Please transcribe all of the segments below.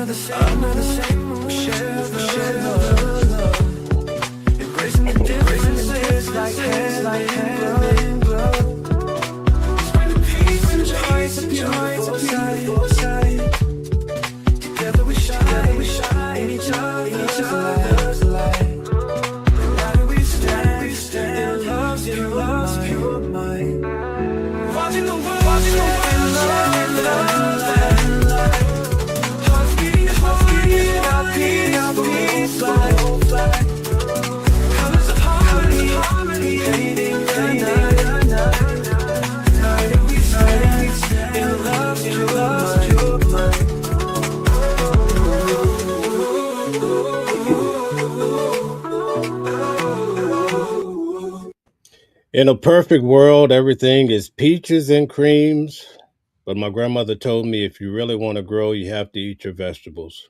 not the same when we share the love. Embracing the differences like hand in glove. Bring the peace and beautiful sight. Together we shine in each other's light. Together we stand in love's pure mind. Watching the world in love. Hearts beating, our peace flag. Colors of harmony, painting the night. Together we stand in love's pure mind. In a perfect world, everything is peaches and creams. But my grandmother told me if you really want to grow, you have to eat your vegetables.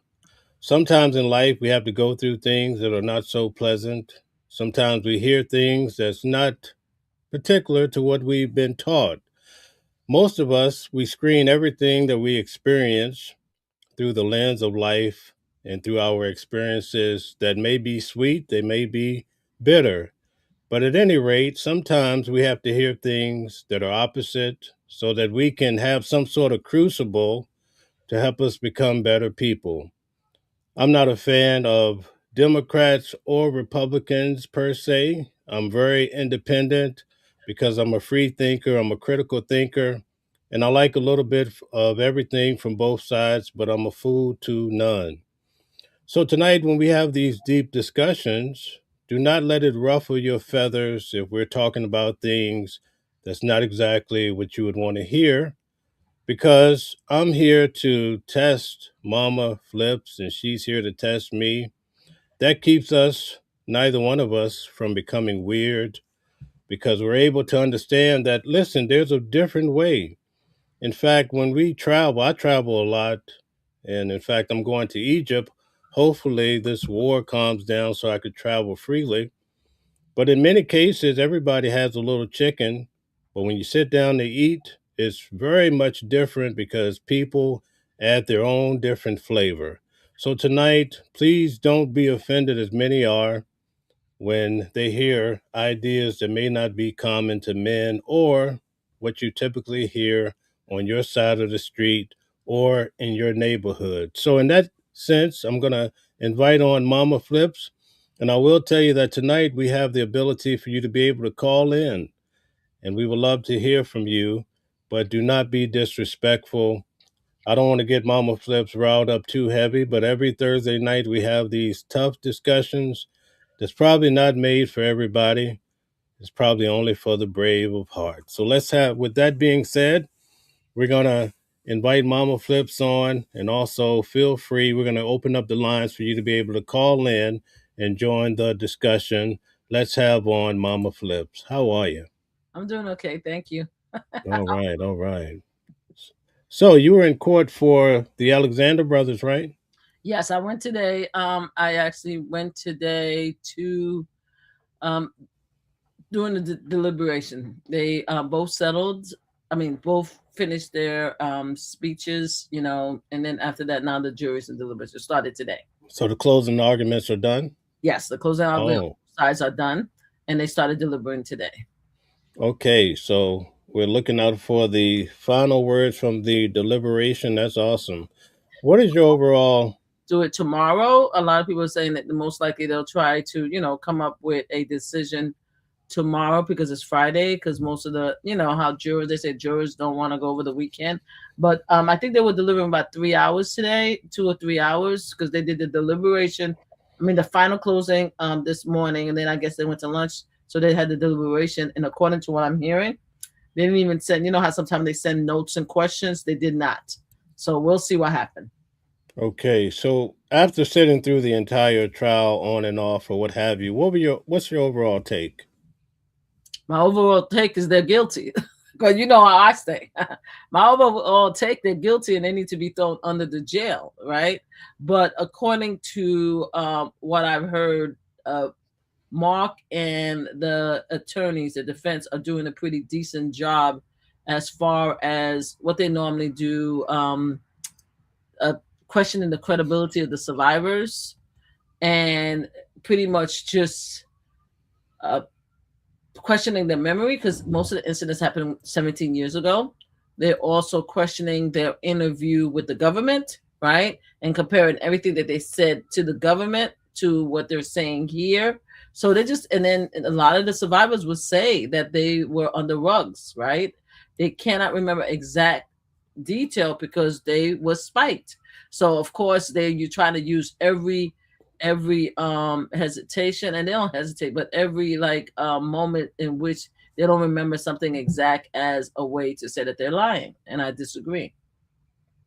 Sometimes in life, we have to go through things that are not so pleasant. Sometimes we hear things that's not particular to what we've been taught. Most of us, we screen everything that we experience through the lens of life and through our experiences that may be sweet, they may be bitter. But at any rate, sometimes we have to hear things that are opposite so that we can have some sort of crucible to help us become better people. I'm not a fan of Democrats or Republicans per se. I'm very independent because I'm a free thinker, I'm a critical thinker, and I like a little bit of everything from both sides, but I'm a fool to none. So tonight, when we have these deep discussions, do not let it ruffle your feathers if we're talking about things that's not exactly what you would want to hear, because I'm here to test Mama Flips and she's here to test me. That keeps us, neither one of us, from becoming weird because we're able to understand that, listen, there's a different way. In fact, when we travel, I travel a lot. And in fact, I'm going to Egypt. Hopefully, this war calms down so I could travel freely. But in many cases, everybody has a little chicken. But when you sit down to eat, it's very much different because people add their own different flavor. So tonight, please don't be offended, as many are, when they hear ideas that may not be common to men or what you typically hear on your side of the street or in your neighborhood. So, in that sense, I'm going to invite on Mama Flips. And I will tell you that tonight we have the ability for you to be able to call in, and we would love to hear from you, but do not be disrespectful. I don't want to get Mama Flips riled up too heavy, but every Thursday night we have these tough discussions that's probably not made for everybody. It's probably only for the brave of heart. So let's have, with that being said, we're going to invite Mama Flips on, and also feel free. We're going to open up the lines for you to be able to call in and join the discussion. Let's have on Mama Flips. How are you? I'm doing okay, thank you. All right, all right. So you were in court for the Alexander brothers, right? Yes, I went today. I actually went today to um during the deliberation. They both settled. I mean, both finished their speeches, and then after that, now the juries and deliberation started today. So the closing arguments are done? Yes, the closing argument Oh, sides are done, and they started deliberating today. okay. So we're looking out for the final words from the deliberation. That's awesome. What is your overall? Do it tomorrow. A lot of people are saying that the most likely they'll try to, come up with a decision tomorrow because it's Friday. Because most of the, how jurors, they say jurors don't want to go over the weekend. But I think they were delivering about 3 hours today, 2 or 3 hours, because they did the deliberation. I mean, the final closing this morning, and then I guess they went to lunch. So they had the deliberation. And according to what I'm hearing, they didn't even send, how sometimes they send notes and questions. They did not. So we'll see what happened. Okay. So after sitting through the entire trial on and off or what have you, what's your overall take? My overall take is they're guilty. Because you know how I stay. My overall take, they're guilty and they need to be thrown under the jail, right? But according to what I've heard, Mark and the attorneys, the defense, are doing a pretty decent job as far as what they normally do, questioning the credibility of the survivors, and pretty much just uh, questioning their memory, because most of the incidents happened 17 years ago. They're also questioning their interview with the government, right? And comparing everything that they said to the government to what they're saying here. So they just, and then a lot of the survivors would say that they were on the rugs, right? They cannot remember exact detail because they were spiked. So of course you try to use every hesitation, and they don't hesitate, but every like moment in which they don't remember something exact as a way to say that they're lying, and I disagree.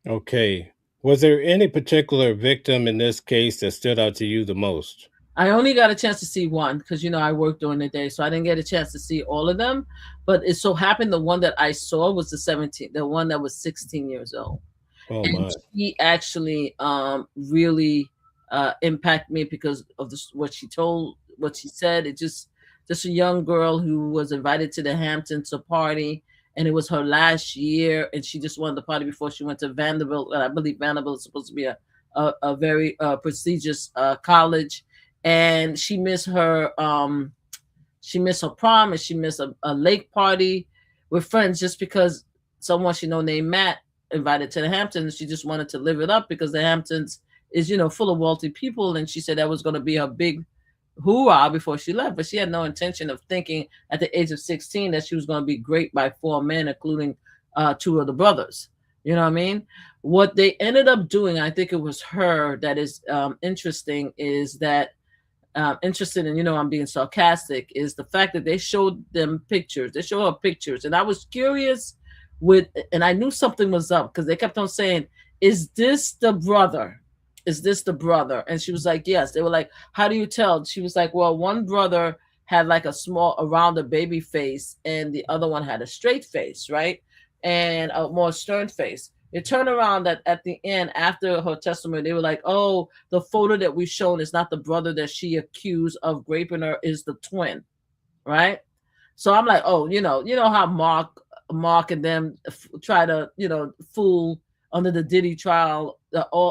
Okay. Was there any particular victim in this case that stood out to you the most? I only got a chance to see one because I worked during the day, so I didn't get a chance to see all of them. But it so happened the one that I saw was the one that was 16 years old. Oh And my. she actually really impacted me because of what she told, what she said. It just a young girl who was invited to the Hamptons a party, and it was her last year, and she just wanted the party before she went to Vanderbilt. And I believe Vanderbilt is supposed to be a very prestigious college, and she missed her prom, and she missed a lake party with friends just because someone she know named Matt invited to the Hamptons. She just wanted to live it up because the Hamptons is, full of wealthy people. And she said that was going to be her big hoorah before she left. But she had no intention of thinking at the age of 16 that she was going to be great by 4 men, including two of the brothers. You know what I mean? What they ended up doing, I think it was her that is interesting, is that interested in, I'm being sarcastic, is the fact that they showed them pictures. They showed her pictures. And I was curious and I knew something was up because they kept on saying, is this the brother? Is this the brother? And she was like, yes. They were like, how do you tell? She was like, well, one brother had like a small, around a baby face, and the other one had a straight face, right? And a more stern face. It turned around that at the end, after her testimony, they were like, oh, the photo that we've shown is not the brother that she accused of raping her, is the twin, right? So I'm like, oh, how Mark and them try to, fool under the Diddy trial,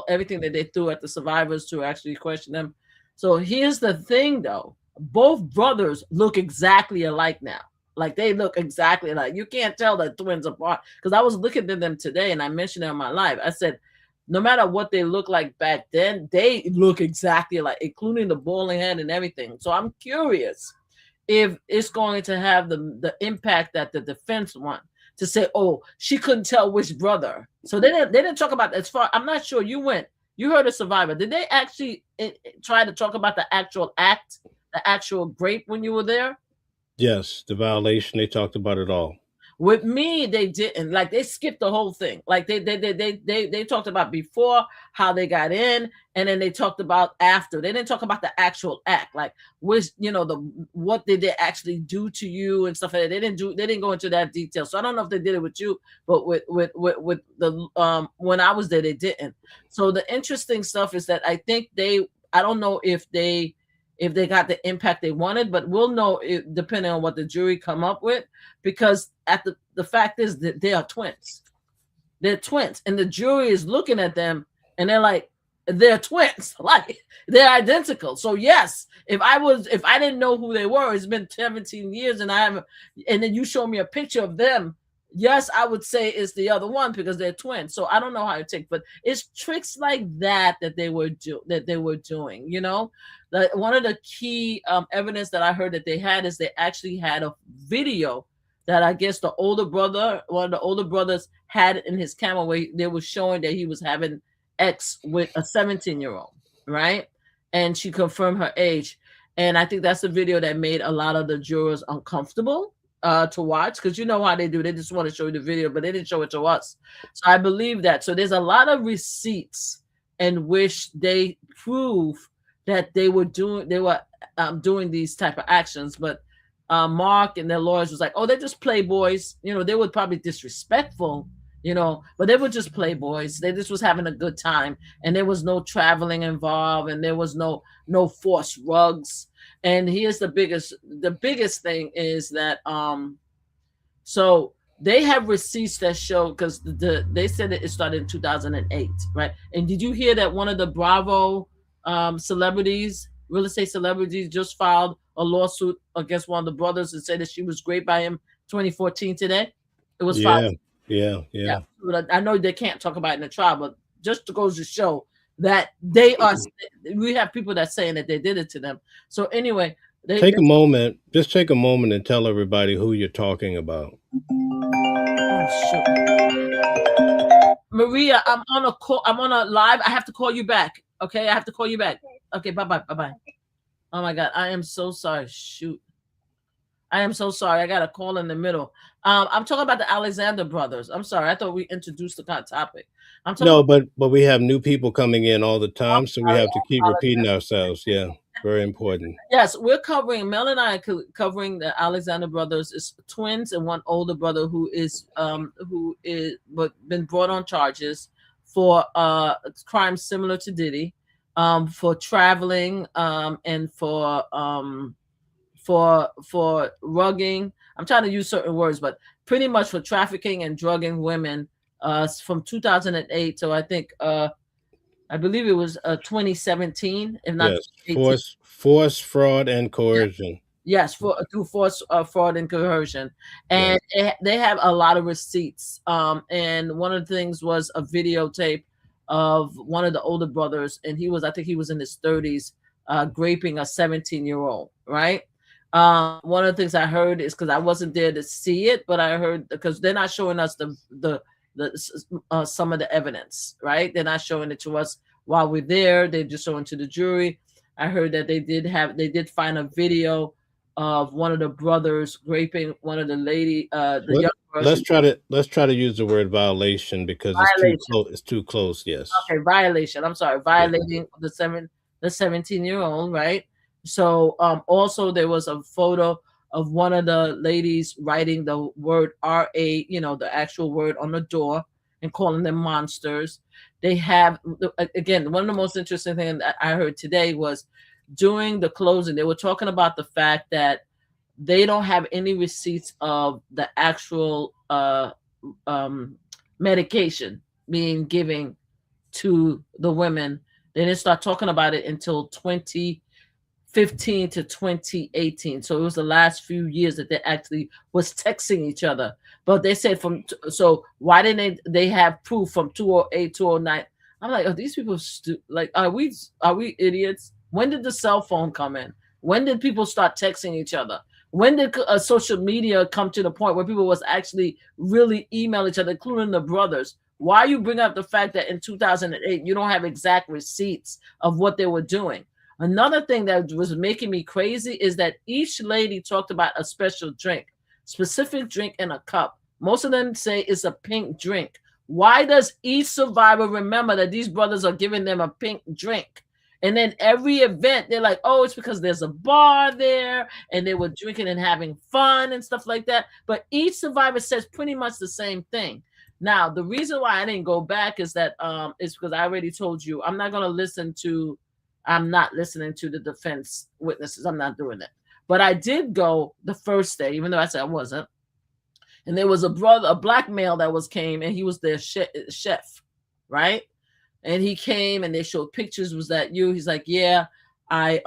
everything that they threw at the survivors to actually question them. So here's the thing, though. Both brothers look exactly alike now. Like, they look exactly alike. You can't tell the twins apart. Because I was looking at them today, and I mentioned it on my live. I said, no matter what they look like back then, they look exactly alike, including the bowling head and everything. So I'm curious if it's going to have the impact that the defense want to say, oh, she couldn't tell which brother. So they didn't talk about, as far, I'm not sure, you heard a survivor. Did they actually try to talk about the actual act, the actual rape when you were there? Yes, the violation, they talked about it all. With me, they didn't. Like, they skipped the whole thing. Like, they talked about before, how they got in, and then they talked about after. They didn't talk about the actual act, like which, what did they actually do to you and stuff like that. They didn't go into that detail. So I don't know if they did it with you, but with the when I was there, they didn't. So the interesting stuff is that I think I don't know if they got the impact they wanted, but we'll know depending on what the jury come up with, because the fact is that they are twins. They're twins, and the jury is looking at them, and they're like, they're twins, like they're identical. So yes, if I didn't know who they were, it's been 17 years, and and then you show me a picture of them, yes, I would say it's the other one because they're twins. So I don't know how to take, but it's tricks like that they were doing. Like, one of the key evidence that I heard that they had is they actually had a video that I guess one of the older brothers had in his camera, where they were showing that he was having X with a 17-year-old, right? And she confirmed her age. And I think that's the video that made a lot of the jurors uncomfortable to watch, because you know how they do. They just want to show you the video, but they didn't show it to us. So I believe that. So there's a lot of receipts in which they prove that they were doing these type of actions. But Mark and their lawyers was like, oh, they're just playboys. They were probably disrespectful, but they were just playboys. They just was having a good time, and there was no traveling involved, and there was no forced rugs. And here's the biggest thing is that so they have receipts that show, because they said that it started in 2008, right? And did you hear that one of the Bravo celebrities, real estate celebrities, just filed a lawsuit against one of the brothers and said that she was raped by him 2014 today? It was filed. Yeah, yeah, Yeah, yeah. but I know they can't talk about it in the trial, but just to goes to show that they are. We have people that saying that they did it to them. So anyway, they Take a moment, just take a moment and tell everybody who you're talking about. oh shoot. Maria, I'm on a call. I'm on a live. I have to call you back. Okay, I have to call you back. Okay, bye bye, bye bye. Oh my God, I am so sorry. Shoot, I am so sorry. I got a call in the middle. I'm talking about the Alexander brothers. I'm sorry. I thought we introduced the topic. I'm talking No, about. but we have new people coming in all the I'm time, so we sorry. have to keep repeating ourselves. Yeah, very important. Yes, we're covering. Mel and I are covering the Alexander brothers. It's twins and one older brother who is but been brought on charges for crimes similar to Diddy, for traveling, and for rugging. I'm trying to use certain words, but pretty much for trafficking and drugging women. From 2008 to I believe it was 2017, if not Yes, 2018. force, fraud, and coercion. Yes, for through force, fraud, and coercion, Yes, and they have a lot of receipts. And one of the things was a videotape of one of the older brothers, and I think he was in his 30s, raping a 17-year-old. Right. One of the things I heard is, because I wasn't there to see it, but I heard, because they're not showing us some of the evidence. Right. They're not showing it to us while we're there. They're just showing to the jury. I heard that they did find a video of one of the brothers raping one of the the Let, young girls. let's try to use the word violation because it's too Violation. close. It's too close. Yes. Okay, violation. I'm sorry, Yeah. violating the 17-year-old, right? So also there was a photo of one of the ladies writing the word RA, the actual word on the door, and calling them monsters. They have, again, one of the most interesting things that I heard today was during the closing, they were talking about the fact that they don't have any receipts of the actual medication being given to the women. They didn't start talking about it until 2015 to 2018. So it was the last few years that they actually was texting each other. But they said so why didn't they have proof from 208, 209? I'm like, are these people like, are we idiots? When did the cell phone come in? When did people start texting each other? When did social media come to the point where people was actually really email each other, including the brothers? Why you bring up the fact that in 2008 you don't have exact receipts of what they were doing? Another thing that was making me crazy is that each lady talked about a specific drink in a cup. Most of them say it's a pink drink. Why does each survivor remember that these brothers are giving them a pink drink? And then every event, they're like, oh, it's because there's a bar there and they were drinking and having fun and stuff like that. But each survivor says pretty much the same thing. Now, the reason why I didn't go back is that is because I already told you I'm not listening to the defense witnesses. I'm not doing it. But I did go the first day, even though I said I wasn't. And there was a black male that came, and he was their chef, right? And he came, and they showed pictures. Was that you? He's like, yeah, I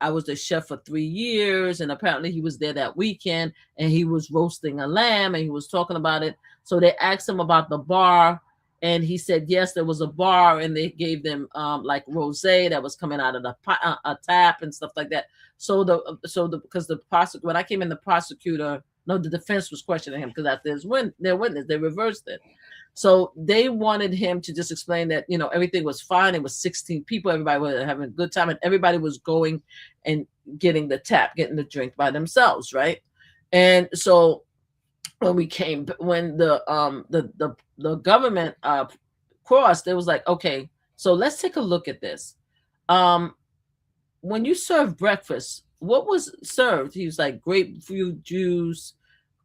was the chef for 3 years, and apparently he was there that weekend, and he was roasting a lamb, and he was talking about it. So they asked him about the bar, and he said yes, there was a bar, and they gave them like rosé that was coming out of a tap and stuff like that. So because the prosecutor, when I came in, the defense was questioning him because after their witness, they reversed it. So they wanted him to just explain that, everything was fine. It was 16 people. Everybody was having a good time, and everybody was going and getting the drink by themselves, right? And so when the government crossed, it was like, okay, so let's take a look at this. When you serve breakfast, what was served? He was like grapefruit juice,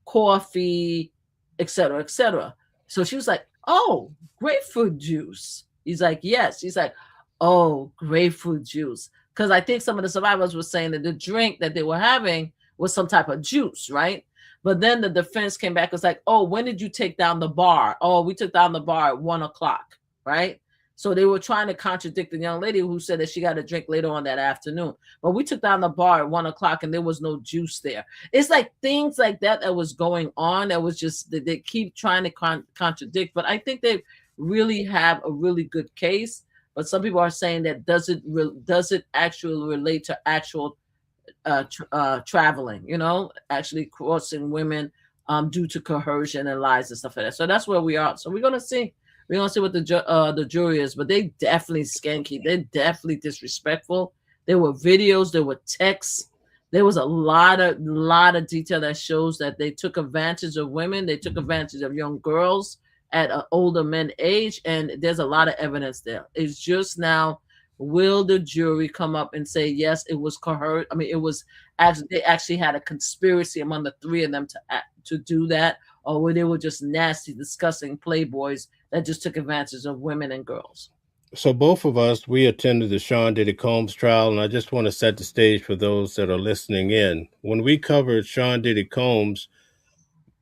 coffee, etc., etc. So she was like, oh, grapefruit juice. He's like, yes. She's like, oh, grapefruit juice. Because I think some of the survivors were saying that the drink that they were having was some type of juice, right? But then the defense came back. It's like, oh, when did you take down the bar? Oh, we took down the bar at 1 o'clock, right? So they were trying to contradict the young lady who said that she got a drink later on that afternoon. But we took down the bar at 1 o'clock and there was no juice there. It's like things like that that was going on. That was just they keep trying to contradict. But I think they really have a really good case. But some people are saying that does it actually relate to actual traveling, actually crossing women due to coercion and lies and stuff like that. So that's where we are. So we're gonna see. We're gonna see what the jury is, but they definitely skanky. They're definitely disrespectful. There were videos, there were texts. There was a lot of detail that shows that they took advantage of women. They took advantage of young girls at an older men age, and there's a lot of evidence there. It's just now, will the jury come up and say yes, it was coerced? I mean, it was actually they actually had a conspiracy among the three of them to do that, or where they were just nasty, disgusting playboys that just took advantage of women and girls. So both of us, we attended the Sean Diddy Combs trial, and I just want to set the stage for those that are listening in. When we covered Sean Diddy Combs,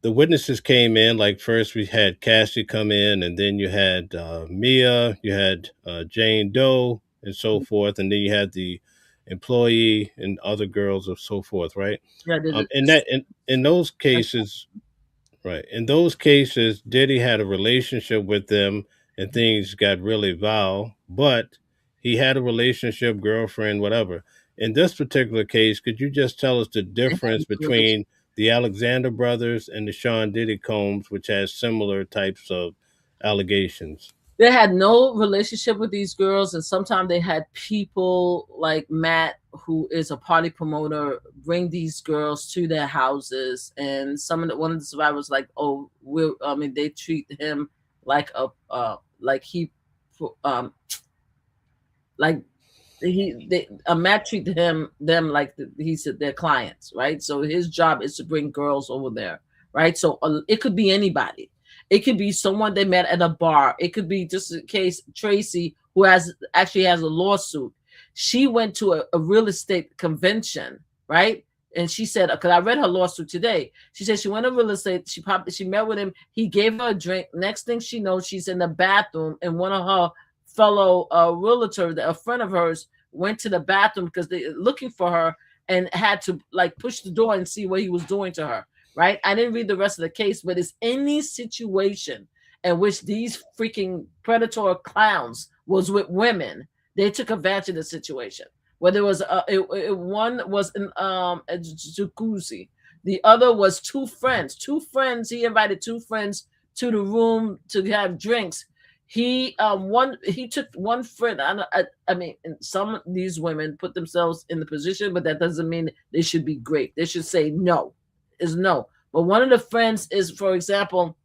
the witnesses came in. Like first, we had Cassie come in, and then you had Mia, you had Jane Doe, and so forth, and then you had the employee and other girls and so forth, right? Yeah, In those cases, right. In those cases, Diddy had a relationship with them and things got really vile, but he had a relationship, girlfriend, whatever. In this particular case, could you just tell us the difference between the Alexander brothers and the Sean Diddy Combs, which has similar types of allegations? They had no relationship with these girls, and sometimes they had people like Matt, who is a party promoter, bring these girls to their houses, and one of the survivors like, oh, they treat him like like he like Matt treated them like he's their clients, right? So his job is to bring girls over there, right? So it could be anybody. It could be someone they met at a bar. It could be just in case Tracy, who actually has a lawsuit. She went to a real estate convention, right? And she said, because I read her lawsuit today. She said she went to real estate. She met with him. He gave her a drink. Next thing she knows, she's in the bathroom, and one of her fellow realtors, a friend of hers, went to the bathroom because they looking for her and had to like push the door and see what he was doing to her. Right? I didn't read the rest of the case, but it's any situation in which these freaking predator clowns was with women, they took advantage of the situation. Whether it was one was in a jacuzzi, the other was two friends. He invited two friends to the room to have drinks. He took one friend. I mean, some of these women put themselves in the position, but that doesn't mean they should be great. They should say no. Is no. But one of the friends is, for example,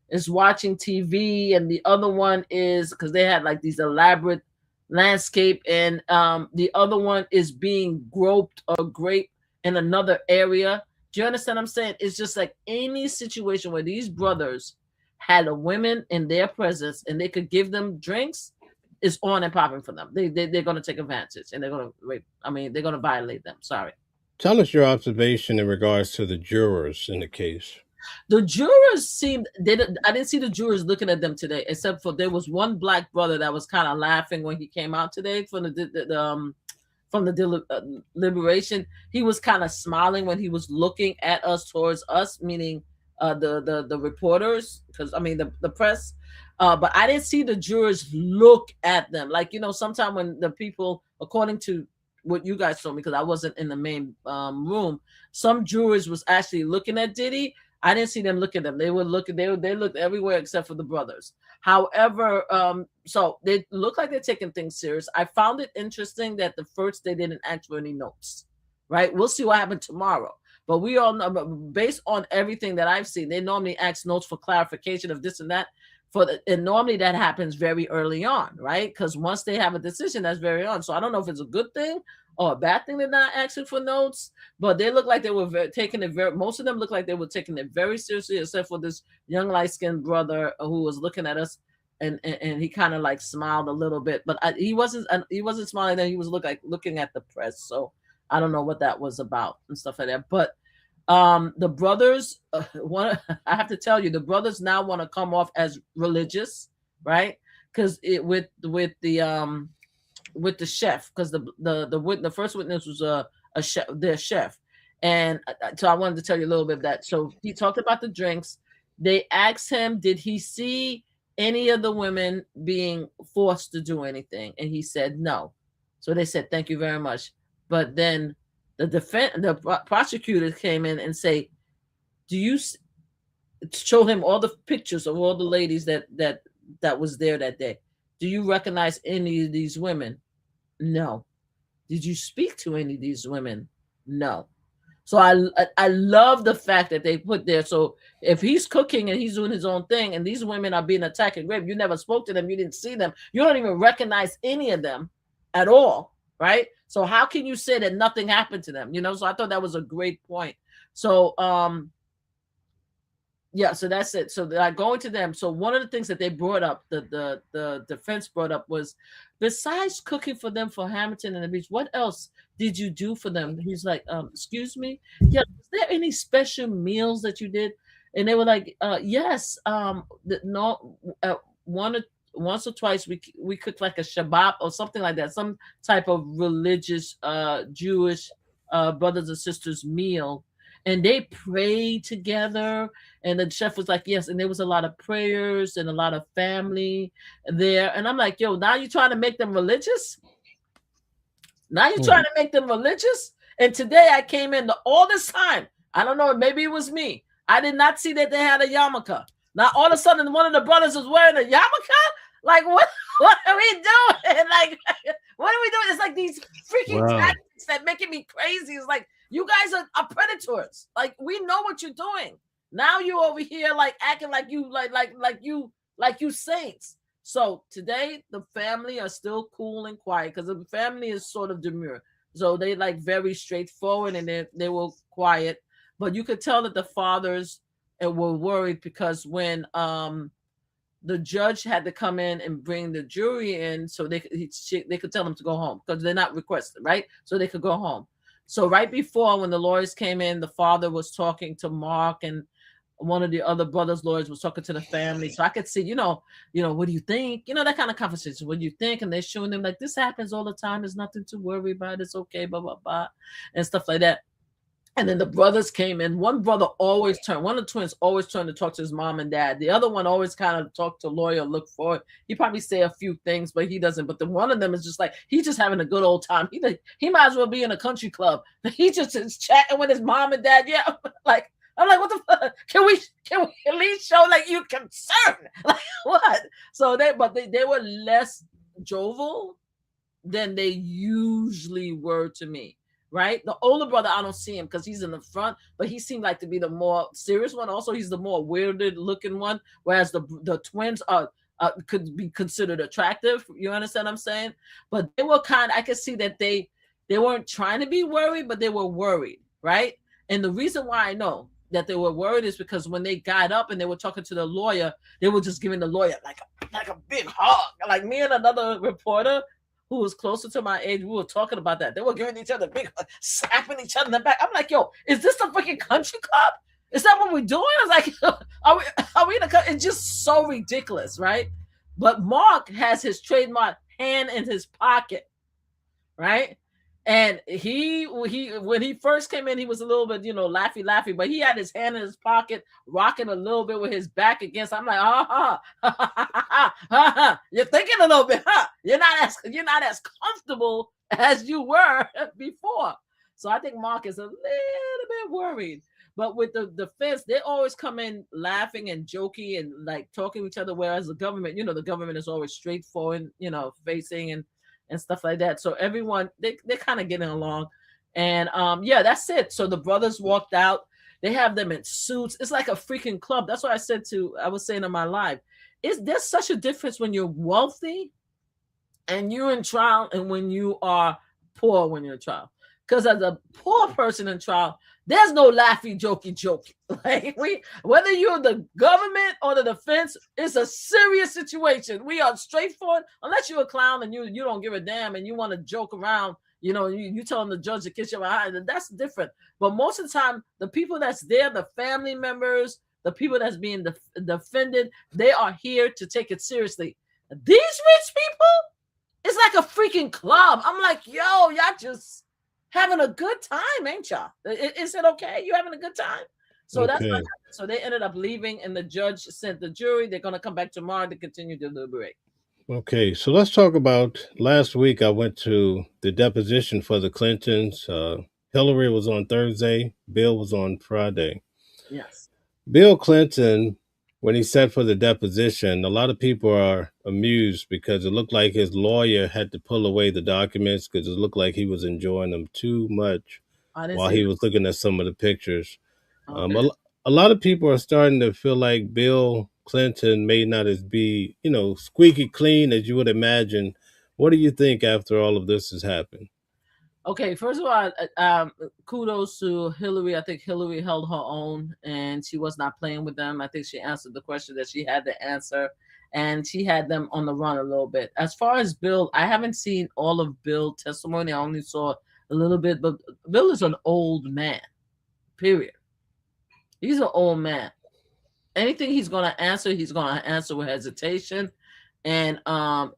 is watching TV, and the other one is because they had like these elaborate landscape, and the other one is being groped or raped in another area. Do you understand what I'm saying? It's just like any situation where these brothers had a women in their presence and they could give them drinks is on and popping for them. They're going to take advantage, and they're going to rape. I mean, they're going to violate them. Sorry. Tell us your observation in regards to the jurors in the case. The jurors I didn't see the jurors looking at them today, except for there was one black brother that was kind of laughing when he came out today from the deliberation. He was kind of smiling when he was looking at us, towards us, meaning the reporters, because I mean the press. But I didn't see the jurors look at them. Like, sometimes when the people, according to what you guys told me, because I wasn't in the main room, some jurors was actually looking at Diddy. I didn't see them look at them. They were looking. They looked everywhere except for the brothers. However, so they look like they're taking things serious. I found it interesting that the first they didn't ask for any notes. Right? We'll see what happens tomorrow. But we all know, based on everything that I've seen, they normally ask notes for clarification of this and that. And normally that happens very early on, right? Because once they have a decision, that's very on. So I don't know if it's a good thing or a bad thing they're not asking for notes, but they look like they were taking it most of them look like they were taking it very seriously, except for this young light-skinned brother who was looking at us, and he kind of like smiled a little bit, but he wasn't smiling. Then he was looking at the press. So I don't know what that was about and stuff like that. But The brothers, one, I have to tell you, the brothers now want to come off as religious, right? Because it with the chef, because the first witness was a chef, their chef, and so I wanted to tell you a little bit of that. So he talked about the drinks. They asked him, did he see any of the women being forced to do anything, and he said no. So they said thank you very much. But then the prosecutor came in and say, do you show him all the pictures of all the ladies that was there that day? Do you recognize any of these women? No. Did you speak to any of these women? No. So I love the fact that they put there. So if he's cooking and he's doing his own thing, and these women are being attacked and raped, you never spoke to them, you didn't see them, you don't even recognize any of them at all, right? So how can you say that nothing happened to them? You know, so I thought that was a great point. So yeah, so that's it. So going to them. So one of the things that they brought up, the defense brought up, was besides cooking for them for Hamilton and the Beach, what else did you do for them? He's like, excuse me, yeah, is there any special meals that you did? And they were like, yes, no, once or twice we cooked like a Shabbat or something like that, some type of religious Jewish brothers and sisters meal. And they prayed together, and the chef was like, yes. And there was a lot of prayers and a lot of family there. And I'm like, yo, now you're trying to make them religious? Now you're trying to make them religious? And today I came in all this time. I don't know, maybe it was me. I did not see that they had a yarmulke. Now all of a sudden one of the brothers was wearing a yarmulke? Like, what are we doing? Like, what are we doing? It's like these freaking tactics that making me crazy. It's like, you guys are predators. Like, we know what you're doing. Now you over here like acting like you like you saints. So today the family are still cool and quiet, because the family is sort of demure. So they like very straightforward, and they were quiet. But you could tell that the fathers were worried, because when the judge had to come in and bring the jury in, so they could tell them to go home, because they're not requested, right? So they could go home. So right before, when the lawyers came in, the father was talking to Mark, and one of the other brothers' lawyers was talking to the family. So I could see, you know, what do you think? You know, that kind of conversation. What do you think? And they're showing them like, this happens all the time. There's nothing to worry about. It's okay, blah, blah, blah, and stuff like that. And then the brothers came in. One brother one of the twins always turned to talk to his mom and dad. The other one always kind of talked to lawyer, look for it. He probably say a few things, but he doesn't. But one of them is just like, he's just having a good old time. He might as well be in a country club. He just is chatting with his mom and dad. Yeah, like, I'm like, what the fuck? Can we at least show like you concerned? Like, what? So they were less jovial than they usually were to me. Right, the older brother, I don't see him because he's in the front, but he seemed like to be the more serious one. Also, he's the more weirded looking one, whereas the twins could be considered attractive. You understand what I'm saying? But they were I could see that they weren't trying to be worried, but they were worried, right? And the reason why I know that they were worried is because when they got up and they were talking to the lawyer, they were just giving the lawyer like a big hug. Like me and another reporter who was closer to my age, we were talking about that. They were giving each other big, slapping each other in the back. I'm like, yo, is this a freaking country club? Is that what we're doing? I was like, are we in a country? It's just so ridiculous, right? But Mark has his trademark hand in his pocket, right? And he when he first came in, he was a little bit, laughy, but he had his hand in his pocket, rocking a little bit with his back against. I'm like, you're thinking a little bit, huh? You're not as comfortable as you were before. So I think Mark is a little bit worried. But with the defense, they always come in laughing and jokey and like talking to each other, whereas the government, the government is always straightforward, facing and stuff like that. So everyone, they're kind of getting along. And yeah, that's it. So the brothers walked out. They have them in suits. It's like a freaking club. That's what I was saying on my live. There's such a difference when you're wealthy and you're in trial and when you are poor when you're in trial. Because as a poor person in trial, there's no laughy, jokey. Like whether you're the government or the defense, it's a serious situation. We are straightforward. Unless you're a clown and you don't give a damn and you want to joke around, You telling the judge to kiss your eye, that's different. But most of the time, the people that's there, the family members, the people that's being defended, they are here to take it seriously. These rich people, it's like a freaking club. I'm like, yo, y'all just having a good time, ain't y'all? Is it okay? You having a good time? So that's what Okay. happened. So they ended up leaving, and the judge sent the jury. They're going to come back tomorrow to continue to deliberate. Okay. So let's talk about last week. I went to the deposition for the Clintons. Hillary was on Thursday. Bill was on Friday. Yes. Bill Clinton, when he sat for the deposition, a lot of people are amused because it looked like his lawyer had to pull away the documents because it looked like he was enjoying them too much I didn't while see he that. was looking at some of the pictures. Um, Okay. a, a lot of people are starting to feel like Bill Clinton may not as be, squeaky clean as you would imagine. What do you think after all of this has happened? Okay, first of all, kudos to Hillary. I think Hillary held her own and she was not playing with them. I think she answered the question that she had to answer, and she had them on the run a little bit. As far as Bill, I haven't seen all of Bill's testimony. I only saw a little bit, but Bill is an old man, period. He's an old man. Anything he's gonna answer with hesitation, and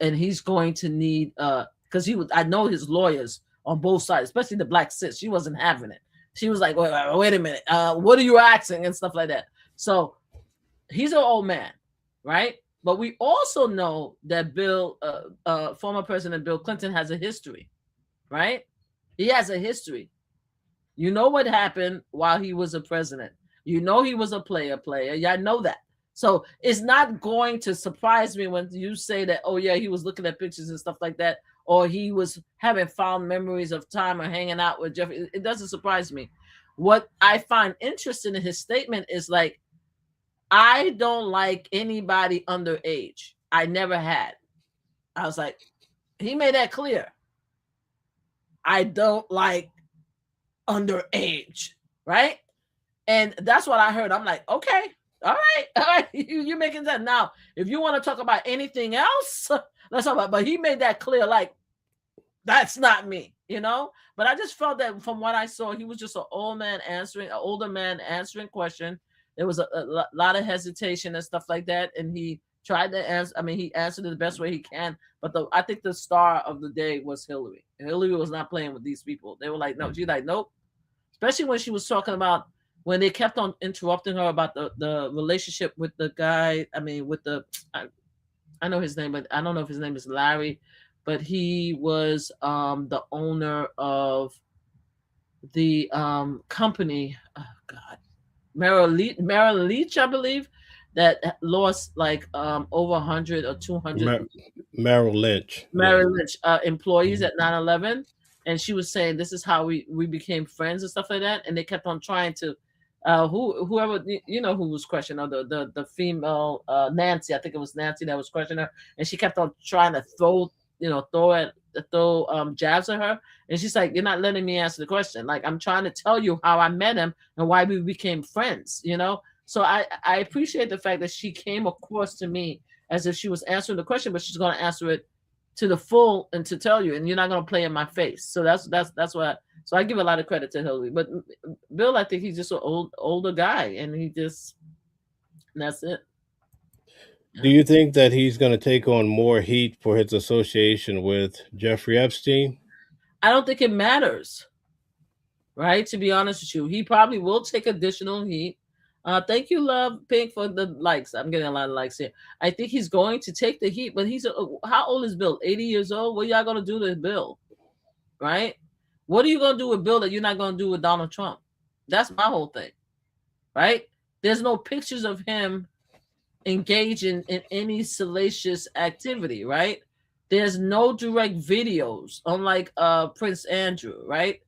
he's going to need because I know his lawyers on both sides, especially the black sis. She wasn't having it. She was like, wait a minute, what are you asking and stuff like that. So he's an old man, right? But we also know that former President Bill Clinton has a history, right? He has a history. You know what happened while he was a president. You know he was a player. Y'all know that. So it's not going to surprise me when you say that, oh, yeah, he was looking at pictures and stuff like that, or he was having fond memories of time or hanging out with Jeffrey. It doesn't surprise me. What I find interesting in his statement is like, I don't like anybody underage. I never had. I was like, he made that clear. I don't like underage, right? And that's what I heard. I'm like, okay, all right, you're making that. Now, if you want to talk about anything else, let's talk about. But he made that clear, like that's not me, But I just felt that from what I saw, he was just an older man answering question. There was a lot of hesitation and stuff like that, and he tried to answer. I mean, he answered it the best way he can. But I think the star of the day was Hillary. Hillary was not playing with these people. They were like, no, she's like, nope. Especially when she was talking about when they kept on interrupting her about the relationship with the guy. I mean, I know his name, but I don't know if his name is Larry, but he was the owner of the company. Oh God, Merrill Leach, I believe, that lost like over 100 or 200 Merrill Lynch. Yeah. Merrill Lynch employees at 9/11, and she was saying this is how we became friends and stuff like that, and they kept on trying to whoever who was questioning her, the female Nancy. I think it was Nancy that was questioning her, and she kept on trying to throw jabs at her, and she's like, you're not letting me answer the question. Like, I'm trying to tell you how I met him and why we became friends. So I appreciate the fact that she came across to me as if she was answering the question, but she's going to answer it to the full and to tell you, and you're not going to play in my face. So that's why. So I give a lot of credit to Hillary, but Bill, I think he's just an older guy, and that's it. Do you think that he's going to take on more heat for his association with Jeffrey Epstein? I don't think it matters, right? To be honest with you, he probably will take additional heat. Thank you, Love Pink, for the likes. I'm getting a lot of likes here. I think he's going to take the heat, but how old is Bill? 80 years old? What are y'all going to do to Bill? Right? What are you going to do with Bill that you're not going to do with Donald Trump? That's my whole thing. Right? There's no pictures of him engaging in any salacious activity, right? There's no direct videos, unlike Prince Andrew, right?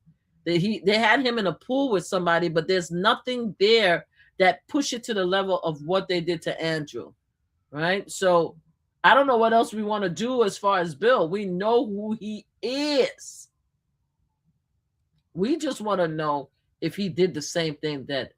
They had him in a pool with somebody, but there's nothing there that push it to the level of what they did to Andrew, right? So I don't know what else we want to do as far as Bill. We know who he is. We just want to know if he did the same thing that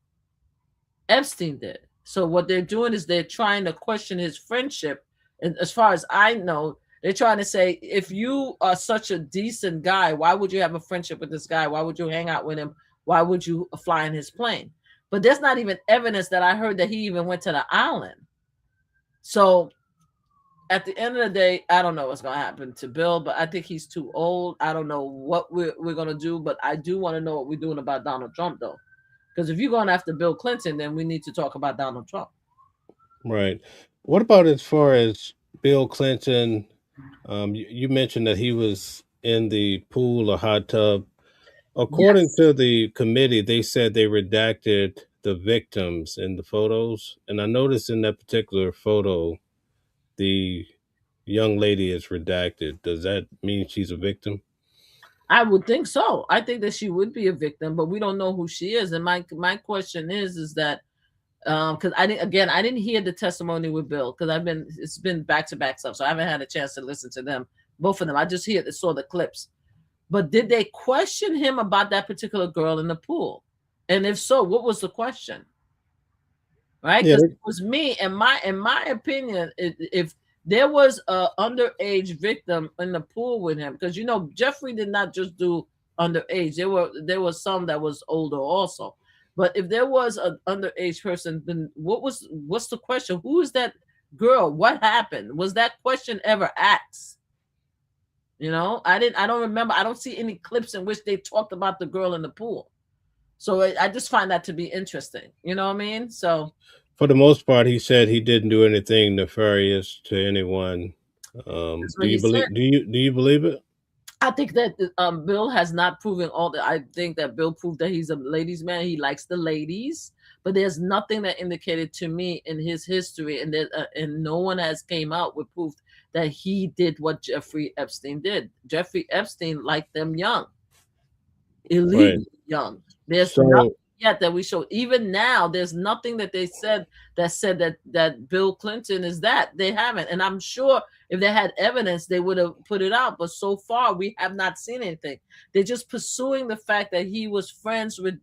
Epstein did. So what they're doing is they're trying to question his friendship. And as far as I know, They're trying to say, if you are such a decent guy, why would you have a friendship with this guy? Why would you hang out with him? Why would you fly in his plane? But there's not even evidence that I heard that he even went to the island. So at the end of the day, I don't know what's going to happen to Bill, but I think he's too old. I don't know what we're going to do, but I do want to know what we're doing about Donald Trump, though. Because if you're going after Bill Clinton, then we need to talk about Donald Trump. Right. What about as far as Bill Clinton? You mentioned that he was in the pool or hot tub. According Yes. to the committee, they said they redacted the victims in the photos. And I noticed in that particular photo, the young lady is redacted. Does that mean she's a victim? I would think so. I think that she would be a victim, but we don't know who she is. And my question is that because I didn't hear the testimony with Bill because it's been back to back stuff, so I haven't had a chance to listen to them, both of them. I just saw the clips. But did they question him about that particular girl in the pool? And if so, what was the question? Right? Yeah, Because it was me, in my opinion, if there was a underage victim in the pool with him, because Jeffrey did not just do underage. There was some that was older also. But if there was an underage person, then what's the question? Who is that girl? What happened? Was that question ever asked? I don't remember. I don't see any clips in which they talked about the girl in the pool. So I just find that to be interesting. You know what I mean? So for the most part, he said he didn't do anything nefarious to anyone. that's Do what he you said. believe? Do you believe it? I think that Bill has not proven all that. I think that Bill proved that he's a ladies' man. He likes the ladies, but there's nothing that indicated to me in his history, and no one has came out with proof that he did what Jeffrey Epstein did. Jeffrey Epstein liked them young, Right. illegally young. There's nothing So yet that we show. Even now, there's nothing that they said that Bill Clinton is that. They haven't, and I'm sure if they had evidence, they would have put it out. But so far, we have not seen anything. They're just pursuing the fact that he was friends with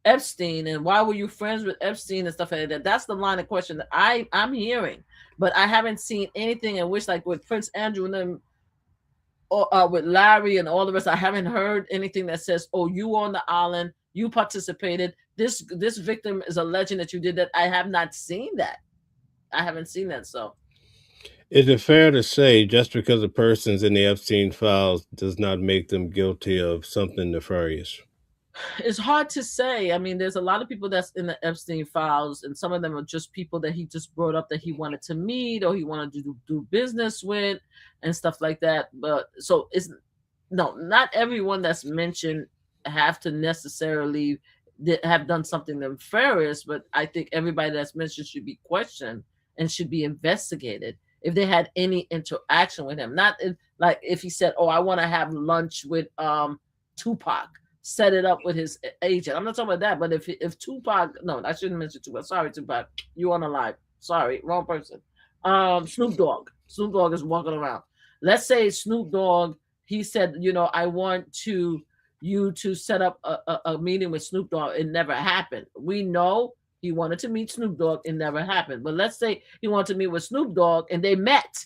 Epstein, and why were you friends with Epstein and stuff like that. That's the line of question that I'm hearing, but I haven't seen anything in which, like with Prince Andrew and them, or with Larry and all the rest. I haven't heard anything that says, "Oh, you were on the island, you participated. This victim is alleging that you did that." I have not seen that. I haven't seen that. So is it fair to say just because a person's in the Epstein files does not make them guilty of something nefarious? it's hard to say. I mean, there's a lot of people that's in the Epstein files, and some of them are just people that he just brought up that he wanted to meet or he wanted to do business with and stuff like that. But so it's no, not everyone that's mentioned have to necessarily have done something nefarious, but I think everybody that's mentioned should be questioned and should be investigated if they had any interaction with him. Not like if he said, "Oh, I want to have lunch with Tupac," set it up with his agent. I'm not talking about that, but if Tupac, no, I shouldn't mention Tupac. Sorry, Tupac, you on the live. Sorry, wrong person. Snoop Dogg. Snoop Dogg is walking around. Let's say Snoop Dogg, he said, I want you to set up a meeting with Snoop Dogg. It never happened. We know he wanted to meet Snoop Dogg. It never happened. But let's say he wanted to meet with Snoop Dogg and they met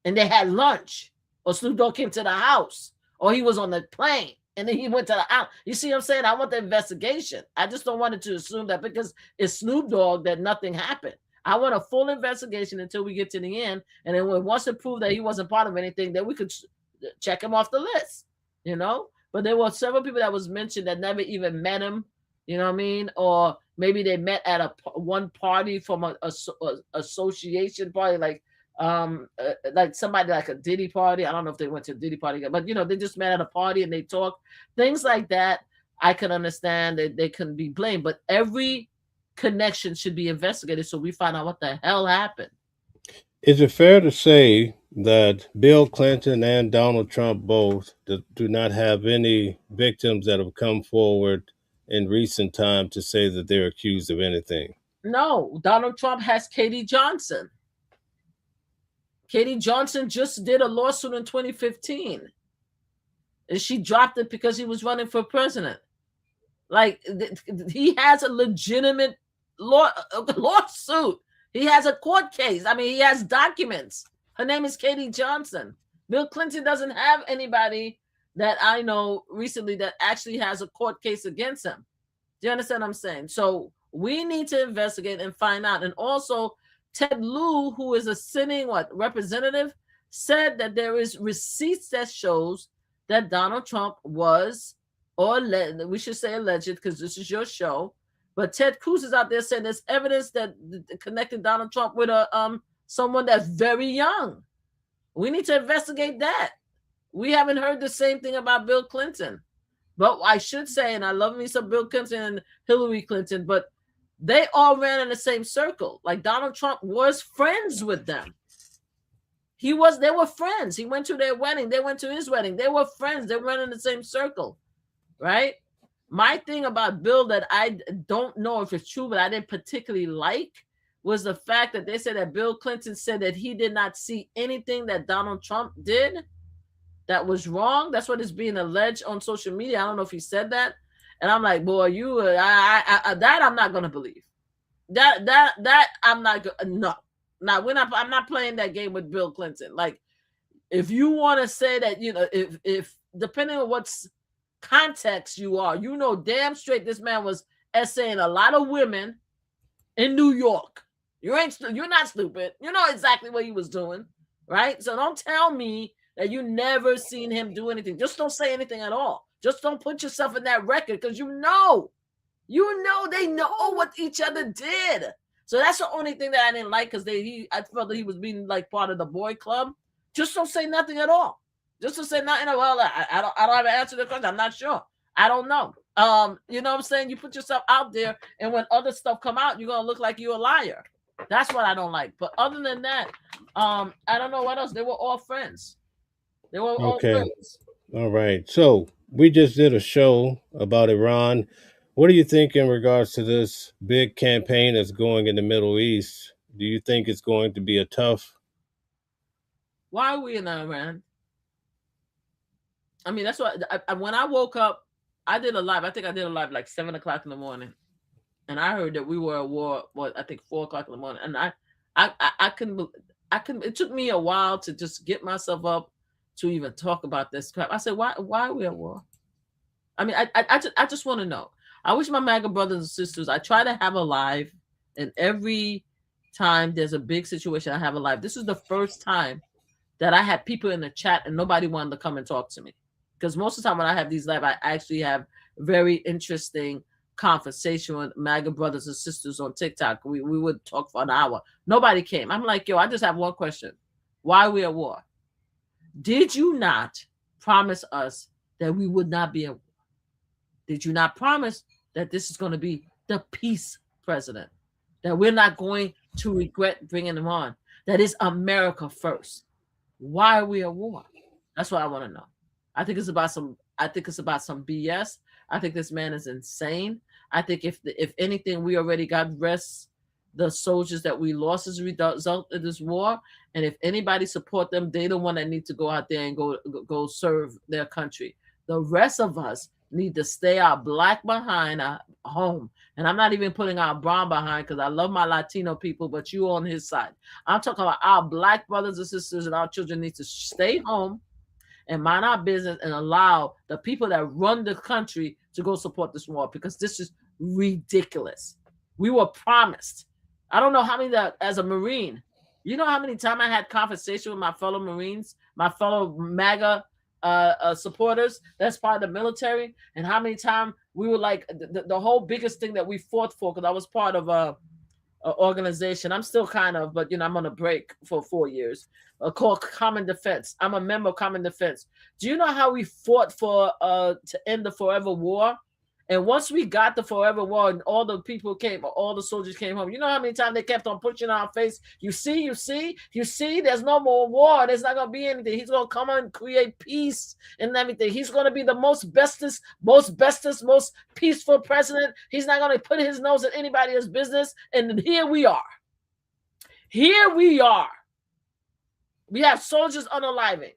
and they had lunch, or Snoop Dogg came to the house, or he was on the plane and then he went to the out. You see what I'm saying? I want the investigation. I just don't want it to assume that because it's Snoop Dogg that nothing happened. I want a full investigation until we get to the end. And then once it proved that he wasn't part of anything, then we could check him off the list, But there were several people that was mentioned that never even met him, you know what I mean? Or maybe they met at one party from a association party, like somebody like a Diddy party. I don't know if they went to a Diddy party, but they just met at a party and they talked. Things like that, I can understand that they can be blamed, but every connection should be investigated so we find out what the hell happened. Is it fair to say that Bill Clinton and Donald Trump both do not have any victims that have come forward in recent time to say that they're accused of anything? No, Donald Trump has Katie Johnson. Katie Johnson just did a lawsuit in 2015. And she dropped it because he was running for president. Like, he has a legitimate lawsuit. He has a court case. I mean, he has documents. Her name is Katie Johnson. Bill Clinton doesn't have anybody that I know recently that actually has a court case against him. Do you understand what I'm saying? So we need to investigate and find out. And also, Ted Lieu, who is a sitting representative, said that there is receipts that shows that Donald Trump was, or we should say alleged, because this is your show. But Ted Cruz is out there saying there's evidence that connecting Donald Trump with someone that's very young. We need to investigate that. We haven't heard the same thing about Bill Clinton. But I should say, and I love me some Bill Clinton and Hillary Clinton, but they all ran in the same circle. Like Donald Trump was friends with them. They were friends. He went to their wedding. They went to his wedding. They were friends. They ran in the same circle, right? My thing about Bill that I don't know if it's true, but I didn't particularly like was the fact that they said that Bill Clinton said that he did not see anything that Donald Trump did that was wrong. That's what is being alleged on social media. I don't know if he said that. And I'm like, boy, that I'm not going to believe. That I'm not going to, no. Now, I'm not playing that game with Bill Clinton. Like, if you want to say that, if depending on what's context you are, damn straight this man was essaying a lot of women in New York. You're not stupid. You know exactly what he was doing, right? So don't tell me that you never seen him do anything. Just don't say anything at all. Just don't put yourself in that record because they know what each other did. So that's the only thing that I didn't like because I felt that he was being like part of the boy club. Just don't say nothing at all. Just to say nothing. Well, I don't have an answer to the question. I'm not sure. I don't know. You know what I'm saying? You put yourself out there, and when other stuff come out, you're gonna look like you're a liar. That's what I don't like. But other than that, I don't know what else. They were all friends. They were all friends. All right. So we just did a show about Iran. What do you think in regards to this big campaign that's going in the Middle East? Do you think it's going to be a tough? Why are we in Iran? I mean, that's what when I woke up, I did a live. I think I did a live like 7:00 in the morning, and I heard that we were at war. I think 4:00 in the morning, and I couldn't. It took me a while to just get myself up to even talk about this crap. I said, why are we at war? I mean, I just want to know. I wish my MAGA brothers and sisters, I try to have a live, and every time there's a big situation, I have a live. This is the first time that I had people in the chat and nobody wanted to come and talk to me. Because most of the time when I have these live, I actually have very interesting conversation with MAGA brothers and sisters on TikTok. We would talk for an hour. Nobody came. I'm like, yo, I just have one question. Why are we at war? Did you not promise us that we would not be at war? Did you not promise that this is going to be the peace president? That we're not going to regret bringing him on? That is America first. Why are we at war? That's what I want to know. I think it's about some BS. I think this man is insane. I think if anything, we already got the soldiers that we lost as a result of this war. And if anybody support them, they the one that need to go out there and go serve their country. The rest of us need to stay our black behind home. And I'm not even putting our brown behind because I love my Latino people, but you on his side. I'm talking about our black brothers and sisters and our children need to stay home and mind our business and allow the people that run the country to go support this war because this is ridiculous. We were promised. I don't know how many as a Marine, you know how many times I had conversation with my fellow Marines, my fellow MAGA supporters that's part of the military, and how many times we were like the whole biggest thing that we fought for, because I was part of a organization. I'm still kind of, but I'm on a break for 4 years, called Common Defense. I'm a member of Common Defense. Do you know how we fought for to end the forever war? And once we got the forever war and all the people came, all the soldiers came home, you know how many times they kept on pushing our face? You see, there's no more war. There's not going to be anything. He's going to come and create peace and everything. He's going to be the most bestest, most peaceful president. He's not going to put his nose in anybody else's business. And here we are. We have soldiers unaliving.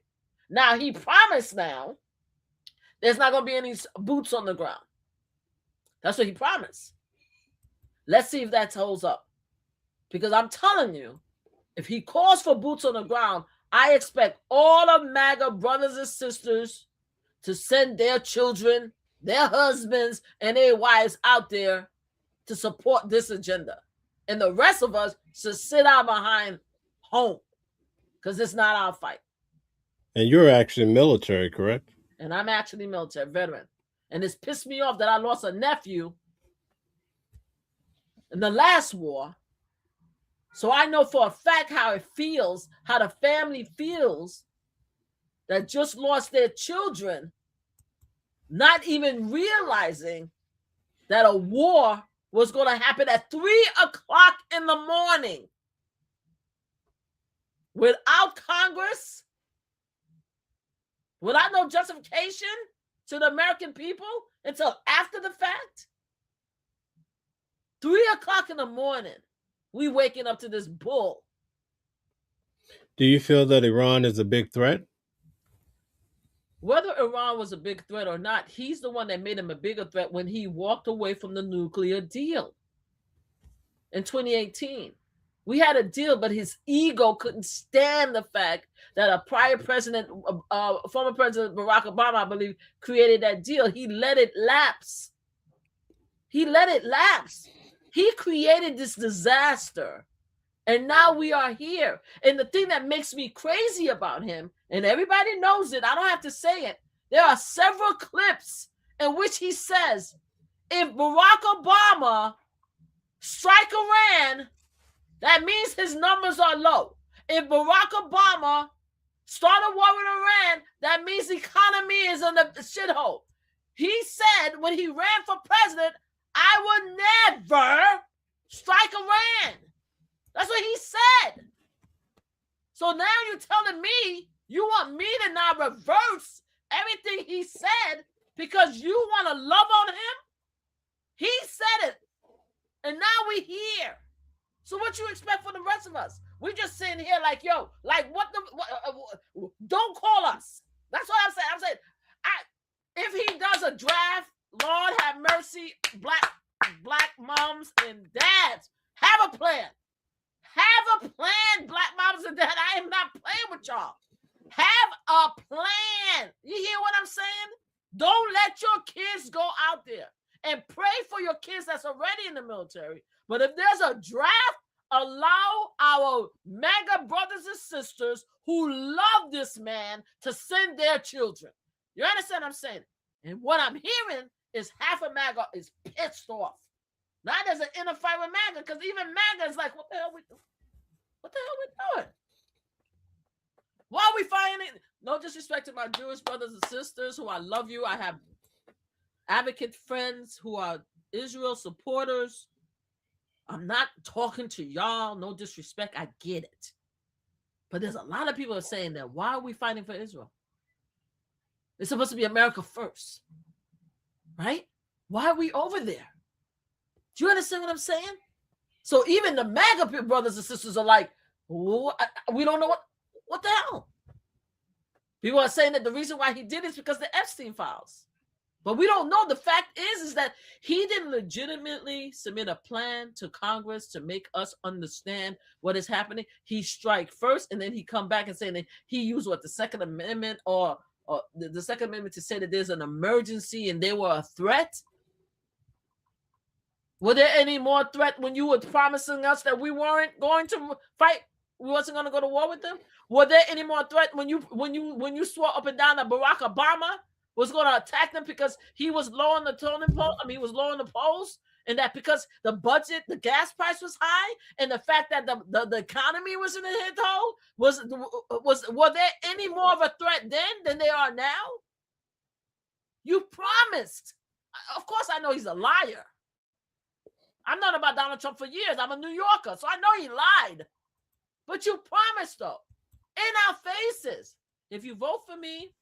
Now, he promised there's not going to be any boots on the ground. That's what he promised. Let's see if that holds up. Because I'm telling you, If he calls for boots on the ground, I expect all of MAGA brothers and sisters to send their children, their husbands, and their wives out there to support this agenda. And the rest of us should sit out behind home because it's not our fight. And you're actually military, correct? And I'm actually military veteran. And it's pissed me off that I lost a nephew in the last war. So I know for a fact how it feels, how the family feels that just lost their children, not even realizing that a war was going to happen at 3:00 in the morning without Congress, without no justification to the American people until after the fact. 3:00 in the morning, we waking up to this bull. Do you feel that Iran is a big threat? Whether Iran was a big threat or not, he's the one that made him a bigger threat when he walked away from the nuclear deal in 2018. We had a deal, but his ego couldn't stand the fact that a prior president, former President Barack Obama, I believe, created that deal. He let it lapse. He let it lapse. He created this disaster. And now we are here. And the thing that makes me crazy about him, and everybody knows it, I don't have to say it, there are several clips in which he says, if Barack Obama strike Iran, that means his numbers are low. If Barack Obama start a war with Iran, that means the economy is in the shithole. He said when he ran for president, I would never strike Iran. That's what he said. So now you're telling me you want me to now reverse everything he said because you want to love on him? He said it. And now we here. So what you expect from the rest of us? We just sitting here like, yo, like don't call us. That's what I'm saying. I'm saying, if he does a draft, Lord have mercy, black moms and dads, have a plan. Have a plan, black moms and dads. I am not playing with y'all. Have a plan. You hear what I'm saying? Don't let your kids go out there and pray for your kids that's already in the military. But if there's a draft, allow our MAGA brothers and sisters who love this man to send their children. You understand what I'm saying? And what I'm hearing is half of MAGA is pissed off. Now there's an inner fight with MAGA because even MAGA is like, what the hell we doing? What the hell we doing? Why are we fighting it? No disrespect to my Jewish brothers and sisters who I love you. I have advocate friends who are Israel supporters. I'm not talking to y'all. No disrespect. I get it. But there's a lot of people are saying that why are we fighting for Israel? It's supposed to be America first. Right? Why are we over there? Do you understand what I'm saying? So even the MAGA brothers and sisters are like, we don't know what the hell. People are saying that the reason why he did it is because the Epstein files. But we don't know. The fact is that he didn't legitimately submit a plan to Congress to make us understand what is happening. He strike first, and then he come back and say that he used the Second Amendment or the Second Amendment to say that there's an emergency and they were a threat. Were there any more threat when you were promising us that we weren't going to fight? We wasn't going to go to war with them? Were there any more threat when you swore up and down that Barack Obama was going to attack them because he was low on the totem pole? I mean, he was low on the polls, and that because the budget, the gas price was high, and the fact that the economy was in a hit hole were there any more of a threat then than they are now? You promised. Of course, I know he's a liar. I've known about Donald Trump for years. I'm a New Yorker, so I know he lied. But you promised, though, in our faces, if you vote for me,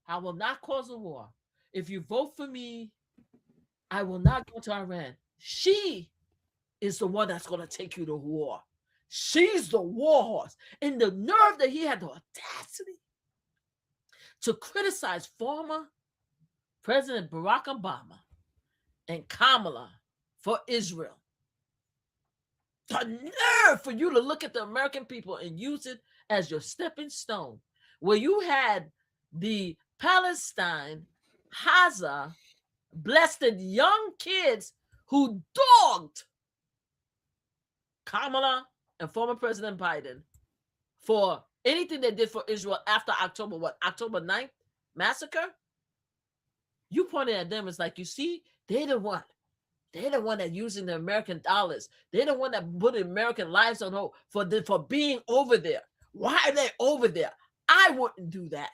I will not cause a war. If you vote for me, I will not go to Iran. She is the one that's going to take you to war. She's the war horse. And the nerve that he had the audacity to criticize former President Barack Obama and Kamala for Israel. The nerve for you to look at the American people and use it as your stepping stone, where you had the Palestine, Gaza, blessed young kids who dogged Kamala and former President Biden for anything they did for Israel after October 9th massacre. You pointed at them as like, you see, they're the one. They're the one that using the American dollars. They're the one that put American lives on hold for being over there. Why are they over there? I wouldn't do that.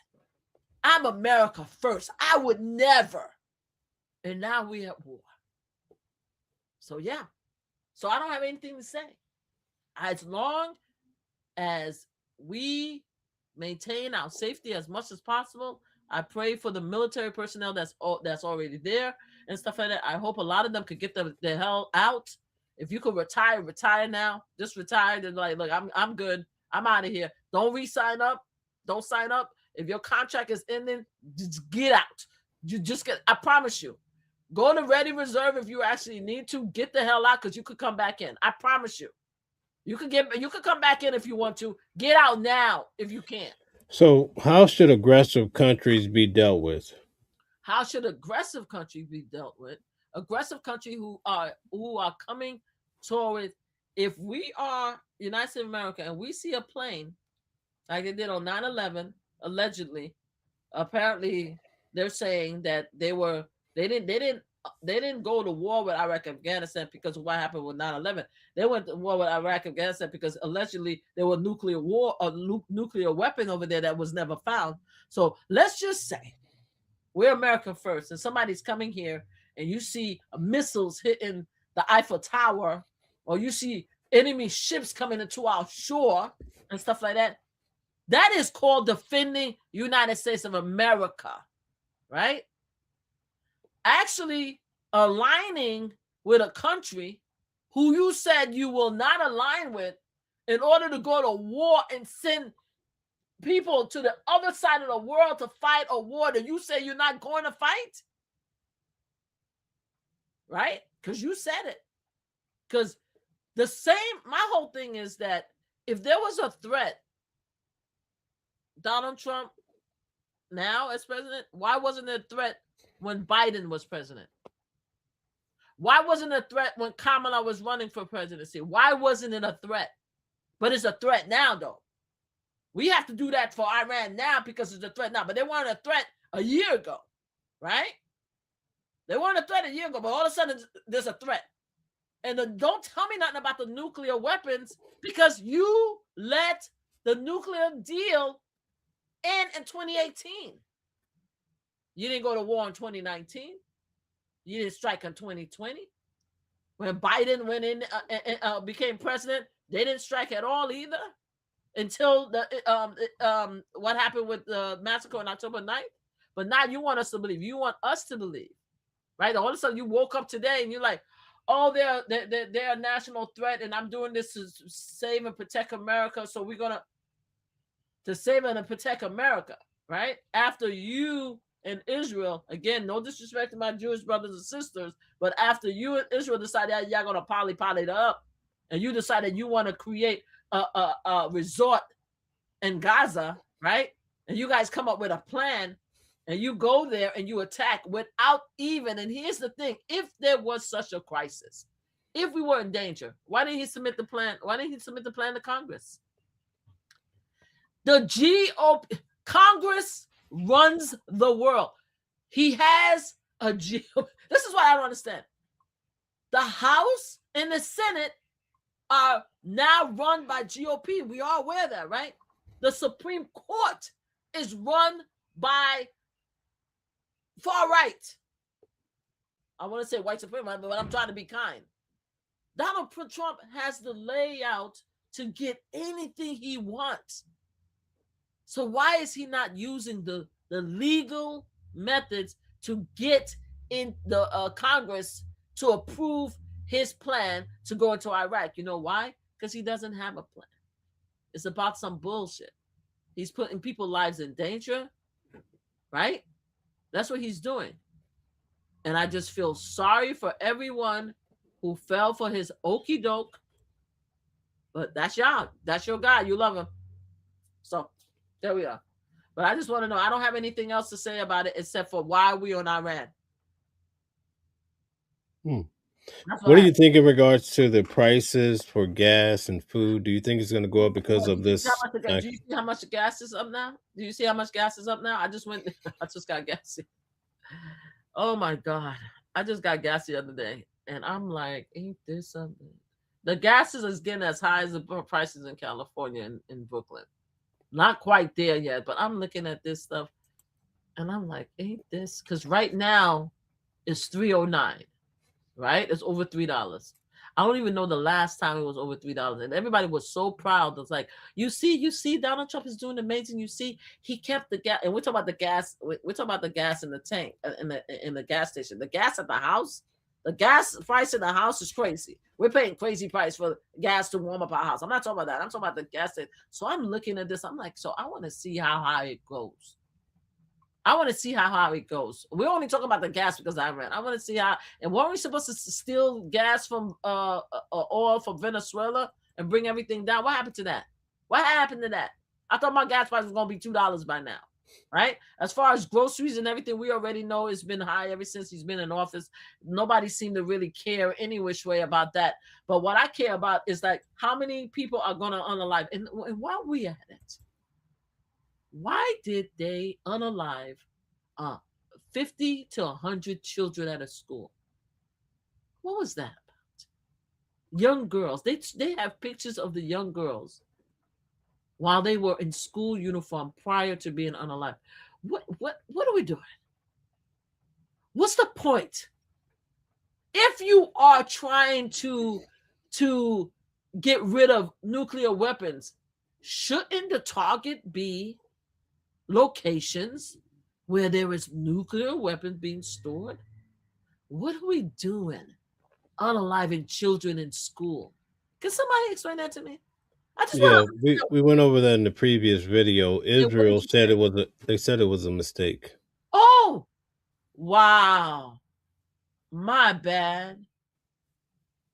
I'm America first. I would never. And now we're at war. So yeah. So I don't have anything to say. As long as we maintain our safety as much as possible, I pray for the military personnel that's already there and stuff like that. I hope a lot of them could get the hell out. If you could retire now. Just retire. And like, look, I'm good. I'm out of here. Don't re-sign up. Don't sign up. If your contract is ending, just get out. You just get. I promise you. Go to Ready Reserve if you actually need to. Get the hell out because you could come back in. I promise you. You could come back in if you want to. Get out now if you can. So, how should aggressive countries be dealt with? How should aggressive countries be dealt with? Aggressive countries who are coming toward, if we are United States of America and we see a plane like they did on 9/11, allegedly, apparently they're saying that they didn't go to war with Iraq and Afghanistan because of what happened with 9/11. They went to war with Iraq and Afghanistan because allegedly there was nuclear weapon over there that was never found. So let's just say we're America first, and somebody's coming here, and you see missiles hitting the Eiffel Tower, or you see enemy ships coming into our shore and stuff like that. That is called defending United States of America, right? Actually aligning with a country who you said you will not align with in order to go to war and send people to the other side of the world to fight a war that you say you're not going to fight, right? Because you said it. Because my whole thing is that if there was a threat, Donald Trump now as president, why wasn't there a threat when Biden was president? Why wasn't it a threat when Kamala was running for presidency? Why wasn't it a threat? But it's a threat now, though. We have to do that for Iran now because it's a threat now. But they weren't a threat a year ago, right? They weren't a threat a year ago, but all of a sudden there's a threat. And don't tell me nothing about the nuclear weapons because you let the nuclear deal end in 2018. You didn't go to war in 2019. You didn't strike in 2020. When Biden went in and became president, they didn't strike at all either until what happened with the massacre on October 9th. But now you want us to believe. You want us to believe, right? All of a sudden you woke up today and you're like, oh, they're a national threat, and I'm doing this to save and protect America. So we're gonna save and protect America, right? After you and Israel, again, no disrespect to my Jewish brothers and sisters, but after you and Israel decided that y'all gonna poly it up, and you decided you want to create a resort in Gaza, right? And you guys come up with a plan, and you go there and you attack without even. And here's the thing: if there was such a crisis, if we were in danger, why didn't he submit the plan? Why didn't he submit the plan to Congress? The GOP, Congress runs the world. He has a GOP. This is what I don't understand. The House and the Senate are now run by GOP. We are aware of that, right? The Supreme Court is run by far right. I want to say white supremacy, but I'm trying to be kind. Donald Trump has the layout to get anything he wants. So why is he not using the legal methods to get in the Congress to approve his plan to go into Iraq? You know why? Because he doesn't have a plan. It's about some bullshit. He's putting people's lives in danger, right? That's what he's doing. And I just feel sorry for everyone who fell for his okey doke But that's y'all. That's your guy. You love him. So there we are. But I just want to know. I don't have anything else to say about it except for why we on Iran. Hmm. That's what What I do have. you think in regards to the prices for gas and food? Do you think it's going to go up because Oh, of this? do you see how much the gas is up now? Do you see how much gas is up now? I just went. I just got gas. Oh my god! I just got gas the other day, and I'm like, ain't this something? The gases is getting as high as the prices in California and in Brooklyn. Not quite there yet, but I'm looking at this stuff, and I'm like, ain't this? Because right now it's 309. Right? It's over $3. I don't even know the last time it was over $3. And everybody was so proud. It's like, you see, Donald Trump is doing amazing. You see, he kept the gas, and we're talking about the gas, we're talking about the gas in the tank, in the gas station. The gas at the house, the gas price in the house is crazy. We're paying crazy price for gas to warm up our house. I'm not talking about that. I'm talking about the gas station. So I'm looking at this. I'm like, so I want to see how high it goes. I want to see how high it goes. We're only talking about the gas because I ran. I want to see how. And weren't we supposed to steal gas from oil from Venezuela and bring everything down? What happened to that? What happened to that? I thought my gas price was going to be $2 by now, right? As far as groceries and everything, we already know it's been high ever since he's been in office. Nobody seemed to really care any which way about that. But what I care about is like how many people are going to unalive. And while we at it, why did they unalive 50 to 100 children at a school? What was that about? Young girls. They have pictures of the young girls while they were in school uniform prior to being unalive. What are we doing? What's the point? If you are trying to get rid of nuclear weapons, shouldn't the target be locations where there is nuclear weapons being stored? What are we doing unaliving children in school? Can somebody explain that to me? I just Yeah, want we went over that in the previous video. to. What Israel did you said say? they said it was a mistake. Oh, wow. My bad.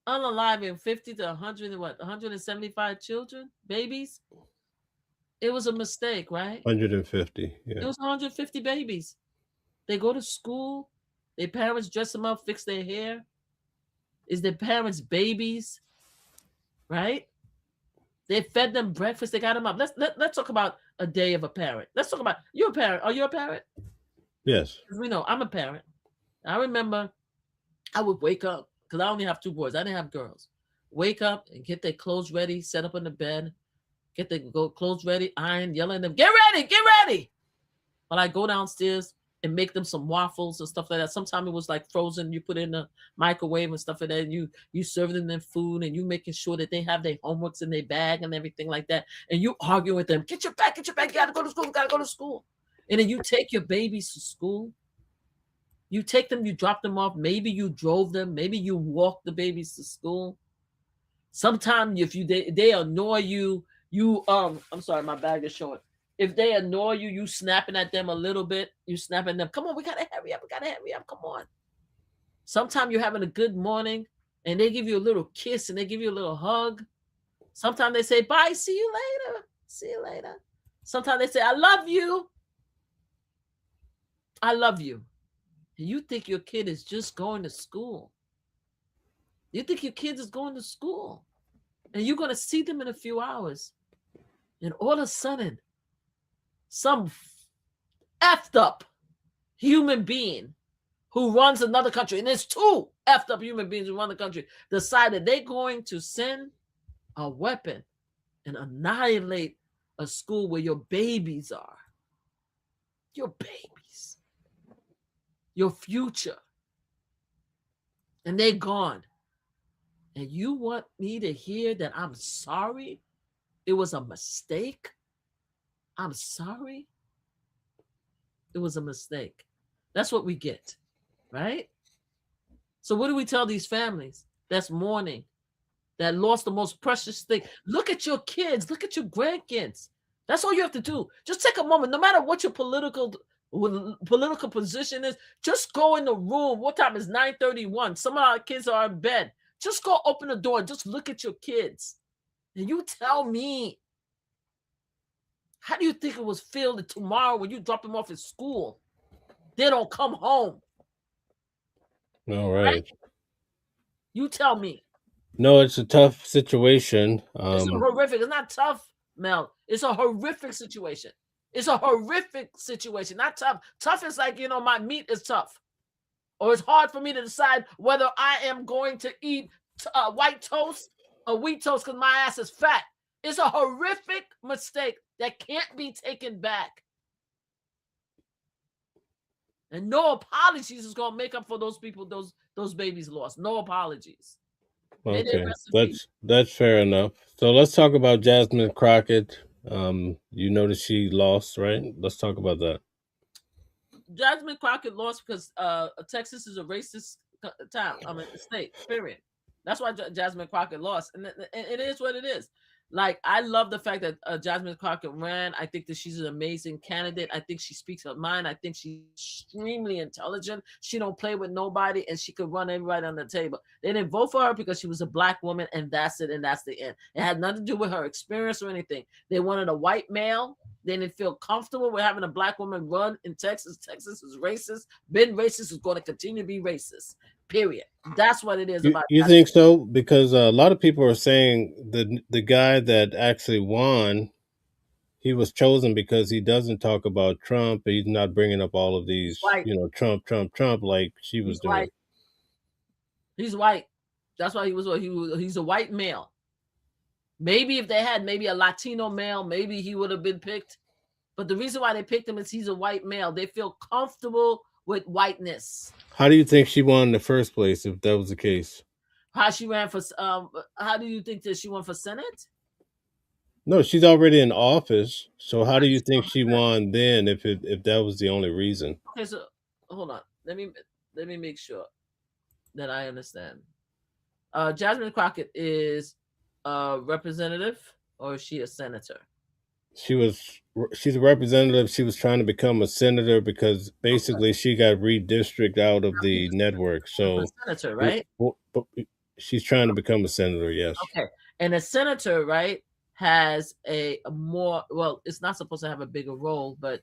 Unaliving 50 to 100 and what? 175 children, babies. It was a mistake, right? 150. It Yeah. was 150 babies. They go to school. Their parents dress them up, fix their hair. Is their parents' babies, right? They fed them breakfast. They got them up. Let's talk about a day of a parent. Let's talk about you're a parent. Are you a parent? Yes. We know I'm a parent. I remember I would wake up because I only have two boys. I didn't have girls. Wake up and get their clothes ready, set up in the bed, get their clothes ready, iron, yelling at them, get ready. While I go downstairs and make them some waffles and stuff like that. Sometimes it was like frozen. You put it in the microwave and stuff like that. And you serve them their food and you making sure that they have their homeworks in their bag and everything like that. And you argue with them, get your bag. You gotta go to school. You gotta go to school. And then you take your babies to school. You take them, you drop them off. Maybe you drove them. Maybe you walked the babies to school. Sometimes if they annoy you, I'm sorry, my bag is short. If they annoy you, you snapping at them a little bit. You snapping at them. Come on, we gotta hurry up. Come on. Sometimes you're having a good morning and they give you a little kiss and they give you a little hug. Sometimes they say, bye, see you later. Sometimes they say, I love you. And you think your kid is just going to school. You think your kid is going to school. And you're going to see them in a few hours. And all of a sudden, some effed up human being who runs another country, and there's two effed up human beings who run the country, decided they're going to send a weapon and annihilate a school where your babies are. Your babies. Your future. And they're gone. And you want me to hear that I'm sorry? It was a mistake? I'm sorry? It was a mistake. That's what we get, right? So what do we tell these families that's mourning, that lost the most precious thing? Look at your kids. Look at your grandkids. That's all you have to do. Just take a moment, no matter what your political position is, just go in the room. What time is 9:31? Some of our kids are in bed. Just go open the door and just look at your kids. And you tell me, how do you think it was feel that tomorrow when you drop them off at school, they don't come home? All right. You tell me. No, it's a tough situation. It's horrific. It's not tough, Mel. It's a horrific situation. It's a horrific situation. Not tough. Tough is like, my meat is tough. Or it's hard for me to decide whether I am going to eat white toast or wheat toast because my ass is fat. It's a horrific mistake that can't be taken back. And no apologies is gonna make up for those people, those babies lost. No apologies. Okay, that's fair enough. So let's talk about Jasmine Crockett. You noticed she lost, right? Let's talk about that. Jasmine Crockett lost because Texas is a racist town. State. Period. That's why Jasmine Crockett lost, and it is what it is. Like, I love the fact that Jasmine Crockett ran. I think that she's an amazing candidate. I think she speaks her mind. I think she's extremely intelligent. She don't play with nobody, and she could run everybody on the table. They didn't vote for her because she was a black woman, and that's it, and that's the end. It had nothing to do with her experience or anything. They wanted a white male. They didn't feel comfortable with having a black woman run in Texas. Texas is racist. Been racist, is going to continue to be racist. Period. That's what it is about. You think so? Because a lot of people are saying the guy that actually won, he was chosen because he doesn't talk about Trump. He's not bringing up all of these, Trump, like she was doing. White. He's white. That's why he's a white male. Maybe if they had maybe a Latino male, maybe he would have been picked. But the reason why they picked him is he's a white male. They feel comfortable with whiteness. How do you think she won in the first place if that was the case? How she ran for how do you think that she won for Senate? No, she's already in office. So how do you think she won then if that was the only reason? Okay, so hold on. Let me make sure that I understand. Jasmine Crockett is a representative, or is she a senator? She's a representative. She was trying to become a senator because basically she got redistricted out of the network. So senator, right? She's trying to become a senator, yes. Okay. And a senator, right, has a more, well, it's not supposed to have a bigger role, but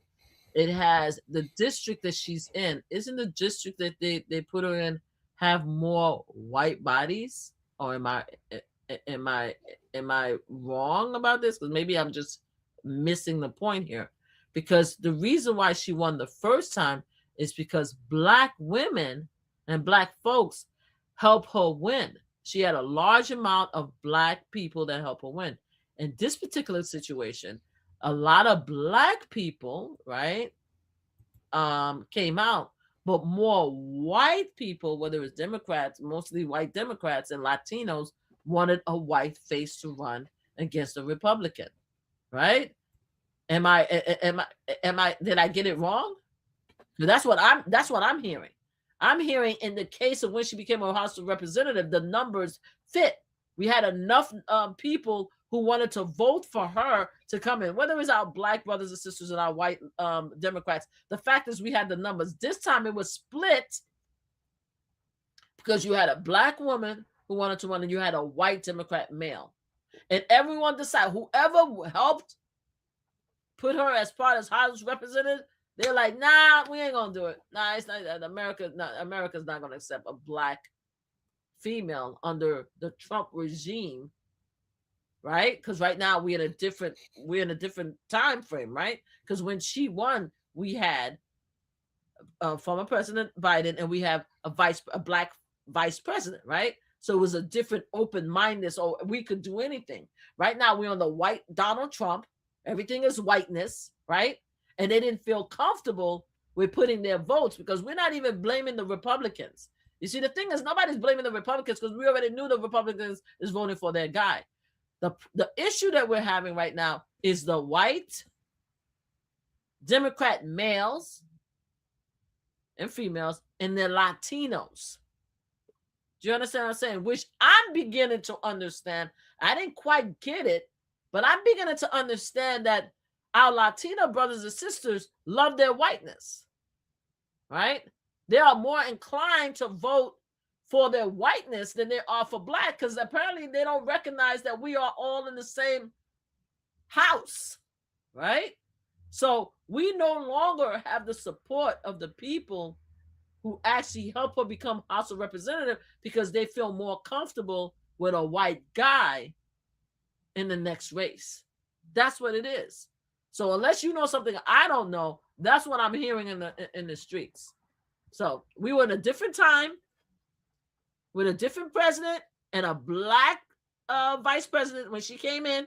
it has the district that she's in. Isn't the district that they put her in have more white bodies? Or am I wrong about this? Because maybe I'm just missing the point here. Because the reason why she won the first time is because black women and black folks help her win. She had a large amount of black people that help her win. In this particular situation, a lot of black people, right, came out, but more white people, whether it's Democrats, mostly white Democrats and Latinos, wanted a white face to run against a Republican, right? Did I get it wrong? That's what I'm hearing. I'm hearing in the case of when she became a House of Representative, the numbers fit. We had enough people who wanted to vote for her to come in, whether it's our black brothers and sisters and our white Democrats. The fact is we had the numbers. This time it was split because you had a black woman who wanted to run and you had a white Democrat male. And everyone decided, whoever helped put her as part of House Representative, they're like, nah, we ain't gonna do it. Nah, it's not America's not gonna accept a black female under the Trump regime, right? Because right now we're in a different time frame, right? Because when she won, we had former President Biden and we have a black vice president, right? So it was a different open-mindedness, or we could do anything. Right now we're on the white Donald Trump. Everything is whiteness, right? And they didn't feel comfortable with putting their votes because we're not even blaming the Republicans. You see, the thing is, nobody's blaming the Republicans because we already knew the Republicans is voting for their guy. The issue that we're having right now is the white Democrat males and females and the Latinos. Do you understand what I'm saying? Which I'm beginning to understand. I didn't quite get it, but I'm beginning to understand that our Latino brothers and sisters love their whiteness, right? They are more inclined to vote for their whiteness than they are for black, because apparently they don't recognize that we are all in the same house, right? So we no longer have the support of the people who actually help her become House of Representative because they feel more comfortable with a white guy in the next race. That's what it is. So unless you know something I don't know, that's what I'm hearing in the streets. So we were in a different time with a different president and a black vice president when she came in.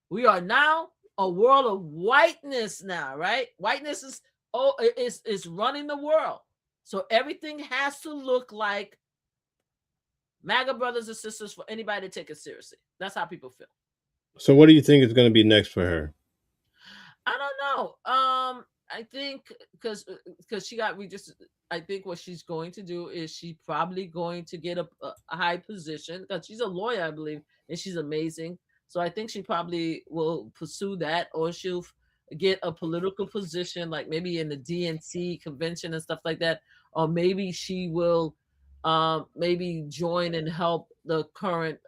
We are now a world of whiteness now, right? Whiteness is running the world. So everything has to look like MAGA brothers and sisters for anybody to take it seriously. That's how people feel. So what do you think is going to be next for her? I don't know. I think because she got we just. I think what she's going to do is she probably going to get a high position because she's a lawyer, I believe, and she's amazing. So I think she probably will pursue that, or she'll get a political position, like maybe in the DNC convention and stuff like that, or maybe she will maybe join and help the current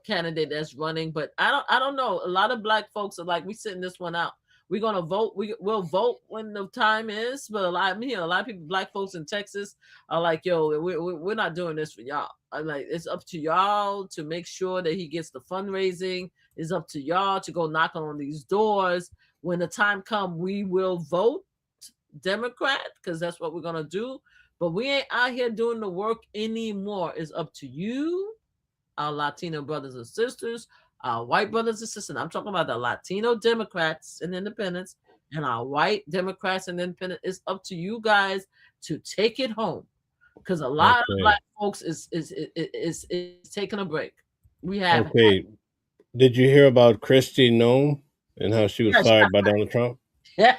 candidate that's running. But I don't know. A lot of black folks are like, we sitting this one out. We're gonna vote. We'll vote when the time is. But a lot of people, black folks in Texas, are like, yo, we're not doing this for y'all. I'm like, it's up to y'all to make sure that he gets the fundraising. It's up to y'all to go knock on these doors. When the time comes, we will vote Democrat because that's what we're gonna do. But we ain't out here doing the work anymore. It's up to you, our Latino brothers and sisters, our white brothers and sisters. I'm talking about the Latino Democrats and independents and our white Democrats and independents. It's up to you guys to take it home because a lot of black folks is taking a break. We have. Okay. Did you hear about Kristi Noem and how she was fired by Donald Trump? Yeah.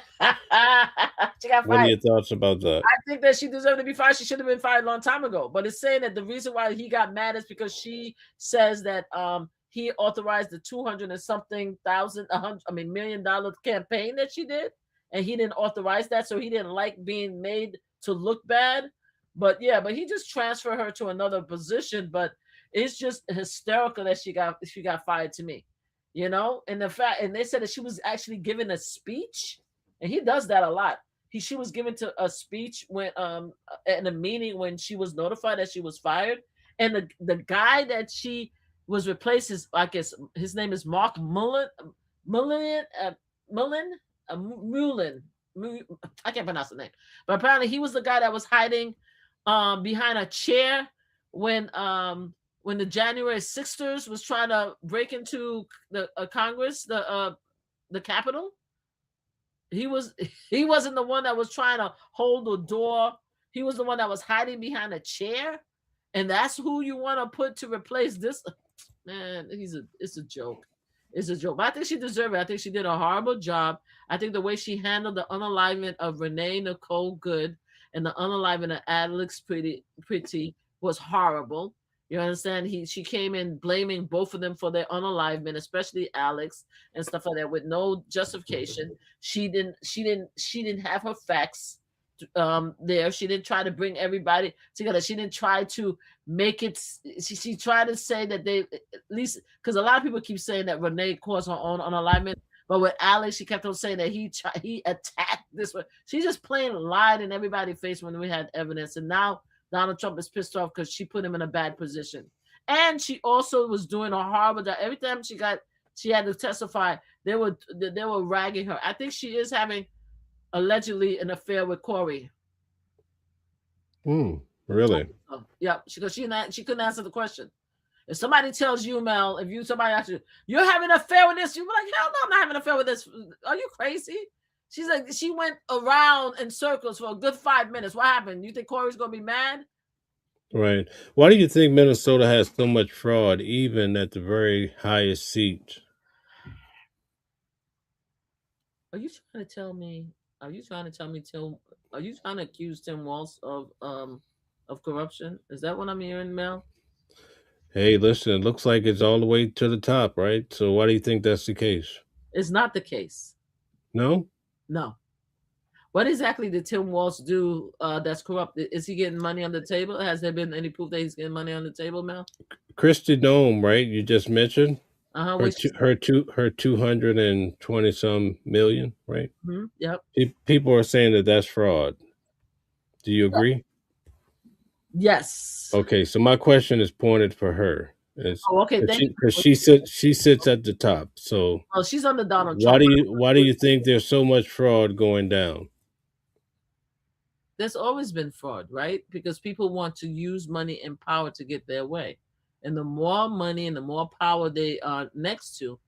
She got fired. What are your thoughts about that? I think that she deserved to be fired. She should have been fired a long time ago. But it's saying that the reason why he got mad is because she says that he authorized the 200 and something $100 million campaign that she did, and he didn't authorize that, so he didn't like being made to look bad. But yeah, but he just transferred her to another position. But it's just hysterical that she got fired to me, and the fact, and they said that she was actually giving a speech, and he does that a lot. She was given to a speech when in a meeting when she was notified that she was fired, and the guy that she was replaced I guess his name is Mark Mullen. I can't pronounce the name, but apparently he was the guy that was hiding behind a chair when the January 6ers was trying to break into the Congress, the Capitol. He wasn't the one that was trying to hold the door. He was the one that was hiding behind a chair, and that's who you want to put to replace this man. It's a joke. It's a joke. But I think she deserved it. I think she did a horrible job. I think the way she handled the unalivement of Renee Nicole Good and the unalivement of Alex Pretty was horrible. You understand? She came in blaming both of them for their unalivement, especially Alex and stuff like that, with no justification. She didn't have her facts there. She didn't try to bring everybody together. She didn't try to make it. She tried to say that they, at least, because a lot of people keep saying that Renee caused her own unalignment. But with Alex, she kept on saying that he attacked this one. She just plain lied in everybody's face when we had evidence, and now Donald Trump is pissed off because she put him in a bad position. And she also was doing a horrible job. Every time she had to testify, they were ragging her. I think she is having allegedly an affair with Corey. Really? Yeah, because she couldn't answer the question. If somebody tells you, Mel, somebody asks you, you're having an affair with this, you're like, hell no, I'm not having an affair with this. Are you crazy? She's like, she went around in circles for a good 5 minutes. What happened? You think Corey's going to be mad? Right. Why do you think Minnesota has so much fraud, even at the very highest seat? Are you trying to tell me? Are you trying to accuse Tim Walz of corruption? Is that what I'm hearing, Mel? Hey, listen, it looks like it's all the way to the top, right? So why do you think that's the case? It's not the case. No? No. What exactly did Tim Walz do that's corrupt? Is he getting money on the table? Has there been any proof that he's getting money on the table, Mel? Christy Nome, right? You just mentioned Uh-huh. What she said? her 220 some million, right? Yep. People are saying that that's fraud. Do you agree? Yes. Okay, so my question is pointed for her. It's Oh, okay. Thank you. because she sits at the top. So Well, she's under Donald why Trump. do you think there's so much fraud going down? There's always been fraud, right? Because people want to use money and power to get their way. And the more money and the more power they are next to,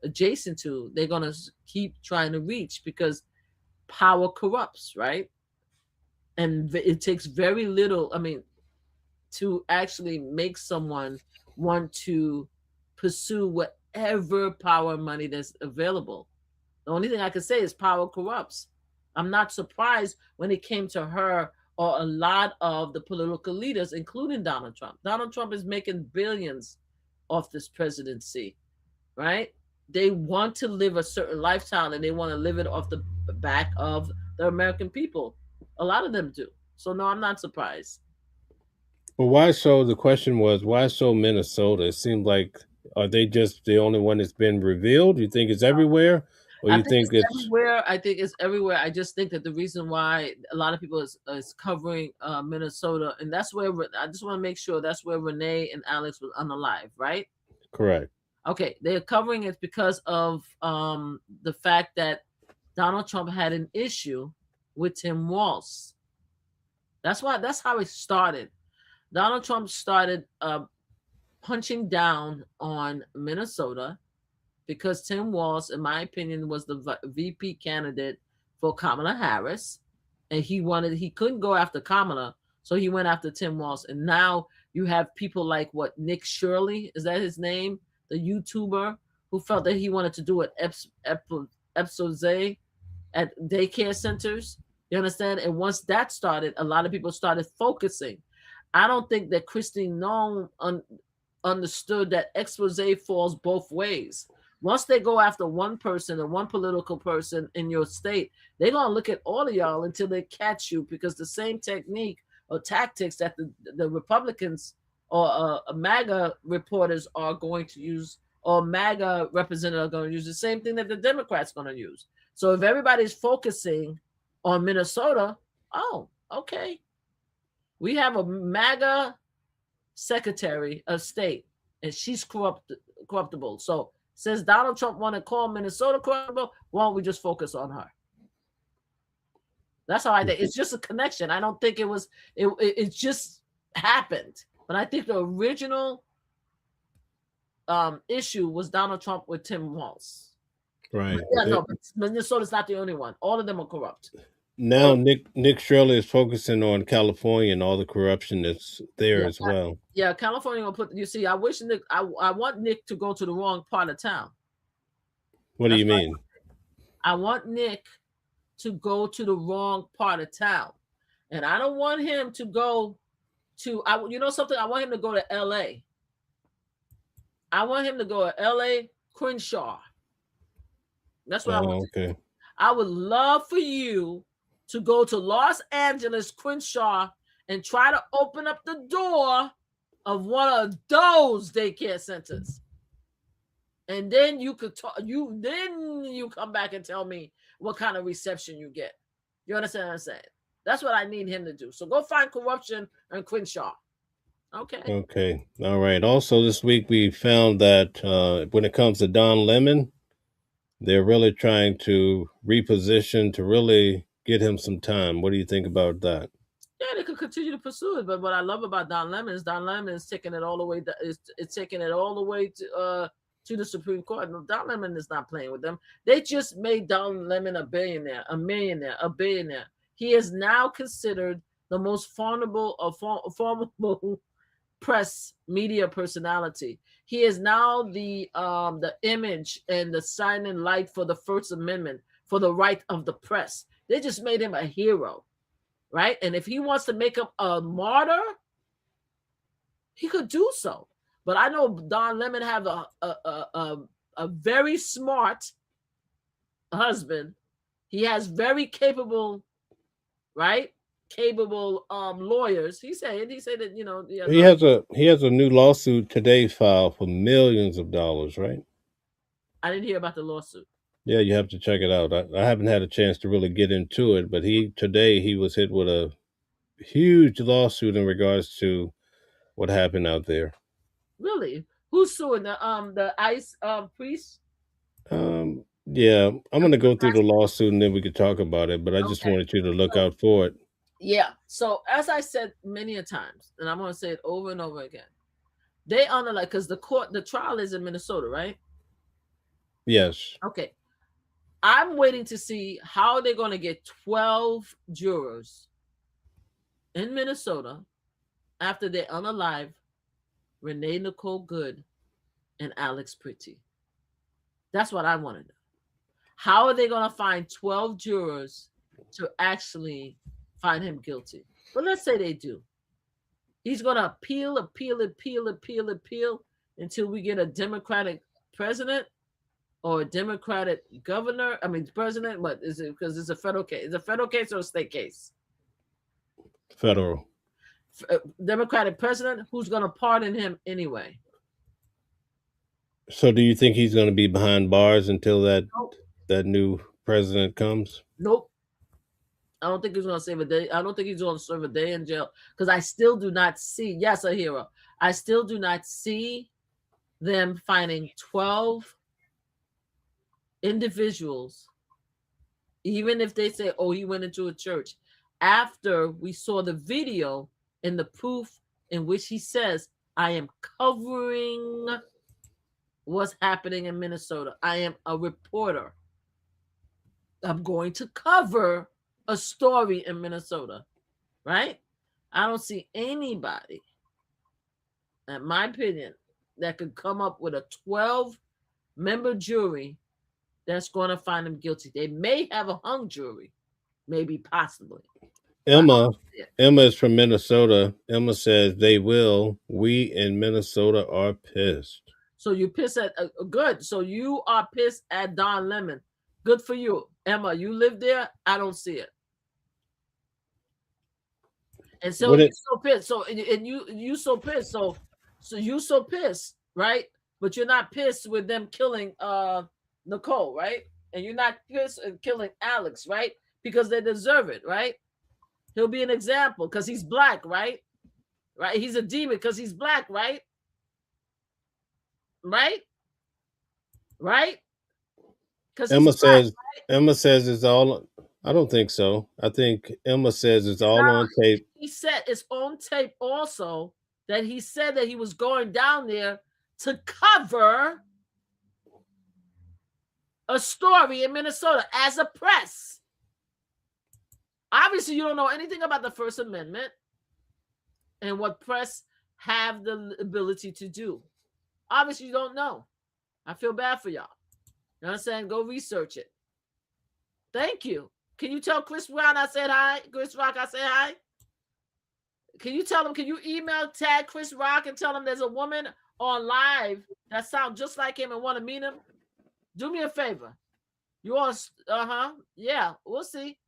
adjacent to, they're going to keep trying to reach because power corrupts, right? And it takes very little, I mean, to actually make someone want to pursue whatever power money that's available. The only thing I can say is power corrupts. I'm not surprised when it came to her or a lot of the political leaders, including Donald Trump. Donald Trump is making billions off this presidency, right? They want to live a certain lifestyle and they want to live it off the back of the American people. A lot of them do. So, no, I'm not surprised. But why so? The question was why so Minnesota? It seems like are they just the only one that's been revealed? You think it's everywhere, or I you think think it's it's everywhere. I think it's everywhere. I just think that the reason why a lot of people is covering Minnesota, and that's where I just want to make sure that's where Renee and Alex was unalive, right? correct? Okay, they're covering it because of the fact that Donald Trump had an issue with Tim Walz. That's why. That's how it started. Donald Trump started punching down on Minnesota because Tim Walz, in my opinion, was the VP candidate for Kamala Harris, and he couldn't go after Kamala, so he went after Tim Walz. And now you have people like Nick Shirley, is that his name, the YouTuber who felt that he wanted to do it expose at daycare centers. You understand? And once that started, a lot of people started focusing. I don't think that Christine Nome understood that expose falls both ways. Once they go after one person or one political person in your state, they're going to look at all of y'all until they catch you because the same technique or tactics that the Republicans or MAGA reporters are going to use or MAGA representatives are going to use the same thing that the Democrats are going to use. So if everybody's focusing on Minnesota, oh, okay. We have a MAGA Secretary of State, and she's corruptible. So since Donald Trump want to call Minnesota corruptible, why don't we just focus on her? That's how I think. It's just a connection. I don't think it just happened. But I think the original issue was Donald Trump with Tim Walz. Right. Yeah, no, but Minnesota's not the only one. All of them are corrupt. Now Nick Shirley is focusing on California and all the corruption that's there Yeah, as well. yeah, California will put. You see, I wish Nick. I want Nick to go to the wrong part of town. What do you mean? I want Nick to go to the wrong part of town, and I don't want him to go to. You know something? I want him to go to L.A. I want him to go to L.A. Crenshaw. That's what I want. Okay. I would love for you to go to Los Angeles Crenshaw and try to open up the door of one of those daycare centers. And then you could talk, you come back and tell me what kind of reception you get. You understand what I'm saying? That's what I need him to do. So go find corruption in Crenshaw. Okay. Okay. All right. Also, this week we found that when it comes to Don Lemon, they're really trying to reposition to really get him some time. What do you think about that? Yeah, they could continue to pursue it. But what I love about Don Lemon is taking it all the way. It's taking it all the way to the Supreme Court. No, Don Lemon is not playing with them. They just made Don Lemon a billionaire, a millionaire, a billionaire. He is now considered the most formidable press media personality. He is now the image and the shining light for the First Amendment, for the right of the press. They just made him a hero, right? And if he wants to make him a martyr, he could do so. But I know Don Lemon have a very smart husband. He has very capable, right? Capable lawyers. He said that, you know, He has a new lawsuit today filed for millions of dollars, right? I didn't hear about the lawsuit. Yeah, you have to check it out. I haven't had a chance to really get into it, but he was hit with a huge lawsuit in regards to what happened out there. Really? Who's suing the ICE priest? Yeah, I'm gonna go through the lawsuit and then we could talk about it. But I just Okay. wanted you to look out for it. Yeah. So as I said many a times, and I'm gonna say it over and over again, they honor like because the trial is in Minnesota, right? Yes. Okay. I'm waiting to see how they're gonna get 12 jurors in Minnesota after they unalive Renee Nicole Good and Alex Pretty. That's what I want to know. How are they going to find 12 jurors to actually find him guilty? But let's say they do. He's going to appeal until we get a Democratic president or a Democratic governor. I mean, president. What is it? Because it's a federal case. It's a federal case or a state case? Federal. Democratic president who's going to pardon him anyway. So, do you think he's going to be behind bars until that Nope. that new president comes? Nope. I don't think he's going to save a day. I don't think he's going to serve a day in jail because I still do not see. Yes, a hero. I still do not see them finding 12 individuals, even if they say, "Oh, he went into a church." After we saw the video and the proof in which he says, "I am covering what's happening in Minnesota. I am a reporter. I'm going to cover a story in Minnesota," right? I don't see anybody, in my opinion, that could come up with a 12-member jury that's going to find him guilty. They may have a hung jury, maybe, possibly. Emma is from Minnesota. Emma says they will. We in Minnesota are pissed. So you piss at good. So you are pissed at Don Lemon. Good for you, Emma. You live there. I don't see it. And so you're so pissed. So and you so pissed. So you so pissed, right? But you're not pissed with them killing Nicole, right? And you're not pissed at killing Alex, right? Because they deserve it, right? He'll be an example because he's black, right? Right? He's a demon because he's black, right? Right? Right? Because Emma says it's all. I don't think so. I think Emma says it's all on tape. He said it's on tape also that he said that he was going down there to cover a story in Minnesota as a press. Obviously, you don't know anything about the First Amendment and what press have the ability to do. Obviously, you don't know. I feel bad for y'all. You know what I'm saying? Go research it. Thank you. Can you tell Chris Brown I said hi? Chris Rock, I said hi? Can you tell him, can you email tag Chris Rock and tell him there's a woman on live that sounds just like him and want to meet him? Do me a favor. You all, yeah, we'll see.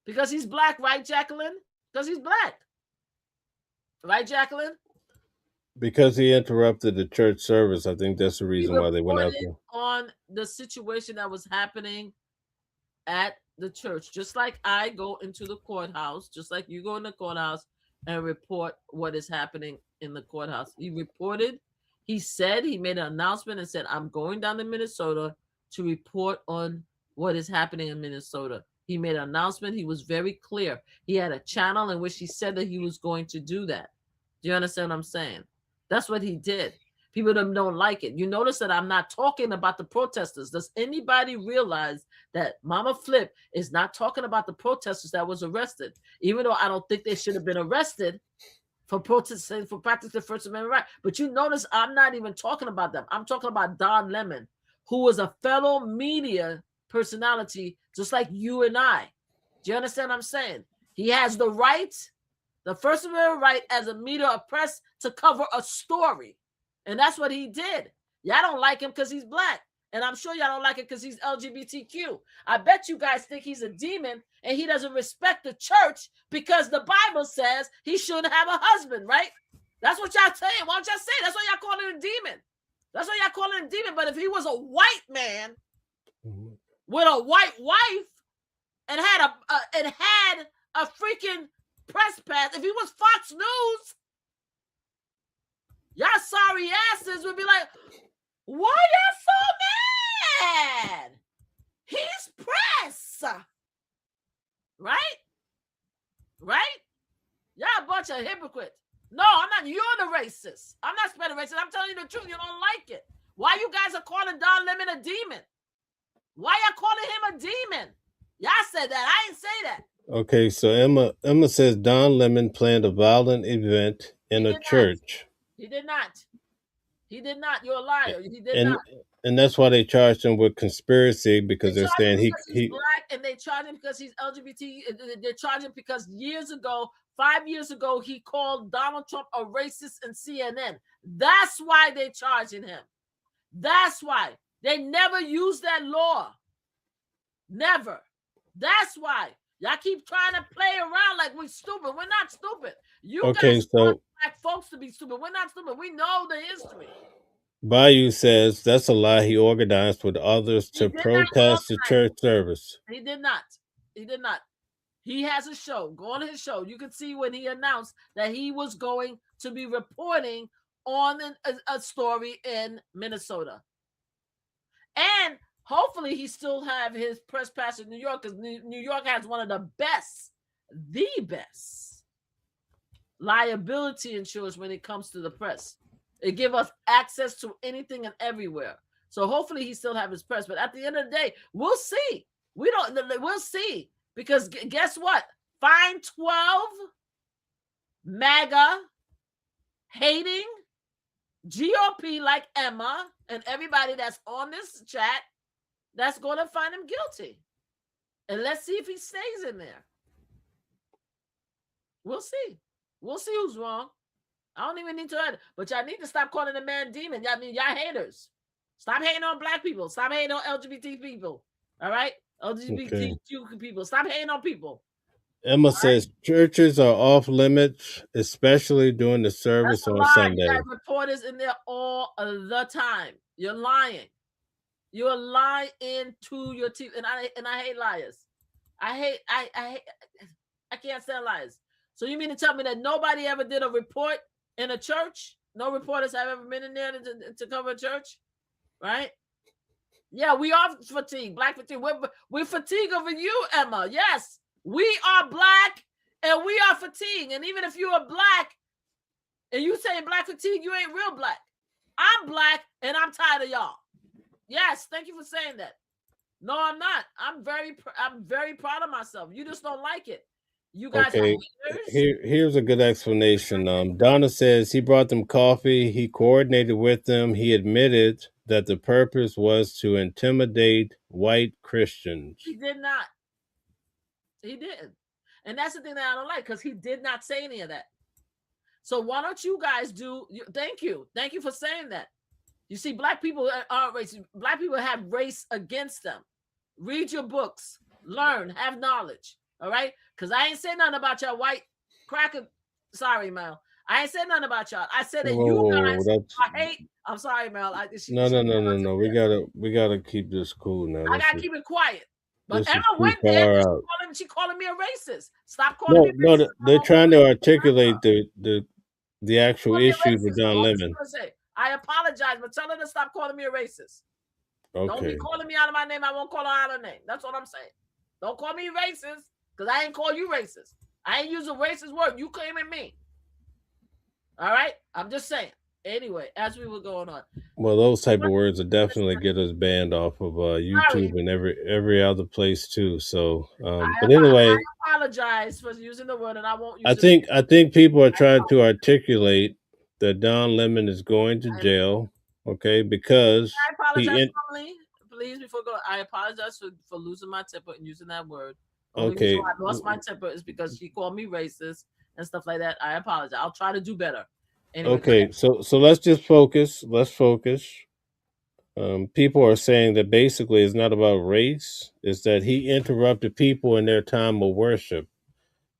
Because he's black, right, Jacqueline? Because he's black. Right, Jacqueline? Because he interrupted the church service. I think that's the reason why they went out there. On the situation that was happening at the church, just like I go into the courthouse, just like you go in the courthouse and report what is happening in the courthouse. He reported, he said, he made an announcement and said, I'm going down to Minnesota to report on what is happening in Minnesota. He made an announcement. He was very clear. He had a channel in which he said that he was going to do that. Do you understand what I'm saying? That's what he did. People don't like it. You notice that I'm not talking about the protesters. Does anybody realize that Mama Flip is not talking about the protesters that was arrested? Even though I don't think they should have been arrested for protesting, for practicing the First Amendment right. But you notice I'm not even talking about them. I'm talking about Don Lemon, who was a fellow media personality just like you and I. Do you understand what I'm saying? He has the right, the First Amendment right as a media or press to cover a story. And that's what he did. Y'all don't like him because he's black. And I'm sure y'all don't like it because he's LGBTQ. I bet you guys think he's a demon and he doesn't respect the church because the Bible says he shouldn't have a husband, right? That's what y'all saying. Why don't y'all say? That's why y'all call him a demon. That's why y'all call him a demon. But if he was a white man with a white wife and had a freaking press pass, if he was Fox News, y'all sorry asses would be like, why y'all so mad? He's press. Right? Right? Y'all a bunch of hypocrites. No, I'm not. You're the racist. I'm not spreading racist. I'm telling you the truth. You don't like it. Why you guys are calling Don Lemon a demon? Why y'all calling him a demon? Y'all said that. I didn't say that. Okay, so Emma says Don Lemon planned a violent event in a church. He did not. He did not. You're a liar. He did and not. and that's why they charged him with conspiracy, because they're saying he's black, and they charge him because he's LGBT. They're charging because 5 years ago, he called Donald Trump a racist in CNN. That's why they're charging him. That's why. They never used that law. Never. That's why. Y'all keep trying to play around like we're stupid. We're not stupid. You guys want black folks to be stupid. We're not stupid. We know the history. Bayou says that's a lie. He organized with others to protest the church service. He did not. He did not. He has a show. Go on his show. You can see when he announced that he was going to be reporting on a story in Minnesota. And hopefully he still have his press pass in New York, because New York has one of the best liability insurance when it comes to the press. It gives us access to anything and everywhere. So hopefully he still have his press. But at the end of the day, we'll see. We'll see. Because guess what? Find 12 MAGA hating GOP like Emma and everybody that's on this chat that's going to find him guilty. And let's see if he stays in there. We'll see. We'll see who's wrong. I don't even need to add it. But y'all need to stop calling the man demon. Y'all haters. Stop hating on black people. Stop hating on LGBT people. All right? LGBTQ people. Stop hating on people. Emma says churches are off limits, especially during the service on Sunday. You have reporters in there all the time. You're lying. You're lying to your teeth. And I hate liars. I can't stand liars. So you mean to tell me that nobody ever did a report in a church? No reporters have ever been in there to cover a church? Right? Yeah, we are fatigued. Black fatigue. We're fatigued over you, Emma. Yes, we are black and we are fatigued. And even if you are black and you saying black fatigue, you ain't real black. I'm black and I'm tired of y'all. Yes, thank you for saying that. No, I'm not. I'm very proud of myself. You just don't like it. You guys are haters? Here's a good explanation. Donna says he brought them coffee. He coordinated with them. He admitted that the purpose was to intimidate white Christians. He did not. He didn't. And that's the thing that I don't like, because he did not say any of that. So why don't you guys thank you. Thank you for saying that. You see, black people are racist. Black people have race against them. Read your books. Learn. Have knowledge. All right? Because I ain't saying nothing about y'all white cracker. Sorry, Mel. I ain't saying nothing about y'all. I said that you guys hate. I'm sorry, Mel. No. We gotta keep this cool now. I gotta keep it quiet. But Emma went there. She calling me a racist. Stop calling me racist. No, they're trying to articulate the actual issue with Don Lemon. I apologize, but tell her to stop calling me a racist. Okay. Don't be calling me out of my name. I won't call her out of her name. That's what I'm saying. Don't call me racist, because I ain't call you racist. I ain't use a racist word. You came at me. All right? I'm just saying. Anyway, as we were going on. Well, those type of words will definitely get us banned off of YouTube and every other place too. So, but anyway, I apologize for using the word, and I won't use it. I think people are trying to articulate that Don Lemon is going to jail, okay? Because I apologize, please, before going. I apologize for losing my temper and using that word. Okay, I lost my temper is because she called me racist and stuff like that. I apologize. I'll try to do better. Anyway, okay, so let's just focus. Let's focus. People are saying that basically it's not about race, it's that he interrupted people in their time of worship.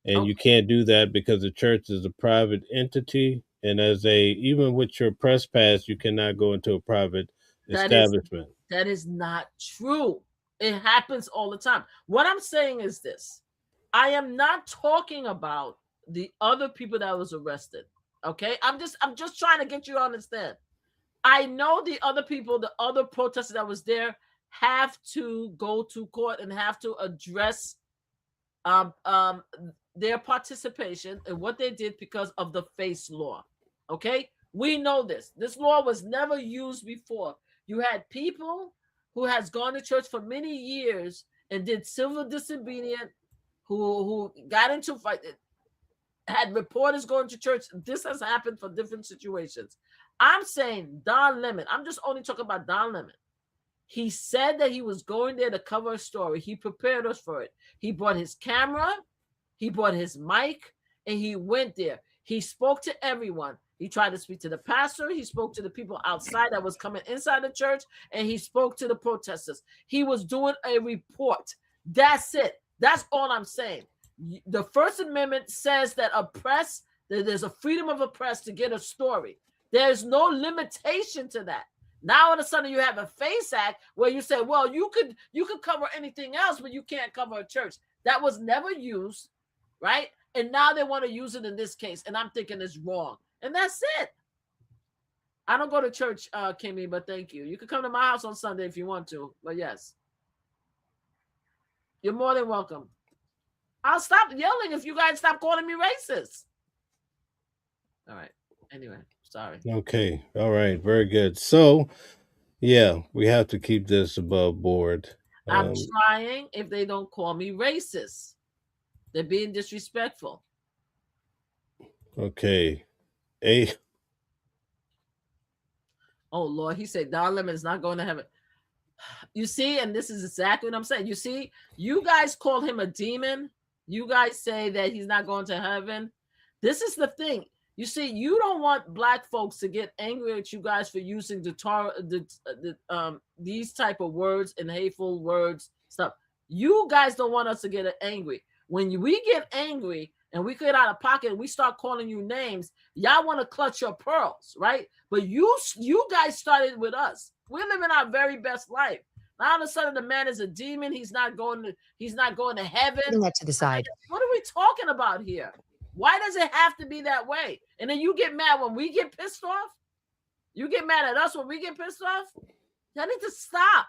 And you can't do that because the church is a private entity. And even with your press pass, you cannot go into a private establishment. That is not true. It happens all the time. What I'm saying is this. I am not talking about the other people that was arrested. Okay? I'm just trying to get you to understand. I know the other people, the other protesters that was there have to go to court and have to address their participation in what they did because of the face law. Okay? We know this. This law was never used before. You had people who has gone to church for many years and did civil disobedience, who got into fight, had reporters going to church. This has happened for different situations. I'm saying Don Lemon. I'm just only talking about Don Lemon. He said that he was going there to cover a story. He prepared us for it. He brought his camera, he brought his mic, and he went there. He spoke to everyone. He tried to speak to the pastor. He spoke to the people outside that was coming inside the church, and he spoke to the protesters. He was doing a report. That's it. That's all I'm saying. The First Amendment says that there's a freedom of a press to get a story. There's no limitation to that. Now all of a sudden you have a FACE Act where you say, well, you could cover anything else, but you can't cover a church. That was never used, right? And now they want to use it in this case, and I'm thinking it's wrong. And that's it. I don't go to church, Kimmy, but thank you. You can come to my house on Sunday if you want to, but yes. You're more than welcome. I'll stop yelling if you guys stop calling me racist. All right. Anyway, sorry. Okay. All right. Very good. So, yeah, we have to keep this above board. I'm trying if they don't call me racist. They're being disrespectful. Okay. Oh, Lord. He said Don Lemon is not going to heaven. You see, and this is exactly what I'm saying. You see, you guys call him a demon. You guys say that he's not going to heaven. This is the thing. You see, you don't want black folks to get angry at you guys for using these type of words and hateful words stuff. You guys don't want us to get angry. When we get angry and we get out of pocket and we start calling you names, y'all want to clutch your pearls, right? But you guys started with us. We're living our very best life. Now all of a sudden the man is a demon. He's not going to heaven. Putting that to the side. What are we talking about here? Why does it have to be that way? And then you get mad when we get pissed off? You get mad at us when we get pissed off? Y'all need to stop.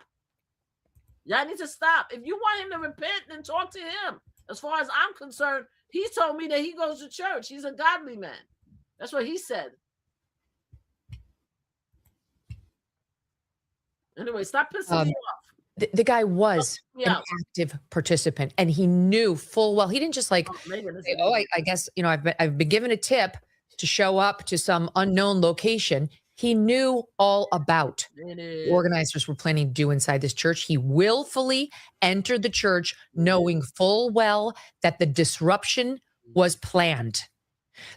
Y'all need to stop. If you want him to repent, then talk to him. As far as I'm concerned, he told me that he goes to church. He's a godly man. That's what he said. Anyway, stop pissing me off. The guy was an active participant, and he knew full well. He didn't just say, I guess, I've been given a tip to show up to some unknown location. He knew all about what the organizers were planning to do inside this church. He willfully entered the church knowing full well that the disruption was planned.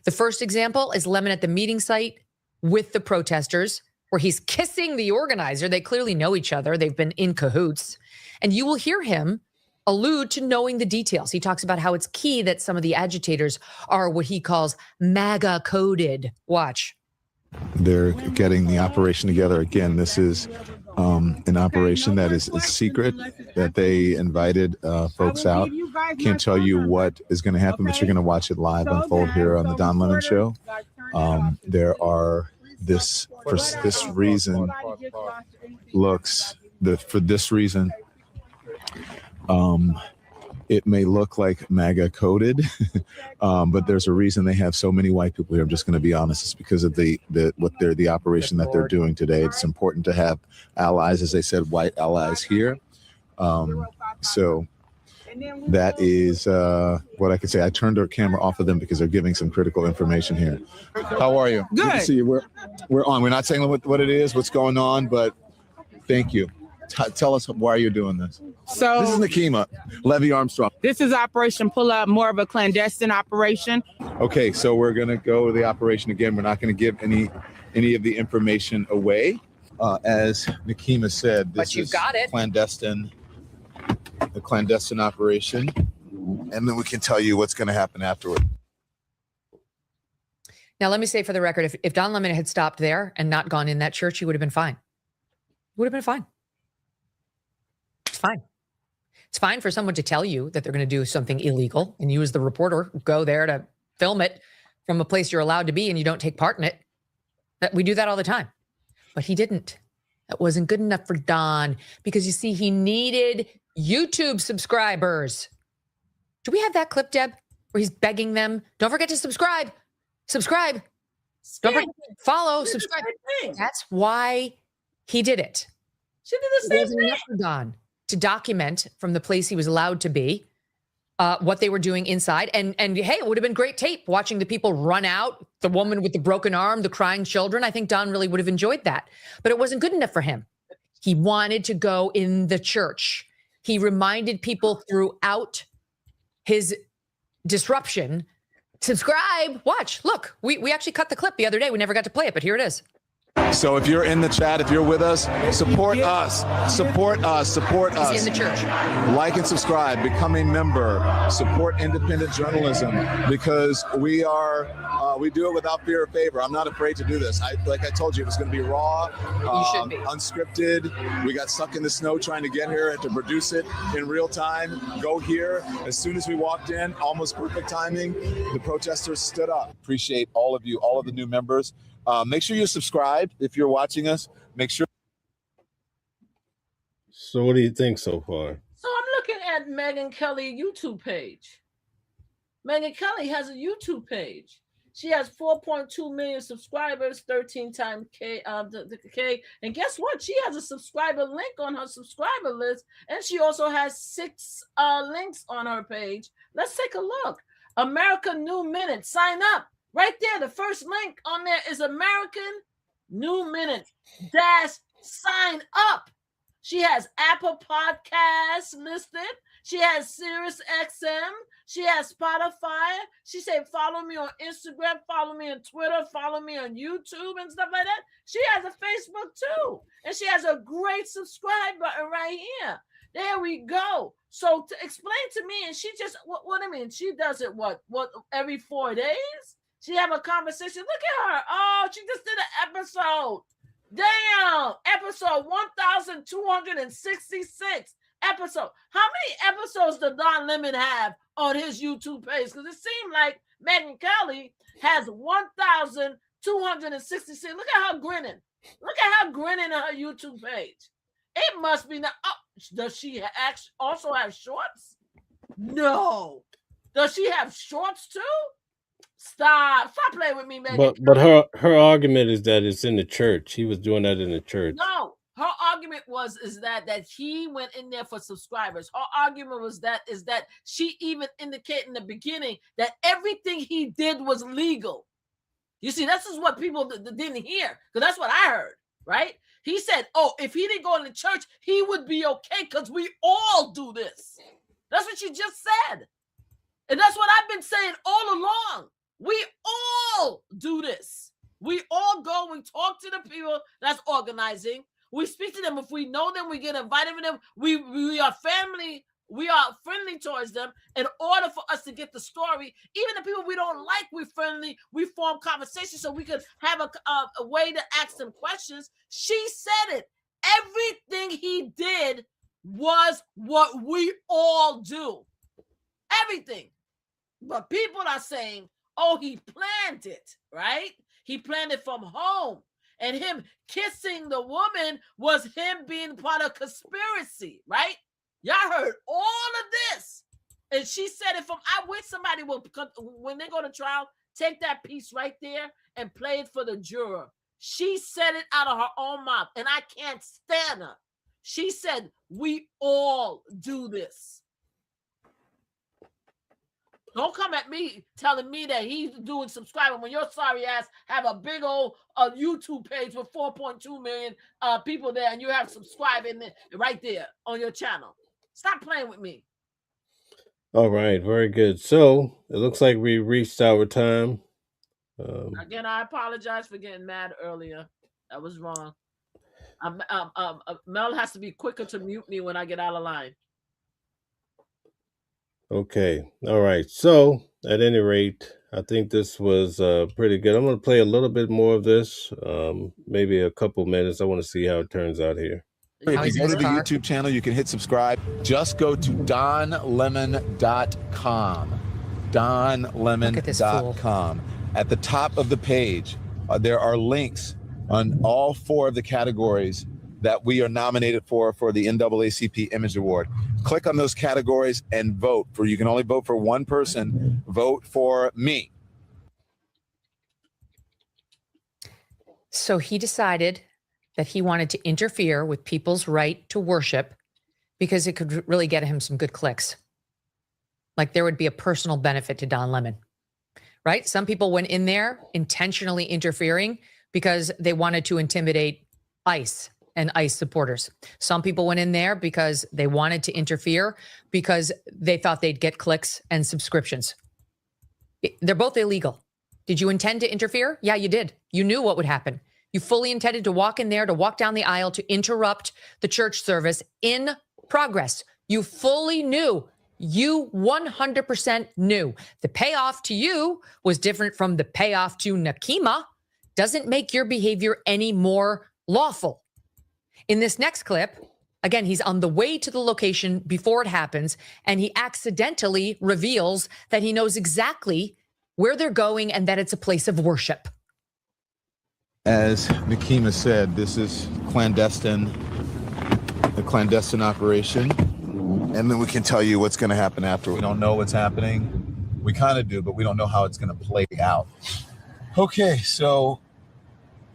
The first example is Lemon at the meeting site with the protesters, where he's kissing the organizer. They clearly know each other. They've been in cahoots. And you will hear him allude to knowing the details. He talks about how it's key that some of the agitators are what he calls MAGA coded. Watch. They're getting the operation together. Again, this is an operation that is secret, that they invited folks out. Can't tell you what is going to happen, but you're going to watch it live unfold here on the Don Lemon Show. There are for this reason, it may look like MAGA coded, but there's a reason they have so many white people here. I'm just going to be honest. It's because of the operation that they're doing today. It's important to have allies, as they said, white allies here. So that is what I can say. I turned our camera off of them because they're giving some critical information here. How are you? Good to see you. We're on. We're not saying what it is, what's going on, but thank you. Tell us, why are you doing this? So this is Nakima, Levy Armstrong. This is Operation Pull Up, more of a clandestine operation. Okay, so we're going to go with the operation again. We're not going to give any of the information away. As Nakima said, this But you've is got it. the clandestine operation, and then we can tell you what's going to happen afterward. Now, let me say for the record, if Don Lemon had stopped there and not gone in that church, he would have been fine. Would have been fine. It's fine. It's fine for someone to tell you that they're going to do something illegal, and you as the reporter go there to film it from a place you're allowed to be, and you don't take part in it. We do that all the time. But he didn't. That wasn't good enough for Don, because you see, he needed YouTube subscribers. Do we have that clip, Deb, where he's begging them? Don't forget to subscribe. Subscribe. Don't forget to follow, subscribe. That's why he did it. She did the It same wasn't thing. enough for Don to document from the place he was allowed to be what they were doing inside. And hey, it would have been great tape watching the people run out, the woman with the broken arm, the crying children. I think Don really would have enjoyed that. But it wasn't good enough for him. He wanted to go in the church. He reminded people throughout his disruption, subscribe, watch, look, we actually cut the clip the other day. We never got to play it, but here it is. So if you're in the chat, if you're with us, support us, support us, support us. He's in the church. Like and subscribe, become a member, support independent journalism, because we do it without fear or favor. I'm not afraid to do this. Like I told you, it was going to be raw, You should be. unscripted. We got stuck in the snow trying to get here, had to produce it in real time. Go here. As soon as we walked in, almost perfect timing, the protesters stood up. Appreciate all of you, all of the new members. Make sure you're subscribed if you're watching us. Make sure. So what do you think so far? So I'm looking at Megyn Kelly YouTube page. Megyn Kelly has a YouTube page. She has 4.2 million subscribers, 13 times K. And guess what? She has a subscriber link on her subscriber list, and she also has 6 links on her page. Let's take a look. America New Minute. Sign up. Right there, the first link on there is American New Minute - sign up. She has Apple Podcasts listed. She has Sirius XM. She has Spotify. She said, follow me on Instagram, follow me on Twitter, follow me on YouTube and stuff like that. She has a Facebook too. And she has a great subscribe button right here. There we go. So to explain to me, and she just, what I mean, she does it, what, every 4 days? She have a conversation. Look at her. Oh, she just did an episode. Damn. Episode 1,266 episode. How many episodes does Don Lemon have on his YouTube page? Because it seemed like Megyn Kelly has 1,266. Look at her grinning. Look at her grinning on her YouTube page. It must be not. Oh, does she also have shorts? No. Does she have shorts too? Stop playing with me, Megyn. But her argument is that it's in the church. He was doing that in the church. No, her argument is that he went in there for subscribers. Her argument was that she even indicated in the beginning that everything he did was legal. You see, this is what people didn't hear, because that's what I heard, right? He said, oh, if he didn't go in the church, he would be okay because we all do this. That's what she just said. And that's what I've been saying all along. We all do this. We all go, we talk to the people that's organizing. We speak to them. If we know them, we get invited with them. We are family. We are friendly towards them. In order for us to get the story, even the people we don't like, we're friendly. We form conversation so we could have a way to ask them questions. She said it. Everything he did was what we all do. Everything. But people are saying, oh, he planned it, right? He planned it from home. And him kissing the woman was him being part of conspiracy, right? Y'all heard all of this. And she said it from, I wish somebody will, when they go to trial, take that piece right there and play it for the juror. She said it out of her own mouth, and I can't stand her. She said, we all do this. Don't come at me telling me that he's doing subscribing when your sorry ass have a big old YouTube page with 4.2 million people there, and you have subscribing right there on your channel. Stop playing with me. All right, very good. So it looks like we reached our time. Again, I apologize for getting mad earlier. That was wrong. Mel has to be quicker to mute me when I get out of line. Okay. All right. So, at any rate, I think this was pretty good. I'm going to play a little bit more of this, maybe a couple minutes. I want to see how it turns out here. If you go to the YouTube channel, you can hit subscribe. Just go to donlemon.com. Donlemon.com. At the top of the page, there are links on all 4 of the categories that we are nominated for the NAACP Image Award. Click on those categories and vote. You can only vote for one person. Vote for me. So he decided that he wanted to interfere with people's right to worship because it could really get him some good clicks. Like there would be a personal benefit to Don Lemon, right? Some people went in there intentionally interfering because they wanted to intimidate ICE and ICE supporters. Some people went in there because they wanted to interfere because they thought they'd get clicks and subscriptions. They're both illegal. Did you intend to interfere? Yeah, you did. You knew what would happen. You fully intended to walk in there, to walk down the aisle, to interrupt the church service in progress. You fully knew. You 100% knew. The payoff to you was different from the payoff to Nakima. Doesn't make your behavior any more lawful. In this next clip, again, he's on the way to the location before it happens, and he accidentally reveals that he knows exactly where they're going and that it's a place of worship. As Nakima said, this is clandestine, a clandestine operation. And then we can tell you what's going to happen after. We don't know what's happening. We kind of do, but we don't know how it's going to play out. Okay, so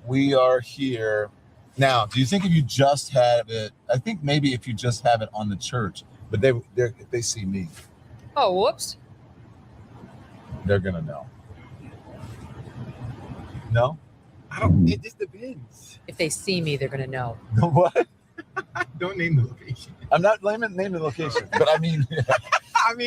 we are here. Now, do you think if you just have it, I think maybe if you just have it on the church, but if they see me. Oh, whoops. They're going to know. No? I don't, it just depends. If they see me, they're going to know. What? Don't name the location. I'm not naming the location, but I mean,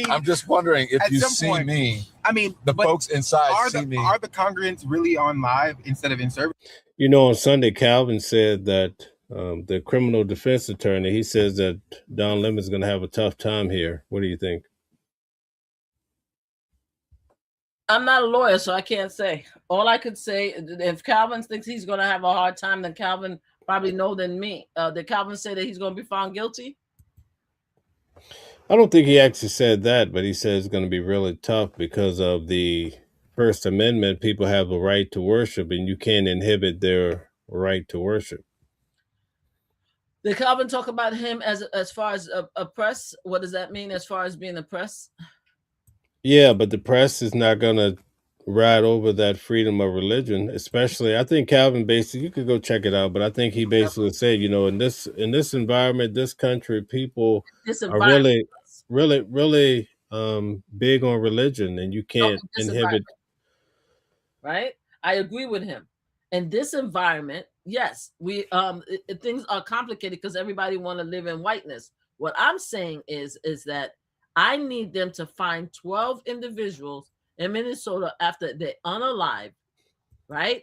I'm just wondering if you see me. I mean, the folks inside see me. Are the congregants really on live instead of in service? You know, on Sunday, Calvin said that the criminal defense attorney, he says that Don Lemon's going to have a tough time here. What do you think? I'm not a lawyer, so I can't say. All I could say, if Calvin thinks he's going to have a hard time, then Calvin probably know than me. Did Calvin say that he's going to be found guilty? I don't think he actually said that, but he said it's going to be really tough because of the First Amendment. People have a right to worship, and you can't inhibit their right to worship. Did Calvin talk about him as far as a press? What does that mean as far as being a press? Yeah, but the press is not going to ride over that freedom of religion, especially. I think Calvin basically, you could go check it out, but I think he basically said, you know, in this environment, this country, people are really big on religion, and you can't inhibit. Right? I agree with him. In this environment, yes, we things are complicated because everybody want to live in whiteness. What I'm saying is that I need them to find 12 individuals in Minnesota after they're unalive, right?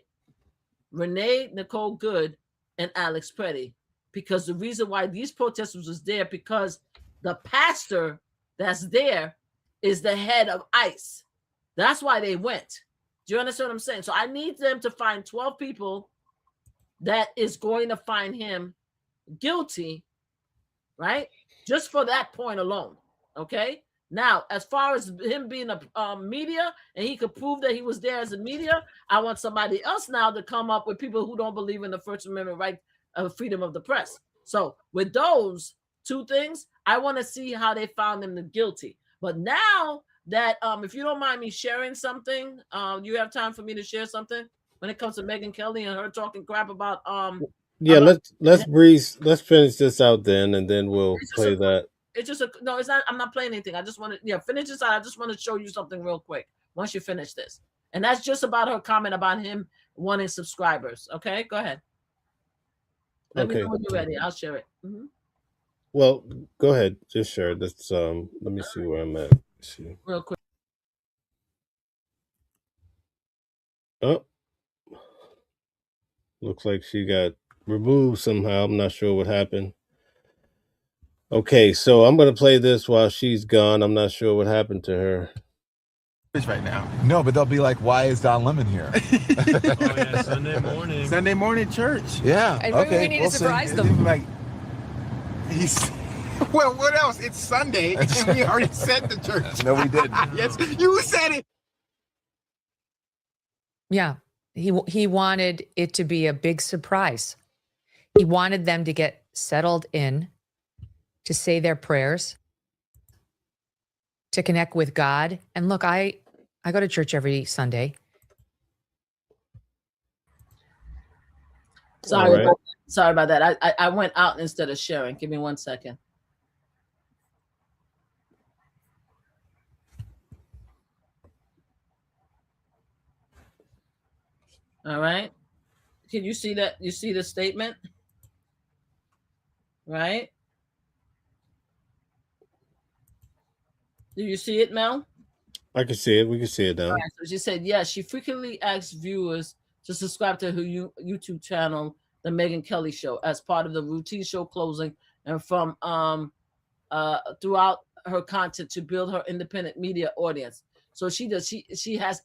Renee Nicole Good and Alex Petty, because the reason why these protesters was there because the pastor that's there is the head of ICE. That's why they went. Do you understand what I'm saying? So I need them to find 12 people that is going to find him guilty, right? Just for that point alone. Okay. Now, as far as him being a media and he could prove that he was there as a media, I want somebody else now to come up with people who don't believe in the First Amendment right of freedom of the press. So with those two things, I want to see how they found him guilty. But now that, if you don't mind me sharing something, you have time for me to share something when it comes to Megyn Kelly and her talking crap about yeah, let's finish this out then, and then we'll play that. It's just no, it's not. I'm not playing anything. I just want to finish this out. I just want to show you something real quick once you finish this, and that's just about her comment about him wanting subscribers. Okay, go ahead. Let me know when you're ready. I'll share it. Mm-hmm. Well, go ahead. Just share it. Let's let me see where I'm at. See. Real quick. Oh, looks like she got removed somehow. I'm not sure what happened. Okay, so I'm going to play this while she's gone. I'm not sure what happened to her. Right now. No, but they'll be like, why is Don Lemon here? Oh, yeah, Sunday morning. Sunday morning church. Yeah. And maybe okay. we need we'll to surprise see. them. Like, he's. Well, what else? It's Sunday, and we already said the church. No, we didn't. Yes, you said it. Yeah. He wanted it to be a big surprise. He wanted them to get settled in, to say their prayers, to connect with God. And look, I go to church every Sunday. Sorry, All right. sorry about that. I went out instead of sharing. Give me 1 second. All right. Can you see that? You see the statement? Right? Do you see it, Mel? I can see it. We can see it now. All right, so she said, yes, she frequently asks viewers to subscribe to her YouTube channel, The Megyn Kelly Show, as part of the routine show closing and from throughout her content to build her independent media audience. So she does. She has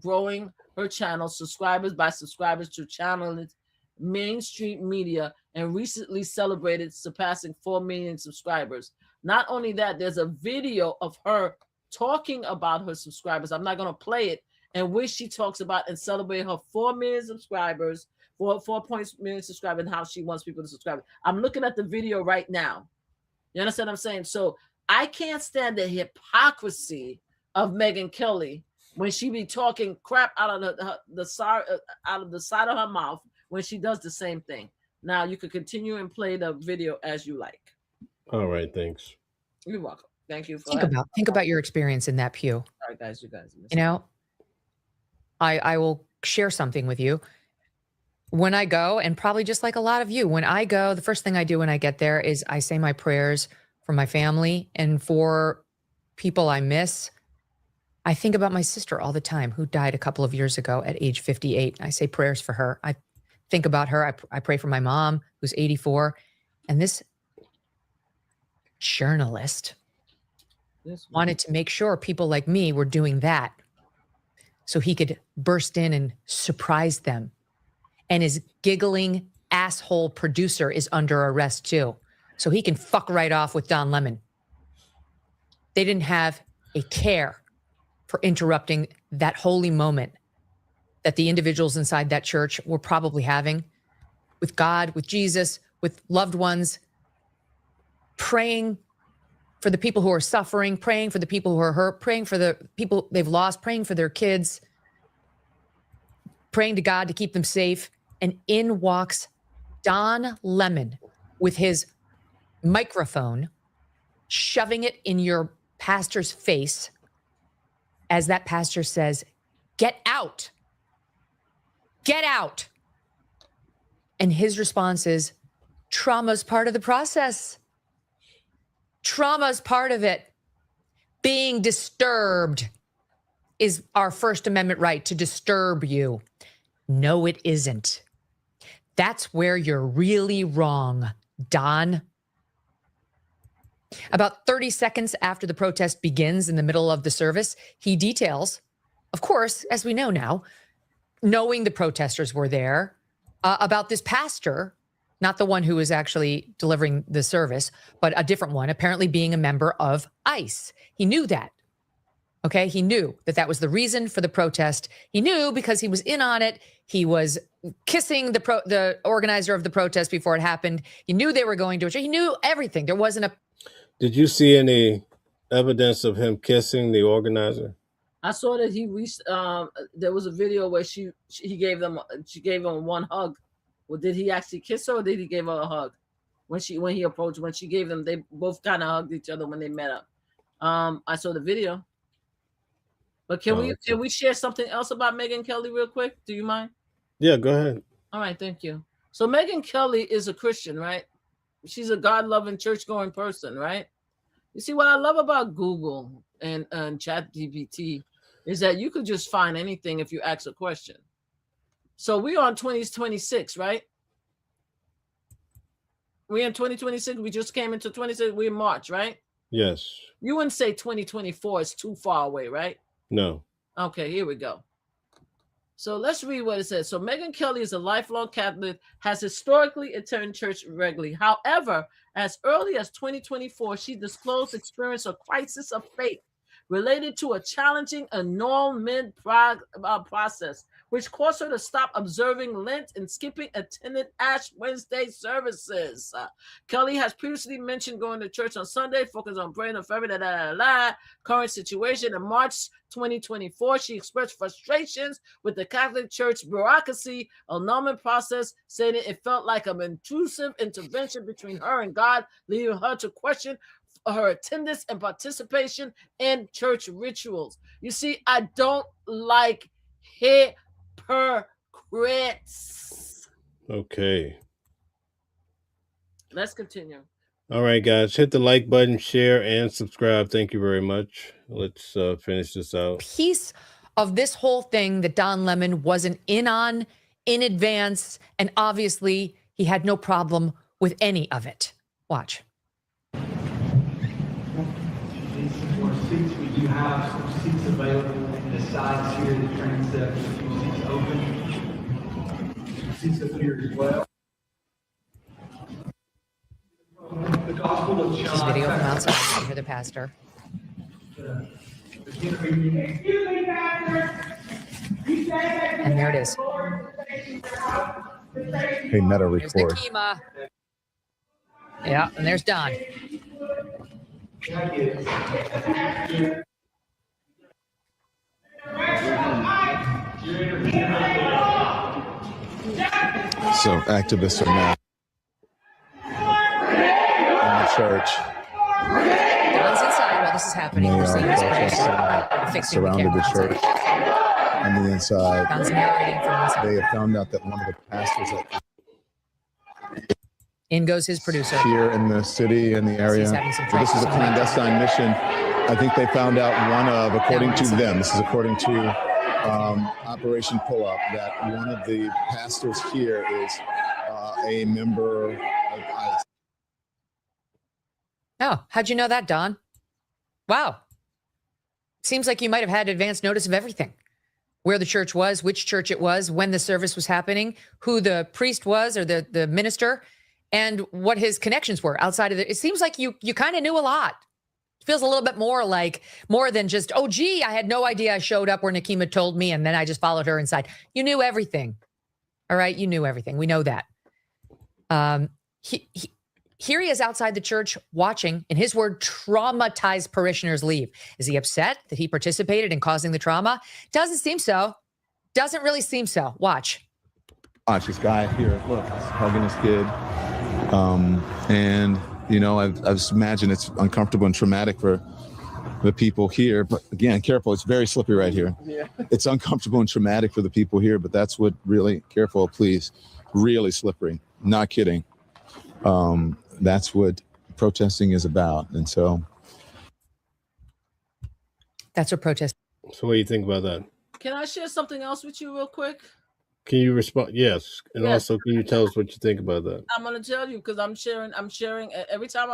growing her channel subscribers by subscribers to channel its mainstream media, and recently celebrated surpassing 4 million subscribers. Not only that, there's a video of her talking about her subscribers. I'm not going to play it, and which she talks about and celebrate her 4 million subscribers, 4 million subscribers, and how she wants people to subscribe. I'm looking at the video right now. You understand what I'm saying? So I can't stand the hypocrisy of Megyn Kelly when she be talking crap out of the side of her mouth when she does the same thing. Now you can continue and play the video as you like. All right, thanks. You're welcome. Thank you for Think about your experience in that pew. All right, guys, you guys. You know, I will share something with you. When I go, and probably just like a lot of you, when I go, the first thing I do when I get there is I say my prayers for my family and for people I miss. I think about my sister all the time, who died a couple of years ago at age 58. I say prayers for her. I think about her. I pray for my mom, who's 84. And this journalist wanted to make sure people like me were doing that so he could burst in and surprise them. And his giggling asshole producer is under arrest too, so he can fuck right off with Don Lemon. They didn't have a care for interrupting that holy moment that the individuals inside that church were probably having with God, with Jesus, with loved ones, praying for the people who are suffering, praying for the people who are hurt, praying for the people they've lost, praying for their kids, praying to God to keep them safe. And in walks Don Lemon with his microphone, shoving it in your pastor's face as that pastor says, "Get out. Get out." And his response is, "Trauma's part of the process. Trauma's part of it. Being disturbed is our First Amendment right to disturb you." No, it isn't. That's where you're really wrong, Don. About 30 seconds after the protest begins in the middle of the service, he details, of course, as we know now, knowing the protesters were there, about this pastor, not the one who was actually delivering the service, but a different one, apparently being a member of ICE. He knew that. Okay, he knew that that was the reason for the protest. He knew because he was in on it. He was kissing the organizer of the protest before it happened. He knew they were going to. He knew everything. There wasn't a. Did you see any evidence of him kissing the organizer? I saw that he reached. There was a video where she gave him one hug. Well, did he actually kiss her, or did he give her a hug? When he approached, when she gave them, they both kind of hugged each other when they met up. I saw the video. But can we share something else about Megyn Kelly real quick? Do you mind? Yeah, go ahead. All right, thank you. So Megyn Kelly is a Christian, right? She's a God-loving, church-going person, right? You see, what I love about Google and ChatGPT is that you could just find anything if you ask a question. So we're on 2026, right? We're in 2026. We just came into 26. We're in March, right? Yes. You wouldn't say 2024 is too far away, right? No. Okay, here we go. So let's read what it says. So Megyn Kelly is a lifelong Catholic, has historically attended church regularly. However, as early as 2024, she disclosed experience a crisis of faith related to a challenging annulment process, which caused her to stop observing Lent and skipping attended Ash Wednesday services. Kelly has previously mentioned going to church on Sunday, focused on praying on February, current situation. In March 2024, she expressed frustrations with the Catholic Church bureaucracy, annulment process, saying it felt like an intrusive intervention between her and God, leading her to question her attendance and participation in church rituals. You see, I don't like hypocrites. Okay. Let's continue. All right, guys, hit the like button, share, and subscribe. Thank you very much. Let's finish this out. Piece of this whole thing that Don Lemon wasn't in on in advance, and obviously he had no problem with any of it. Watch. Seats. We do have some seats available in the sides here. The transept, a few seats open. Seats up here as well. The Gospel of John. This video from outside. You can hear the pastor. And there it is. Hey, Meta There's record. Nakima. Yeah, and there's Don. So activists are now in the church. Don's inside while this is happening. They We're are seeing this protesting, fixing surrounded the camera church on the inside. Don's narrating from inside. They have found out that one of the pastors In goes his producer. here in the city and the area. He's having some So this is a trouble. clandestine mission. I think they found out one of, according to them, this is according to Operation Pull Up, that one of the pastors here is a member of ICE. Oh, how'd you know that, Don? Wow. Seems like you might have had advance notice of everything. Where the church was, which church it was, when the service was happening, who the priest was or the minister, and what his connections were outside of it. It seems like you kind of knew a lot. It feels a little bit more than just, oh, gee, I had no idea I showed up where Nakima told me, and then I just followed her inside. You knew everything. All right, you knew everything. We know that. Here he is outside the church watching, in his word, traumatized parishioners leave. Is he upset that he participated in causing the trauma? Doesn't seem so. Doesn't really seem so. Watch. Watch this guy here. Look, he's hugging his kid. And, you know, I imagine it's uncomfortable and traumatic for the people here. But again, careful. It's very slippery right here. Yeah. It's uncomfortable and traumatic for the people here. But that's what really, careful, please. Really slippery. Not kidding. That's what protesting is about. And so. That's what protest. So what do you think about that? Can I share something else with you real quick? Can you respond? Yes. And Yes. also, can you tell us what you think about that? I'm going to tell you because I'm sharing every time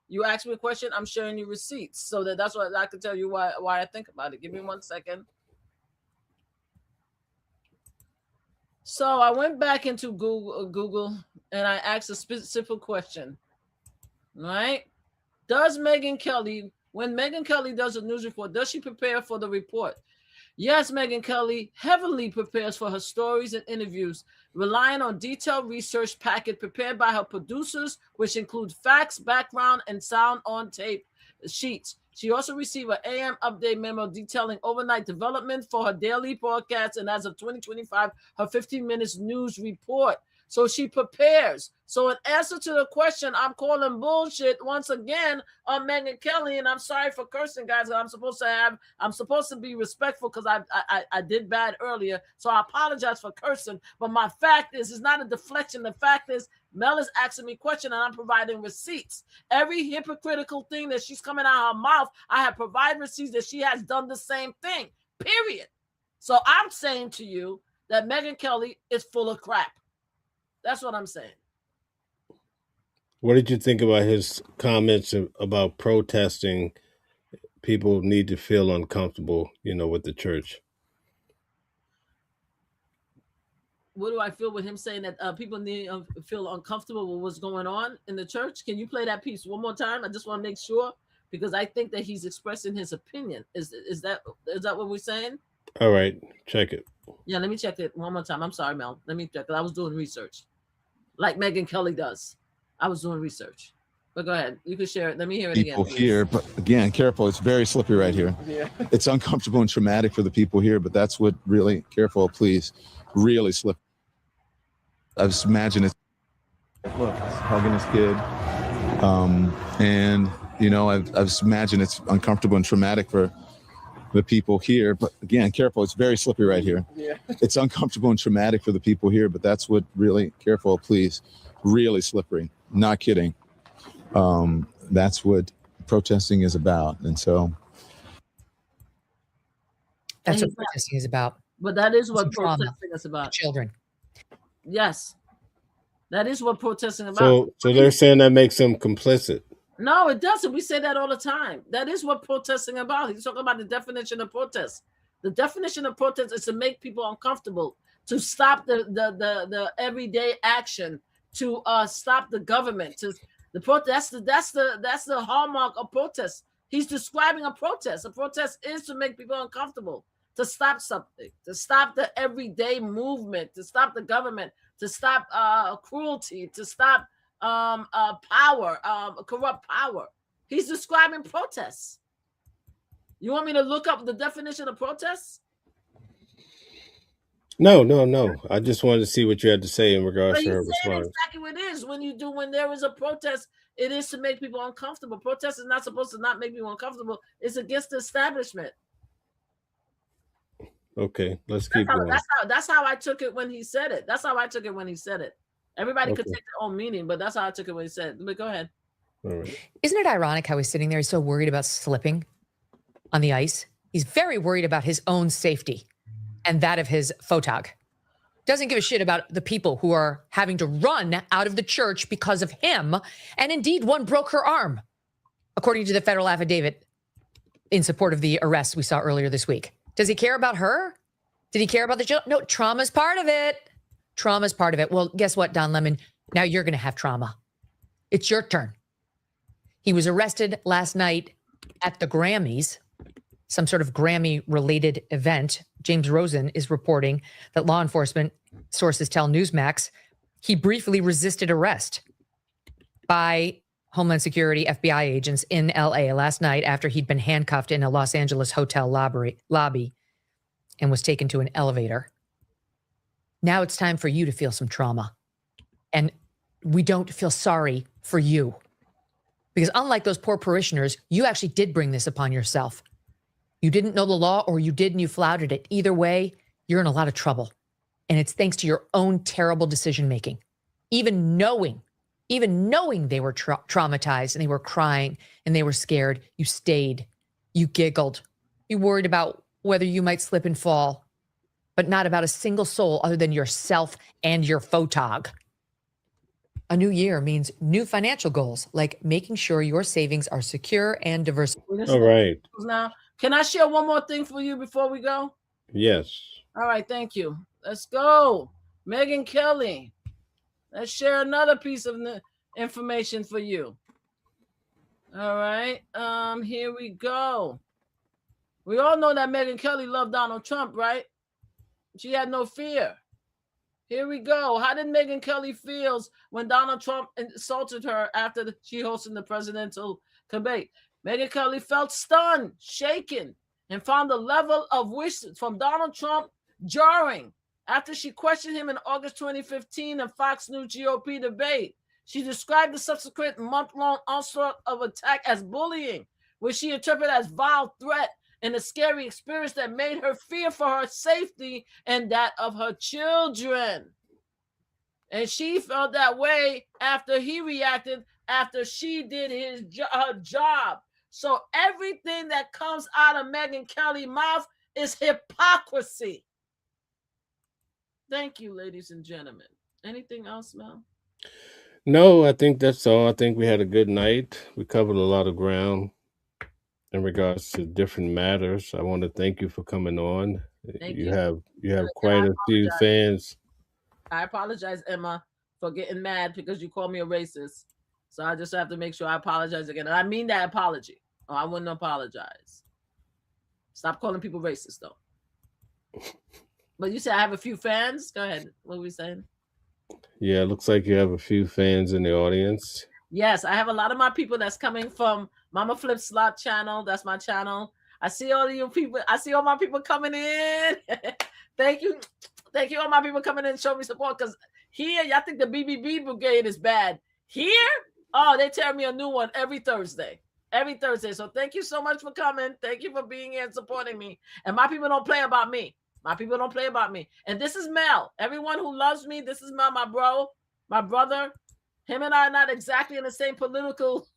you ask me a question, I'm sharing you receipts so that's what I can tell you why I think about it. Give me 1 second. So I went back into Google and I asked a specific question, right? When Megyn Kelly does a news report, does she prepare for the report? Yes, Megyn Kelly heavily prepares for her stories and interviews, relying on detailed research packet prepared by her producers, which include facts, background, and sound on tape sheets. She also received an AM update memo detailing overnight development for her daily broadcast, and as of 2025, her 15 minutes news report. So she prepares. So in answer to the question, I'm calling bullshit once again on Megyn Kelly, and I'm sorry for cursing, guys. I'm supposed to be respectful because I did bad earlier. So I apologize for cursing. But my fact is, it's not a deflection. The fact is, Mel is asking me questions and I'm providing receipts. Every hypocritical thing that she's coming out of her mouth, I have provided receipts that she has done the same thing. Period. So I'm saying to you, that Megyn Kelly is full of crap. That's what I'm saying. What did you think about his comments about protesting? People need to feel uncomfortable, with the church. What do I feel with him saying that people need to feel uncomfortable with what's going on in the church? Can you play that piece one more time? I just want to make sure, because I think that he's expressing his opinion. Is that what we're saying? All right, check it. Yeah, let me check it one more time. I'm sorry, Mel. Let me check it. I was doing research, like Megyn Kelly does. I was doing research. But go ahead. You can share it. Let me hear it People again. here, but again, careful. It's very slippery right here. Yeah. It's uncomfortable and traumatic for the people here, but that's what really, careful, please, really slippery. I just imagine it's, look, he's hugging his kid. And, I just imagine it's uncomfortable and traumatic for the people here, but again, careful. It's very slippery right here. Yeah. It's uncomfortable and traumatic for the people here, but that's what really, careful, please, really slippery. Not kidding. That's what protesting is about. And so that's what protesting is about. But that is what protesting is about. Children. Yes. That is what protesting is about. So they're saying that makes them complicit. No, it doesn't. We say that all the time. That is what protesting is about. He's talking about the definition of protest. The definition of protest is to make people uncomfortable, to stop the everyday action, to stop the government, to the protest. That's the hallmark of protest. He's describing a protest. A protest is to make people uncomfortable, to stop something, to stop the everyday movement, to stop the government, to stop cruelty, to stop power, corrupt power. He's describing protests. You want me to look up the definition of protests? No. I just wanted to see what you had to say in regards to her response. Exactly what it is. When there is a protest, it is to make people uncomfortable. Protest is not supposed to not make people uncomfortable. It's against the establishment. Okay, let's keep going. That's how I took it when he said it. Everybody could take their own meaning, but that's how I took it when he said it. But go ahead. All right. Isn't it ironic how he's sitting there? He's so worried about slipping on the ice. He's very worried about his own safety and that of his photog. Doesn't give a shit about the people who are having to run out of the church because of him. And indeed, one broke her arm, according to the federal affidavit in support of the arrest we saw earlier this week. Does he care about her? Did he care about the children? No, trauma's part of it. Trauma's part of it. Well, guess what, Don Lemon? Now you're going to have trauma. It's your turn. He was arrested last night at the Grammys, some sort of Grammy-related event. James Rosen is reporting that law enforcement sources tell Newsmax he briefly resisted arrest by Homeland Security FBI agents in LA last night after he'd been handcuffed in a Los Angeles hotel lobby and was taken to an elevator. Now it's time for you to feel some trauma. And we don't feel sorry for you. Because unlike those poor parishioners, you actually did bring this upon yourself. You didn't know the law, or you did and you flouted it. Either way, you're in a lot of trouble. And it's thanks to your own terrible decision-making. Even knowing they were traumatized and they were crying and they were scared, you stayed, you giggled, you worried about whether you might slip and fall, but not about a single soul other than yourself and your photog. A new year means new financial goals, like making sure your savings are secure and diverse. All right. Now, can I share one more thing for you before we go? Yes. All right, thank you. Let's go. Megyn Kelly. Let's share another piece of information for you. All right. Here we go. We all know that Megyn Kelly loved Donald Trump, right? She had no fear. Here we go. How did Megyn Kelly feel when Donald Trump insulted her after she hosted the presidential debate? Megyn Kelly felt stunned, shaken, and found the level of wish from Donald Trump jarring after she questioned him in August 2015 in Fox News GOP debate. She described the subsequent month-long onslaught of attack as bullying, which she interpreted as vile threat and a scary experience that made her fear for her safety and that of her children. And she felt that way after he reacted, after she did her job. So everything that comes out of Megyn Kelly's mouth is hypocrisy. Thank you, ladies and gentlemen. Anything else, Mel? No, I think that's all. I think we had a good night. We covered a lot of ground in regards to different matters. I want to thank you for coming on. Thank You you. have And quite a few fans. I apologize, Emma, for getting mad because you called me a racist. So I just have to make sure I apologize again. And I mean that apology. Oh, I wouldn't apologize. Stop calling people racist, though. But you said I have a few fans. Go ahead. What were we saying? Yeah, it looks like you have a few fans in the audience. Yes, I have a lot of my people that's coming from Mama Flip Slot channel. That's my channel. I see all of you people. I see all my people coming in. Thank you. Thank you, all my people coming in and show me support. Because here, y'all think the BBB brigade is bad. Here, oh, they tear me a new one every Thursday. Every Thursday. So thank you so much for coming. Thank you for being here and supporting me. And my people don't play about me. My people don't play about me. And this is Mel. Everyone who loves me, this is Mel, my bro, my brother. Him and I are not exactly in the same political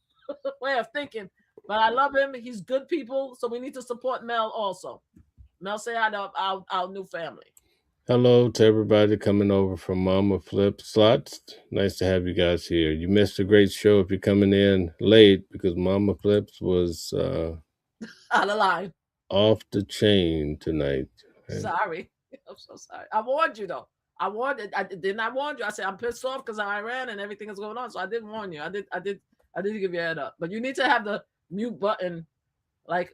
way of thinking, but I love him. He's good people, so we need to support Mel also. Mel, say hi to our new family. Hello to everybody coming over from Mama Flip Slots. Nice to have you guys here. You missed a great show if you're coming in late because Mama Flips was Out of line. off the chain tonight. Sorry. I'm so sorry. I warned you though. I warned you. I said I'm pissed off because of Iran and everything is going on. So I did warn you. I did give you a head up. But you need to have the mute button like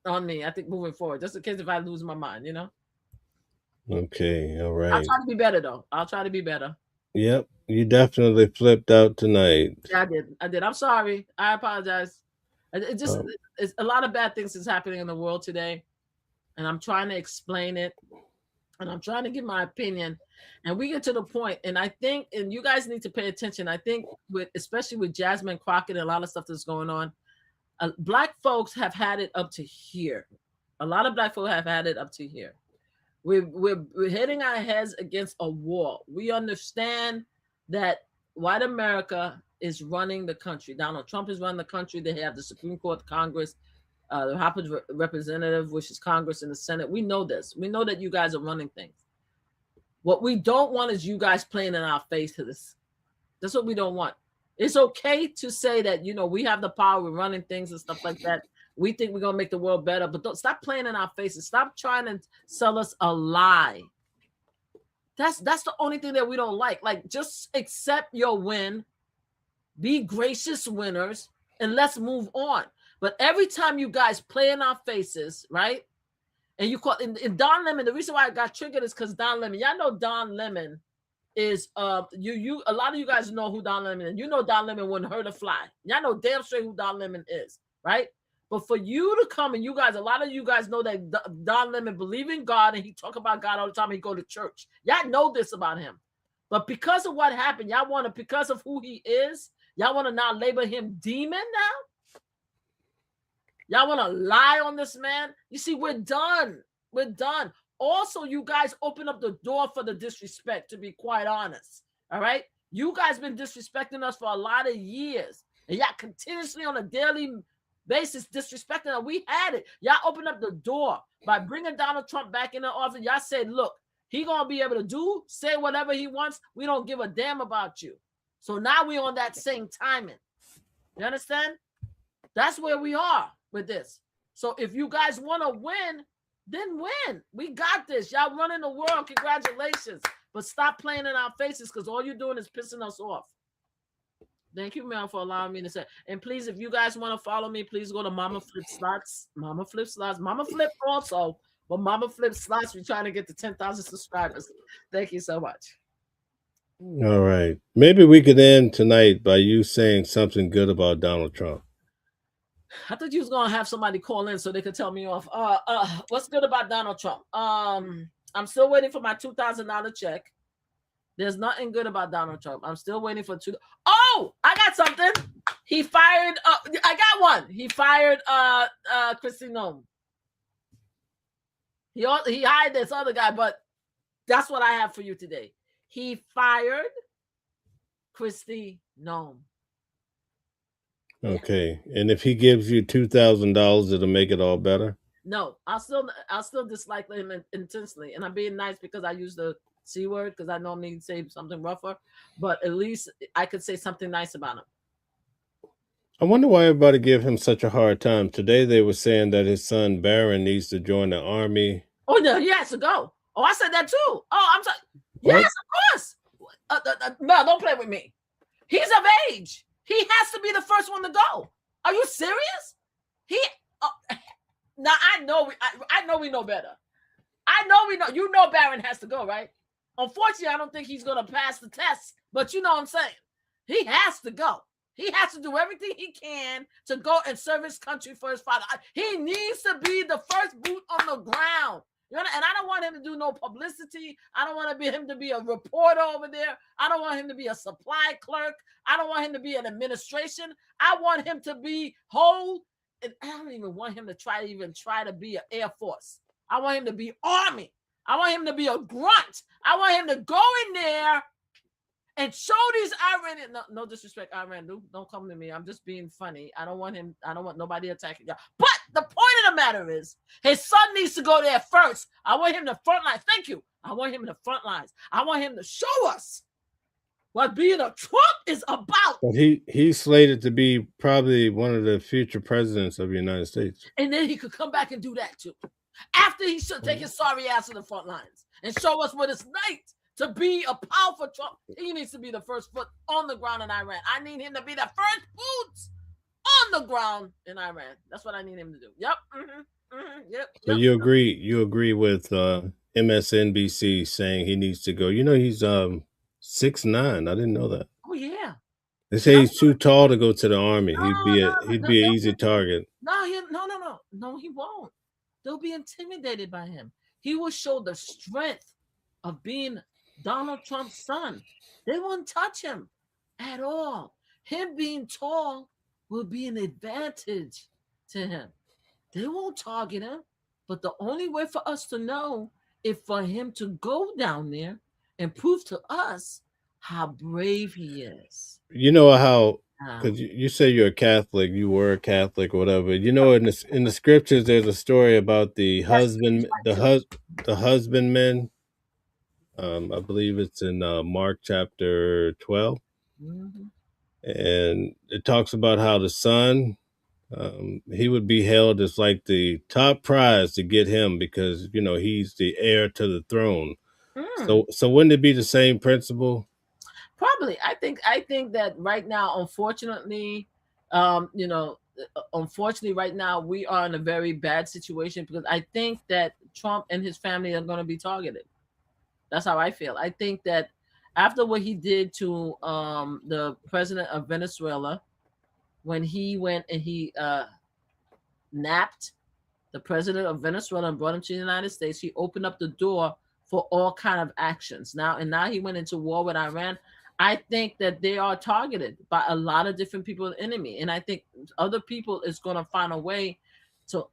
on me, I think, moving forward, just in case if I lose my mind, you know. Okay, all right. I'll try to be better though. I'll try to be better. Yep, you definitely flipped out tonight. Yeah, I did. I'm sorry. I apologize. It just it's a lot of bad things is happening in the world today, and I'm trying to explain it, and I'm trying to give my opinion, and we get to the point, and I think, and you guys need to pay attention. I think especially with Jasmine Crockett and a lot of stuff that's going on, Black folks have had it up to here. A lot of Black folks have had it up to here. We're hitting our heads against a wall. We understand that white America is running the country. Donald Trump is running the country. They have the Supreme Court, Congress, the House of Representatives, which is Congress, and the Senate. We know this. We know that you guys are running things. What we don't want is you guys playing in our faces. That's what we don't want. It's okay to say that, you know, we have the power, we're running things and stuff like that. We think we're going to make the world better, but don't stop playing in our faces. Stop trying to sell us a lie. That's the only thing that we don't like. Like, just accept your win, be gracious winners, and let's move on. But every time you guys play in our faces, right? And you call in Don Lemon, the reason why I got triggered is because Don Lemon, y'all know Don Lemon is you a lot of you guys know who Don Lemon is. You know Don Lemon wouldn't hurt a fly. Y'all know damn straight who Don Lemon is, right? But for you to come and you guys, a lot of you guys know that Don Lemon believe in God and he talk about God all the time. He go to church. Y'all know this about him. But because of what happened, y'all want to, because of who he is, y'all want to now label him demon now? Y'all want to lie on this man? You see, we're done. We're done. Also, you guys open up the door for the disrespect, to be quite honest. All right? You guys been disrespecting us for a lot of years. And y'all continuously on a daily basis disrespecting us. We had it. Y'all opened up the door by bringing Donald Trump back in the office. Y'all said, look, he going to be able to say whatever he wants. We don't give a damn about you. So now we on that same timing. You understand? That's where we are with this. So if you guys want to win, then win. We got this. Y'all running the world. Congratulations. But stop playing in our faces because all you're doing is pissing us off. Thank you, Mel, for allowing me to say. And please, if you guys want to follow me, please go to Mama Flip Slots. Mama Flip Slots. Mama Flip also. But Mama Flip Slots, we're trying to get to 10,000 subscribers. Thank you so much. All right. Maybe we could end tonight by you saying something good about Donald Trump. I thought you was gonna have somebody call in so they could tell me off. What's good about Donald Trump? I'm still waiting for my $2,000 check. There's nothing good about Donald Trump. I'm still waiting for two. Oh, I got something. He fired. I got one. He fired Kristi Noem. He hired this other guy, but that's what I have for you today. He fired Kristi Noem. Okay. And if he gives you $2,000, it'll make it all better? No, I'll still dislike him intensely, and I'm being nice because I use the C word because I normally say something rougher, but at least I could say something nice about him. I wonder why everybody give him such a hard time. Today they were saying that his son Barron needs to join the army. Oh no, he has to go. Oh, I said that too. Oh, I'm sorry. What? Yes, of course. No, don't play with me. He's of age. He has to be the first one to go. Are you serious? Now I know we know better. I know we know. You know Barron has to go, right? Unfortunately, I don't think he's gonna pass the test, but you know what I'm saying. He has to go. He has to do everything he can to go and serve his country for his father. He needs to be the first boot on the ground. You know, and I don't want him to do no publicity. I don't want him to be a reporter over there. I don't want him to be a supply clerk. I don't want him to be an administration. I want him to be whole. And I don't even want him to try to be an Air Force. I want him to be Army. I want him to be a grunt. I want him to go in there and show these Iranian. No disrespect, Iran. Don't come to me. I'm just being funny. I don't want nobody attacking y'all. But the point of the matter is, his son needs to go there first. I want him in the front lines. Thank you. I want him in the front lines. I want him to show us what being a Trump is about. But he's slated to be probably one of the future presidents of the United States. And then he could come back and do that too. After he should take his sorry ass to the front lines and show us what it's like to be a powerful Trump. He needs to be the first foot on the ground in Iran. I need him to be the first boots on the ground in Iran. That's what I need him to do. Yep. Yep. So you agree with MSNBC saying he needs to go. You know he's 6'9". I didn't know that. Oh yeah. They say he's too tall to go to the army. He'd be an easy target. No, he won't. They'll be intimidated by him. He will show the strength of being Donald Trump's son. They won't touch him at all. Him being tall will be an advantage to him. They won't target him. But the only way for us to know is for him to go down there and prove to us how brave he is. You know how, because you say you're a Catholic, you were a Catholic or whatever. You know, in the scriptures, there's a story about the husbandmen. I believe it's in Mark chapter 12. Mm-hmm. And it talks about how the son, he would be held as like the top prize to get him because, you know, he's the heir to the throne. So wouldn't it be the same principle? Probably. I think that right now, unfortunately, right now we are in a very bad situation because I think that Trump and his family are going to be targeted. That's how I feel. I think that after what he did to the president of Venezuela, when he went and he napped the president of Venezuela and brought him to the United States, he opened up the door for all kind of actions. Now he went into war with Iran. I think that they are targeted by a lot of different people in the enemy. And I think other people is going to find a way to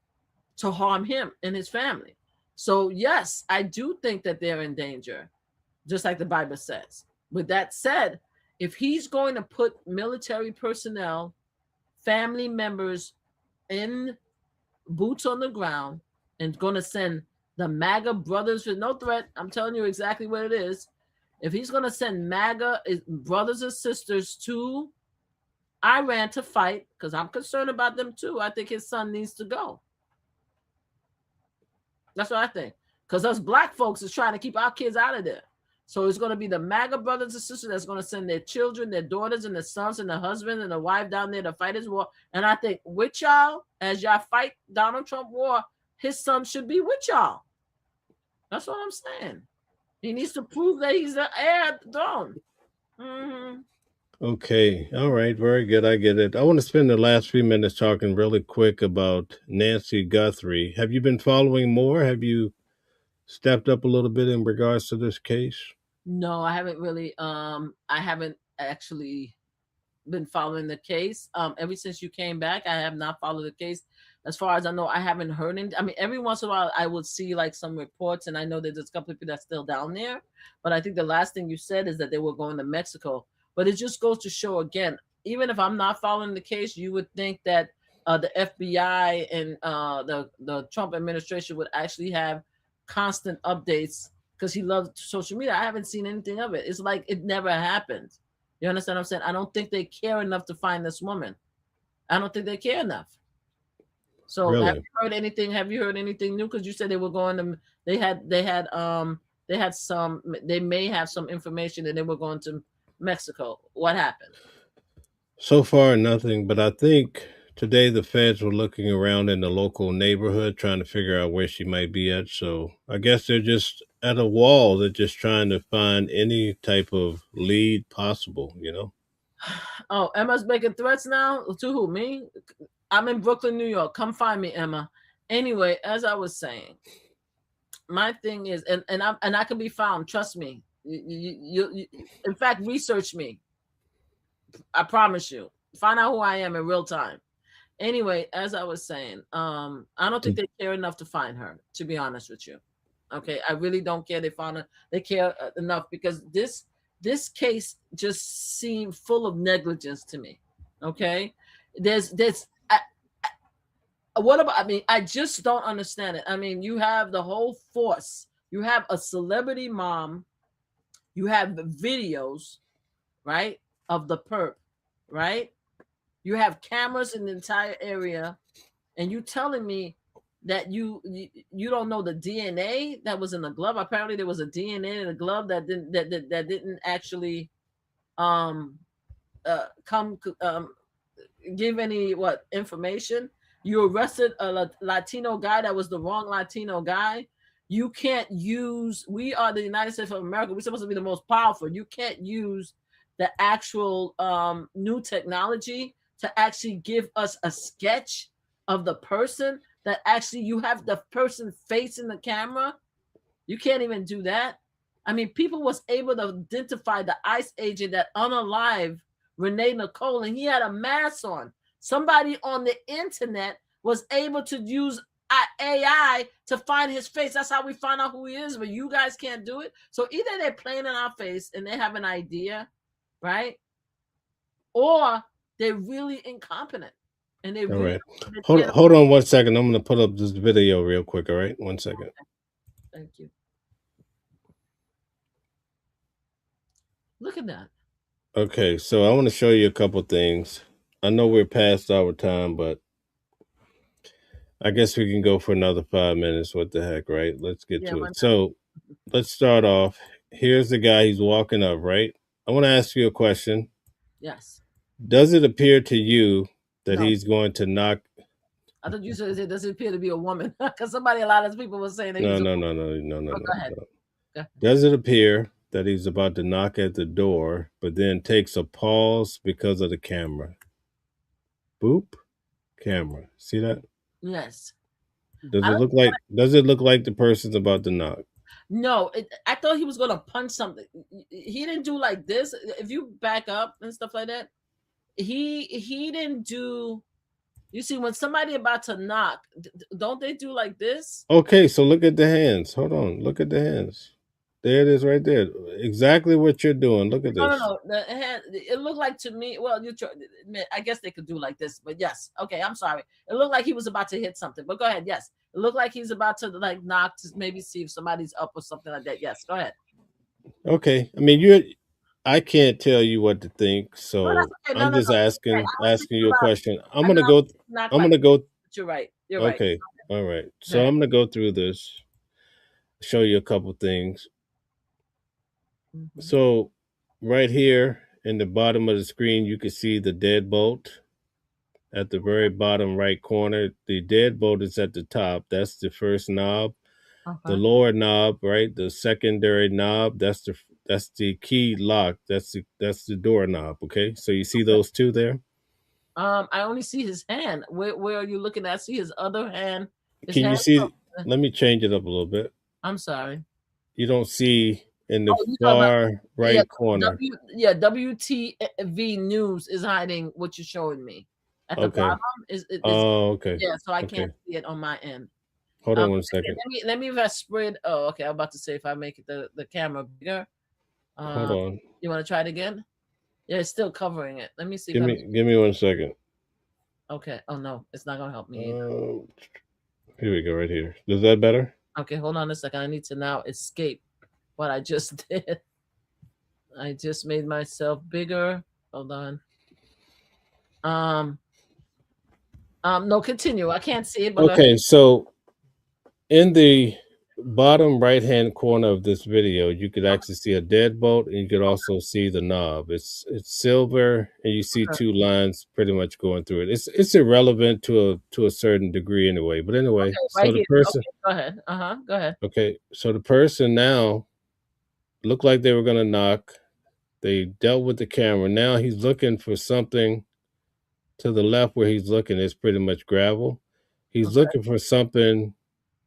harm him and his family. So yes, I do think that they're in danger, just like the Bible says. With that said, if he's going to put military personnel, family members in boots on the ground and going to send the MAGA brothers with no threat, I'm telling you exactly what it is. If he's going to send MAGA brothers and sisters to Iran to fight, because I'm concerned about them too, I think his son needs to go. That's what I think. Because us black folks is trying to keep our kids out of there. So it's going to be the MAGA brothers and sisters that's going to send their children, their daughters, and their sons, and their husband, and the wife down there to fight his war. And I think with y'all, as y'all fight Donald Trump war, his son should be with y'all. That's what I'm saying. He needs to prove that he's the heir at the throne. Mm-hmm. Okay. All right. Very good. I get it. I want to spend the last few minutes talking really quick about Nancy Guthrie. Have you been following more? Have you stepped up a little bit in regards to this case? No, I haven't really. I haven't actually been following the case. Ever since you came back, I have not followed the case. As far as I know, I haven't heard any. I mean, every once in a while, I would see like some reports, and I know that there's a couple of people that's still down there. But I think the last thing you said is that they were going to Mexico. But it just goes to show again, even if I'm not following the case, you would think that the FBI and the Trump administration would actually have constant updates because he loves social media. I haven't seen anything of it. It's like it never happened. You understand what I'm saying? I don't think they care enough to find this woman. I don't think they care enough. So Really? have you heard anything? Have you heard anything new? Because you said they were going to. They had some. They may have some information that they were going to Mexico. What happened? So far, nothing. But I think today the feds were looking around in the local neighborhood trying to figure out where she might be at. So I guess they're just at a wall. They're just trying to find any type of lead possible, you know? Oh, Emma's making threats now? To who? Me? I'm in Brooklyn, New York. Come find me, Emma. Anyway, as I was saying, my thing is, and I can be found. Trust me. You in fact, research me. I promise you. Find out who I am in real time. Anyway, as I was saying, I don't think they care enough to find her, to be honest with you. Okay, I really don't care. They found her. They care enough because this case just seemed full of negligence to me. Okay, what about? I mean, I just don't understand it. I mean, you have the whole force. You have a celebrity mom. You have the videos, right, of the perp, right? You have cameras in the entire area, and you telling me that you don't know the DNA that was in the glove. Apparently, there was a DNA in the glove that didn't actually come give any information. You arrested a Latino guy that was the wrong Latino guy. You can't use. We are the United States of America. We're supposed to be the most powerful. You can't use the actual new technology to actually give us a sketch of the person that actually you have the person facing the camera. You can't even do that. I mean, people was able to identify the ICE agent that unalived Renee Nicole, and he had a mask on. Somebody on the internet was able to use AI to find his face. That's how we find out who he is, but you guys can't do it. So either they're playing in our face and they have an idea, right? Or they're really incompetent. And they All really right. Hold on 1 second. I'm going to put up this video real quick. All right. 1 second. Thank you. Look at that. Okay. So I want to show you a couple things. I know we're past our time, but I guess we can go for another 5 minutes. What the heck, right? Let's get to it. So let's start off. Here's the guy. He's walking up, right? I want to ask you a question. Yes. Does it appear to you that he's going to knock? I thought you said it doesn't appear to be a woman because a lot of people were saying that No. Go ahead. Does it appear that he's about to knock at the door, but then takes a pause because of the camera? Boop, camera. See that? Yes. Does it look like the person's about to knock? No, I thought he was gonna punch something. He didn't do like this. If you back up and stuff like that, he didn't do. You see, when somebody about to knock, don't they do like this? Okay, so look at the hands. Hold on, look at the hands. There it is, right there. Exactly what you're doing. Look at this. No. The hand. It looked like to me. Well, I guess they could do like this, but yes. Okay, I'm sorry. It looked like he was about to hit something. But go ahead. Yes, it looked like he's about to like knock to maybe see if somebody's up or something like that. Yes, go ahead. Okay, I mean I can't tell you what to think, so I'm just asking you a question. I'm gonna go. You're right. You're right. Okay, all right. So I'm gonna go through this, show you a couple things. Mm-hmm. So right here in the bottom of the screen, you can see the deadbolt at the very bottom right corner. The deadbolt is at the top. That's the first knob. The lower knob, right? The secondary knob. That's the key lock. That's the door knob. Okay, so you see those two there. I only see his hand. Where are you looking at? I see his other hand. Can you see? Let me change it up a little bit. I'm sorry. You don't see in the far right corner. WTV News is hiding what you're showing me. At the bottom okay. Yeah, so I can't see it on my end. Hold on 1 second. Let me if I spread. Oh, okay. I'm about to say if I make it the camera bigger. Hold on. You want to try it again? Yeah, it's still covering it. Let me see. Give me 1 second. Okay. Oh no, it's not gonna help me either. Here we go, right here. Is that better? Okay, hold on a second. I need to now escape what I just did. I just made myself bigger. Hold on. No, continue. I can't see it, but Okay, so in the bottom right-hand corner of this video, you could actually see a deadbolt, and you could also see the knob. It's silver, and you see two lines pretty much going through it. It's irrelevant to a certain degree anyway. But anyway, okay, so right the here. person, Okay, go ahead. Go ahead. okay, so the person now looked like they were gonna knock. They dealt with the camera. Now he's looking for something to the left where he's looking is pretty much gravel. He's Okay. looking for something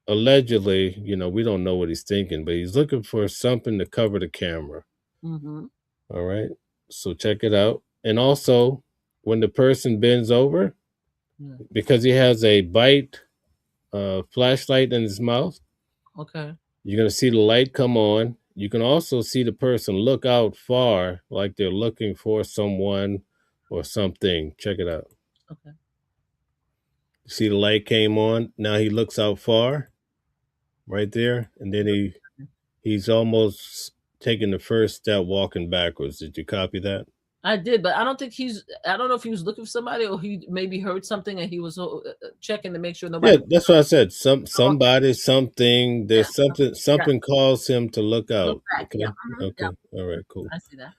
allegedly, we don't know what he's thinking, but he's looking for something to cover the camera. Mm-hmm. All right. So check it out. And also, when the person bends over, because he has a bite flashlight in his mouth, Okay. you're going to see the light come on. You can also see the person look out far, like they're looking for someone or something. Check it out. Okay. See the light came on. Now he looks out far right there. And then he's almost taking the first step walking backwards. Did you copy that? I did, but I don't think I don't know if he was looking for somebody or he maybe heard something and he was checking to make sure nobody. Yeah, that's what I said. Somebody, something, there's something caused him to look out. Look back. Okay. Yeah. Okay. Yeah. All right, cool. I see that.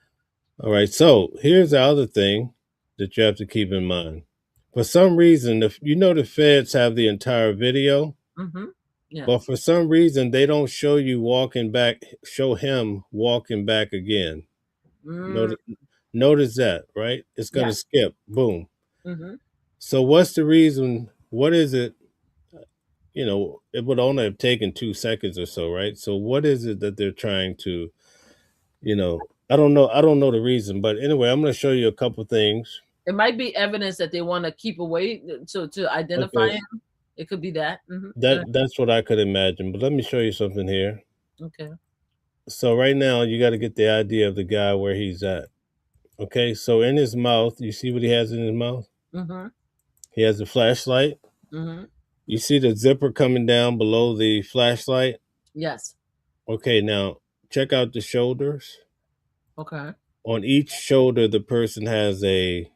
All right. So here's the other thing that you have to keep in mind. For some reason, the feds have the entire video, Yeah. but for some reason they don't show you walking back, show him walking back again. Notice that, right? It's gonna skip. Boom. So what's the reason? What is it? It would only have taken 2 seconds or so, right? So what is it that they're trying to, I don't know the reason, but anyway, I'm going to show you a couple things. It might be evidence that they want to keep away to identify him. It could be that. That's what I could imagine. But let me show you something here. Okay. So right now, you got to get the idea of the guy where he's at. Okay, so in his mouth, you see what he has in his mouth? He has a flashlight. You see the zipper coming down below the flashlight? Yes. Okay, now check out the shoulders. Okay. On each shoulder, the person has a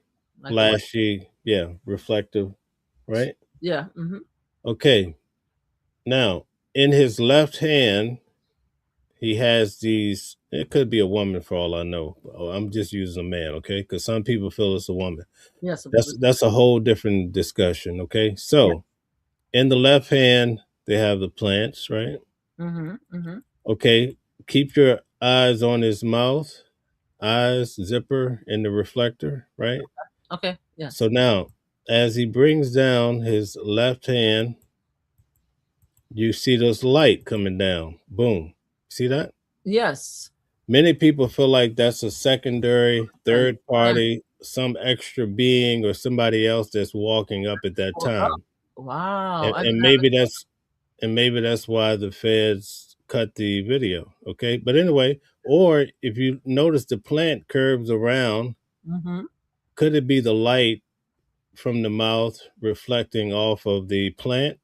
flashy, reflective, right? Yeah. Okay. Now, in his left hand, he has these. It could be a woman for all I know. I'm just using a man, okay? Because some people feel it's a woman. Yes. That's a whole different discussion, okay? So, in the left hand, they have the plants, right? Okay. Keep your eyes on his mouth. Eyes, zipper, and the reflector, right? Okay. Yes. So now, as he brings down his left hand, you see this light coming down. Boom. See that? Yes. Many people feel like that's a secondary, third party, some extra being or somebody else that's walking up at that time. Wow. And maybe that's why the feds cut the video. Okay. But anyway, or if you notice the plant curves around, could it be the light from the mouth reflecting off of the plant?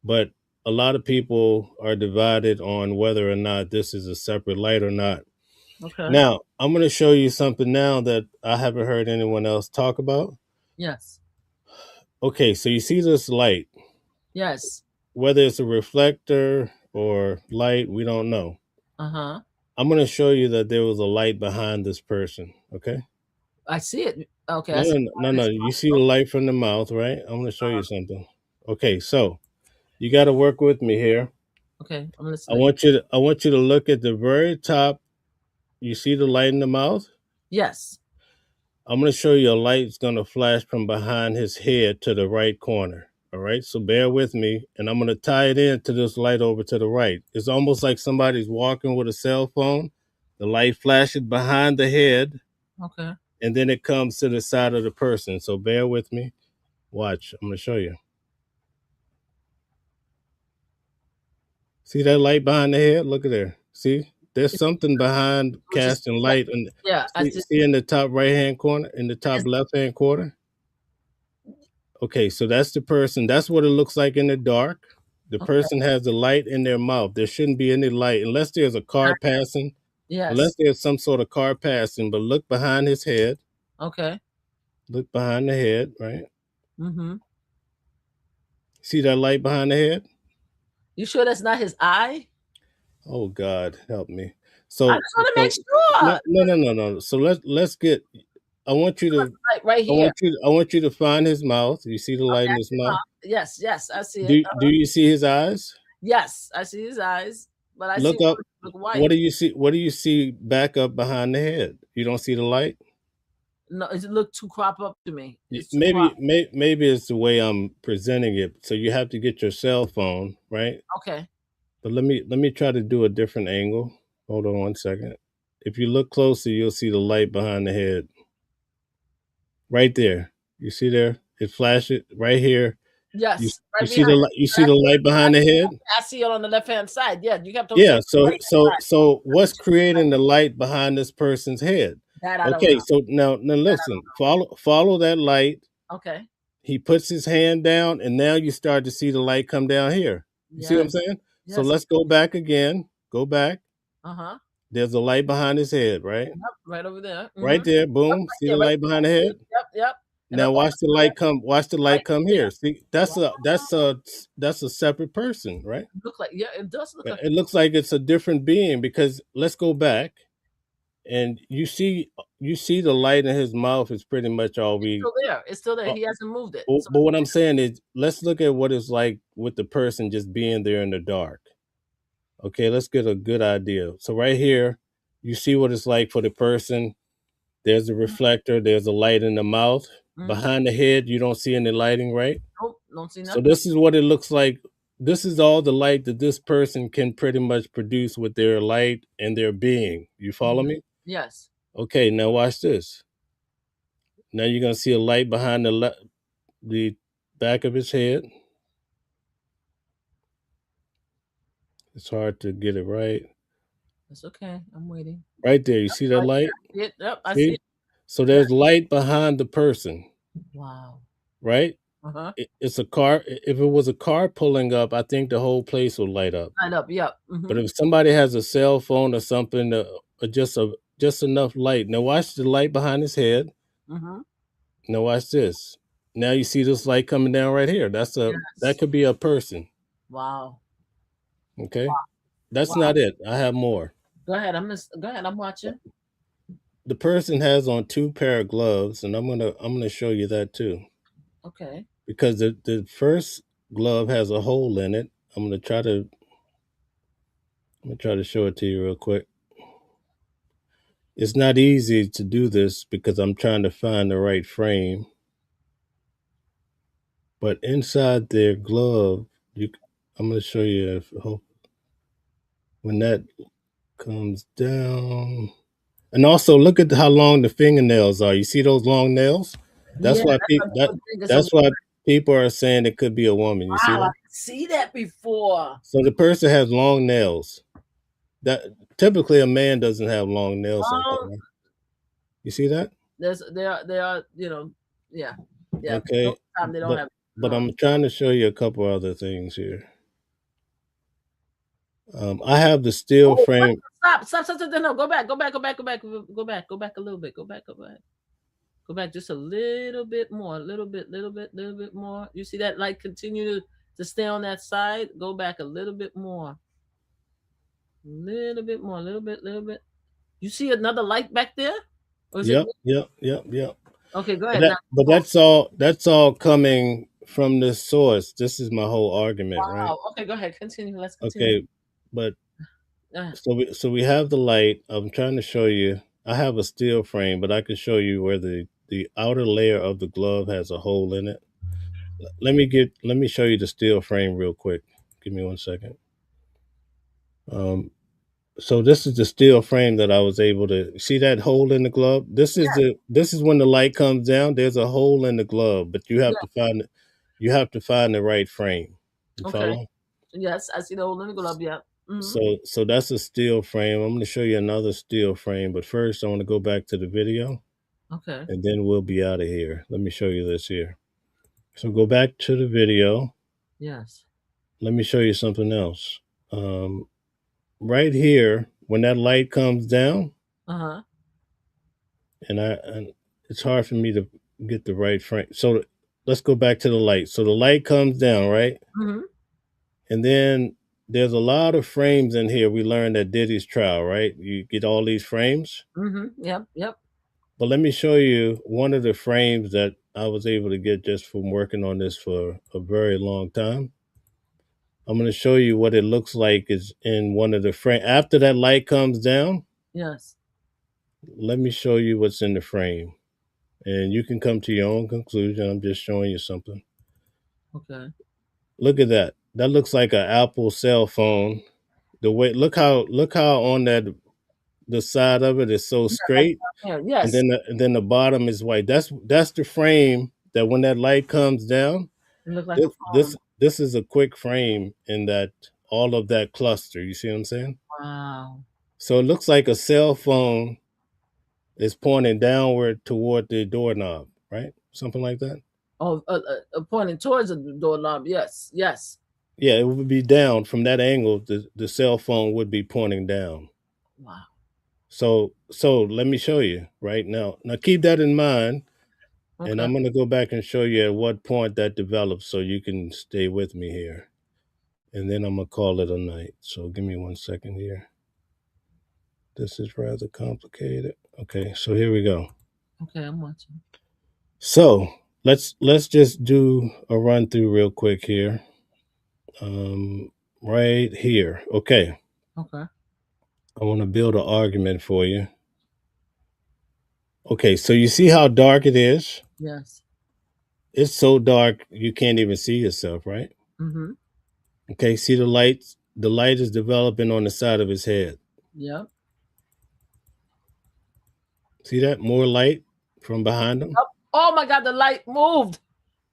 But a lot of people are divided on whether or not this is a separate light or not. Okay. Now, I'm going to show you something now that I haven't heard anyone else talk about. Yes. Okay, so you see this light. Yes. Whether it's a reflector or light, we don't know. I'm going to show you that there was a light behind this person, okay? I see it. Okay. No. You see the light from the mouth, right? I'm going to show you something. Okay, so you got to work with me here. Okay, I'm listening. I want you to look at the very top. You see the light in the mouth? Yes. I'm going to show you a light's going to flash from behind his head to the right corner. All right, so bear with me, and I'm going to tie it into this light over to the right. It's almost like somebody's walking with a cell phone. The light flashes behind the head. Okay. And then it comes to the side of the person. So bear with me. Watch. I'm going to show you. See that light behind the head? Look at there. See? There's something behind casting light. See in the top right-hand corner, in the top left-hand corner? Okay, so that's the person. That's what it looks like in the dark. The person has the light in their mouth. There shouldn't be any light unless there's a car passing. Unless Yes. there's some sort of car passing. But look behind his head. Okay. Look behind the head, right? Mm-hmm. See that light behind the head? You sure that's not his eye? Oh God, help me. I So, just want to make sure. no. So let's get. I want you to. Like right here. I want you to find his mouth. You see the light in his mouth. Yes, I see it. Do you see his eyes? Yes, I see his eyes, but I Look see up. look white. What do you see? What do you see back up behind the head? You don't see the light? No, it looked too crop up to me. Maybe it's the way I'm presenting it. So you have to get your cell phone, right? Okay. But let me try to do a different angle. Hold on 1 second. If you look closer, you'll see the light behind the head. Right there. You see there? It flashes right here. Yes. You see the light behind the head? I see it on the left-hand side. Yeah, you have to. Yeah. So what's creating the light behind this person's head? That I don't Okay. know. So now listen. Follow that light. Okay. He puts his hand down, and now you start to see the light come down here. You see what I'm saying? Yes. So let's go back again. Go back. Uh-huh. There's a light behind his head, right? Yep, right over there. Right there. Boom. See the light behind the head? Yep. Now watch the light come. Watch the light come here. See, that's a separate person, right? Look like it does look like It looks like it's a different being because let's go back, and you see the light in his mouth is pretty much all we. still there. It's still there. He hasn't moved it. But what I'm saying is, let's look at what it's like with the person just being there in the dark. Okay, let's get a good idea. So right here, you see what it's like for the person. There's a reflector. There's a light in the mouth. Behind the head, you don't see any lighting, right? Nope, don't see nothing. So this is what it looks like. This is all the light that this person can pretty much produce with their light and their being. You follow me? Yes. Okay, now watch this. Now you're going to see a light behind the back of his head. It's hard to get it right. It's okay. I'm waiting. Right there. You see that light? Yep, I see it. So there's light behind the person. Wow. Right? Uh-huh. It's a car. If it was a car pulling up, I think the whole place would light up. Light up, yep. Mm-hmm. But if somebody has a cell phone or something, just enough light. Now watch the light behind his head. Mm-hmm. Now watch this. Now you see this light coming down right here. That could be a person. Wow. Okay. Wow. That's not it. I have more. Go ahead. I'm watching. The person has on 2 pair of gloves, and I'm gonna show you that too. Okay. Because the first glove has a hole in it. I'm gonna try to show it to you real quick. It's not easy to do this because I'm trying to find the right frame. But inside their glove, I'm gonna show you when that comes down. And also look at how long the fingernails are. You see those long nails? That's why people are saying it could be a woman. You see that? I see that before. So the person has long nails. That typically a man doesn't have long nails like that, right? You see that? They are, yeah. Okay. They don't have. But I'm trying to show you a couple other things here. I have the steel frame. Stop. No, go back a little bit. Go back just a little bit more, a little bit more. You see that light continue to stay on that side? Go back a little bit more. Little bit more, little bit. You see another light back there? Yep. Okay, go ahead. But that's all coming from this source. This is my whole argument, right? Okay, go ahead. Continue. Let's continue. Okay, but so we have the light. I'm trying to show you. I have a steel frame, but I can show you where the outer layer of the glove has a hole in it. Let me show you the steel frame real quick. Give me 1 second. So this is the steel frame that I was able to see that hole in the glove. This is when the light comes down. There's a hole in the glove, but you have to find the right frame. You follow? Yes, I see the hole in the glove. Yeah. Mm-hmm. So that's a steel frame. I'm going to show you another steel frame, but first I want to go back to the video. Okay. And then we'll be out of here. Let me show you this here. So go back to the video. Yes. Let me show you something else. Right here, when that light comes down, Uh-huh. and it's hard for me to get the right frame. So let's go back to the light. So the light comes down, right? Mm-hmm. And then there's a lot of frames in here. We learned at Diddy's trial, right? You get all these frames. Mm-hmm. Yep. But let me show you one of the frames that I was able to get just from working on this for a very long time. I'm going to show you what it looks like is in one of the frame. After that light comes down, Yes. let me show you what's in the frame. And you can come to your own conclusion. I'm just showing you something. Okay. Look at that. That looks like an Apple cell phone. The way look how on that the side of it is so straight, Yeah. and Yes. then the bottom is white. That's the frame that when that light comes down, It looked like a phone. this is a quick frame in that all of that cluster. You see what I'm saying? Wow. So it looks like a cell phone is pointing downward toward the doorknob, right? Something like that. Oh, pointing towards the doorknob. Yes. Yes. Yeah, it would be down from that angle. The cell phone would be pointing down. Wow. So let me show you right now. Now keep that in mind, and Okay. I'm going to go back and show you at what point that develops, so you can stay with me here, and then I'm going to call it a night. So give me 1 second here. This is rather complicated. Okay, so here we go. Okay, I'm watching. So let's just do a run through real quick here. Right here. Okay. Okay. I want to build an argument for you. Okay, so you see how dark it is? Yes. It's so dark you can't even see yourself, right? Mm-hmm. Okay, see the lights? The light is developing on the side of his head. Yep. See that? More light from behind him. Oh my God, the light moved.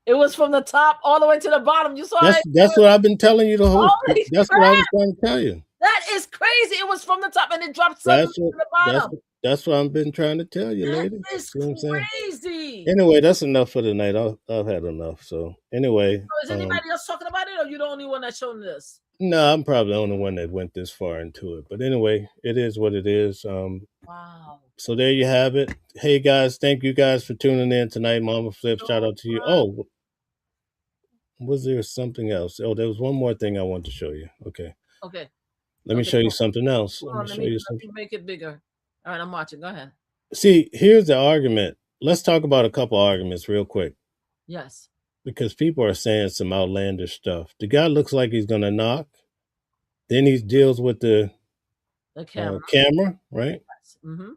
It was from the top all the way to the bottom. You saw it? That's what I've been telling you the whole. Holy That's what I was trying to tell you. That is crazy. It was from the top and it dropped suddenly to the bottom. That's what I've been trying to tell you, lady. That is See what I'm saying? crazy. Anyway, that's enough for the night. I've had enough. So anyway, So is anybody else talking about it, or you the only one that's showing this? no, I'm probably the only one that went this far into it. But anyway, it is what it is. Wow. So there you have it. Hey guys, thank you guys for tuning in tonight. Mama Flip, shout out to you. Oh, was there something else? Oh, there was one more thing I wanted to show you. Okay. Okay. Let me show you something else. Let me make it bigger. All right, I'm watching. Go ahead. See, here's the argument. Let's talk about a couple arguments real quick. Yes. Because people are saying some outlandish stuff. The guy looks like he's gonna knock. Then he deals with the camera, right? Yes. Mm-hmm.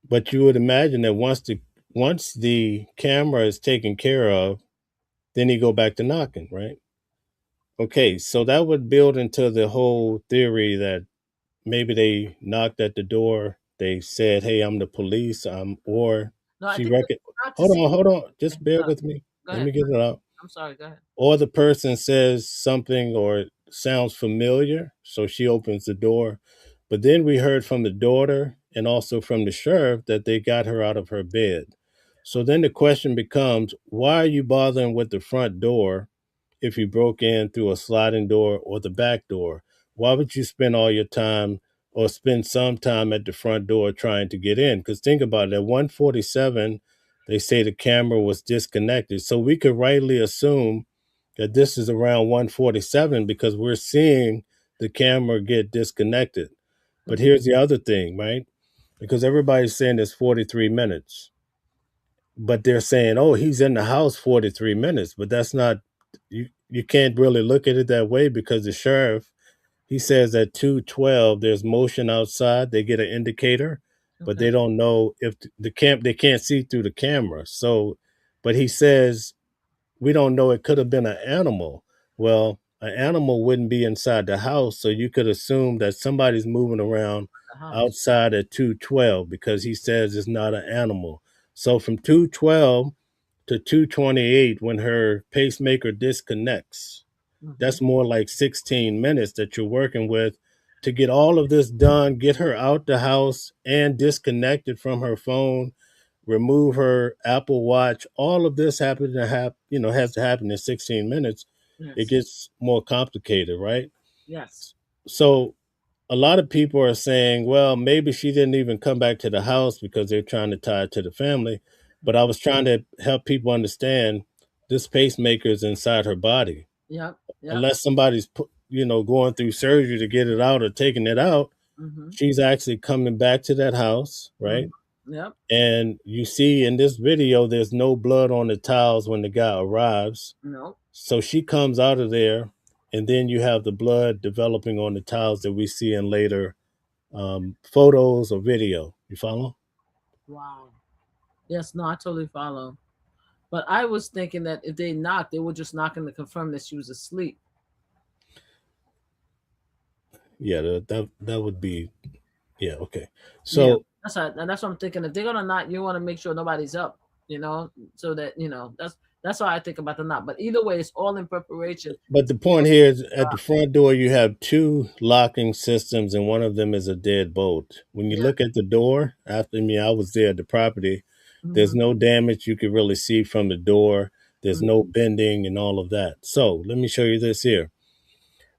But you would imagine that once the camera is taken care of, then he go back to knocking, right? Okay, so that would build into the whole theory that maybe they knocked at the door. They said, "Hey, I'm the police." Or she reckon. Hold on. Just bear with me. Let me get it out. I'm sorry. Go ahead. Or the person says something or sounds familiar, so she opens the door. But then we heard from the daughter and also from the sheriff that they got her out of her bed. So then the question becomes, why are you bothering with the front door if you broke in through a sliding door or the back door? Why would you spend all your time or spend some time at the front door trying to get in? Because think about it, at 147, they say the camera was disconnected. So we could rightly assume that this is around 147 because we're seeing the camera get disconnected. But here's the other thing, right? Because everybody's saying it's 43 minutes. But they're saying, oh, he's in the house 43 minutes. But that's not, you can't really look at it that way because the sheriff, he says at 2:12, there's motion outside. They get an indicator, but they don't know if they can't see through the camera. So, but he says, we don't know, it could have been an animal. Well, an animal wouldn't be inside the house, so you could assume that somebody's moving around outside at 2:12 because he says it's not an animal. So from 2:12 to 2:28, when her pacemaker disconnects, that's more like 16 minutes that you're working with to get all of this done, get her out the house and disconnected from her phone, remove her Apple Watch. All of this happened to has to happen in 16 minutes. It Yes. gets more complicated, right? Yes. So a lot of people are saying, well, maybe she didn't even come back to the house because they're trying to tie it to the family. But I was trying to help people understand this pacemaker is inside her body. Yep. Yep. Unless somebody's going through surgery to get it out or taking it out, Mm-hmm. she's actually coming back to that house, right? Yep. And you see in this video, there's no blood on the tiles when the guy arrives. No. So she comes out of there, and then you have the blood developing on the tiles that we see in later photos or video. You follow? Wow. Yes. No, I totally follow. But I was thinking that if they knocked, they were just knocking to confirm that she was asleep. Yeah, that would be, yeah, okay. Yeah, So that's what I'm thinking. If they're gonna knock, you want to make sure nobody's up, so that that's why I think about the knock. But either way, it's all in preparation. but the point here is at the front door, you have two locking systems, and one of them is a deadbolt. When you Yeah. look at the door, after me, I was there at the property. There's Mhm. no damage you can really see from the door. There's no bending and all of that. So let me show you this here.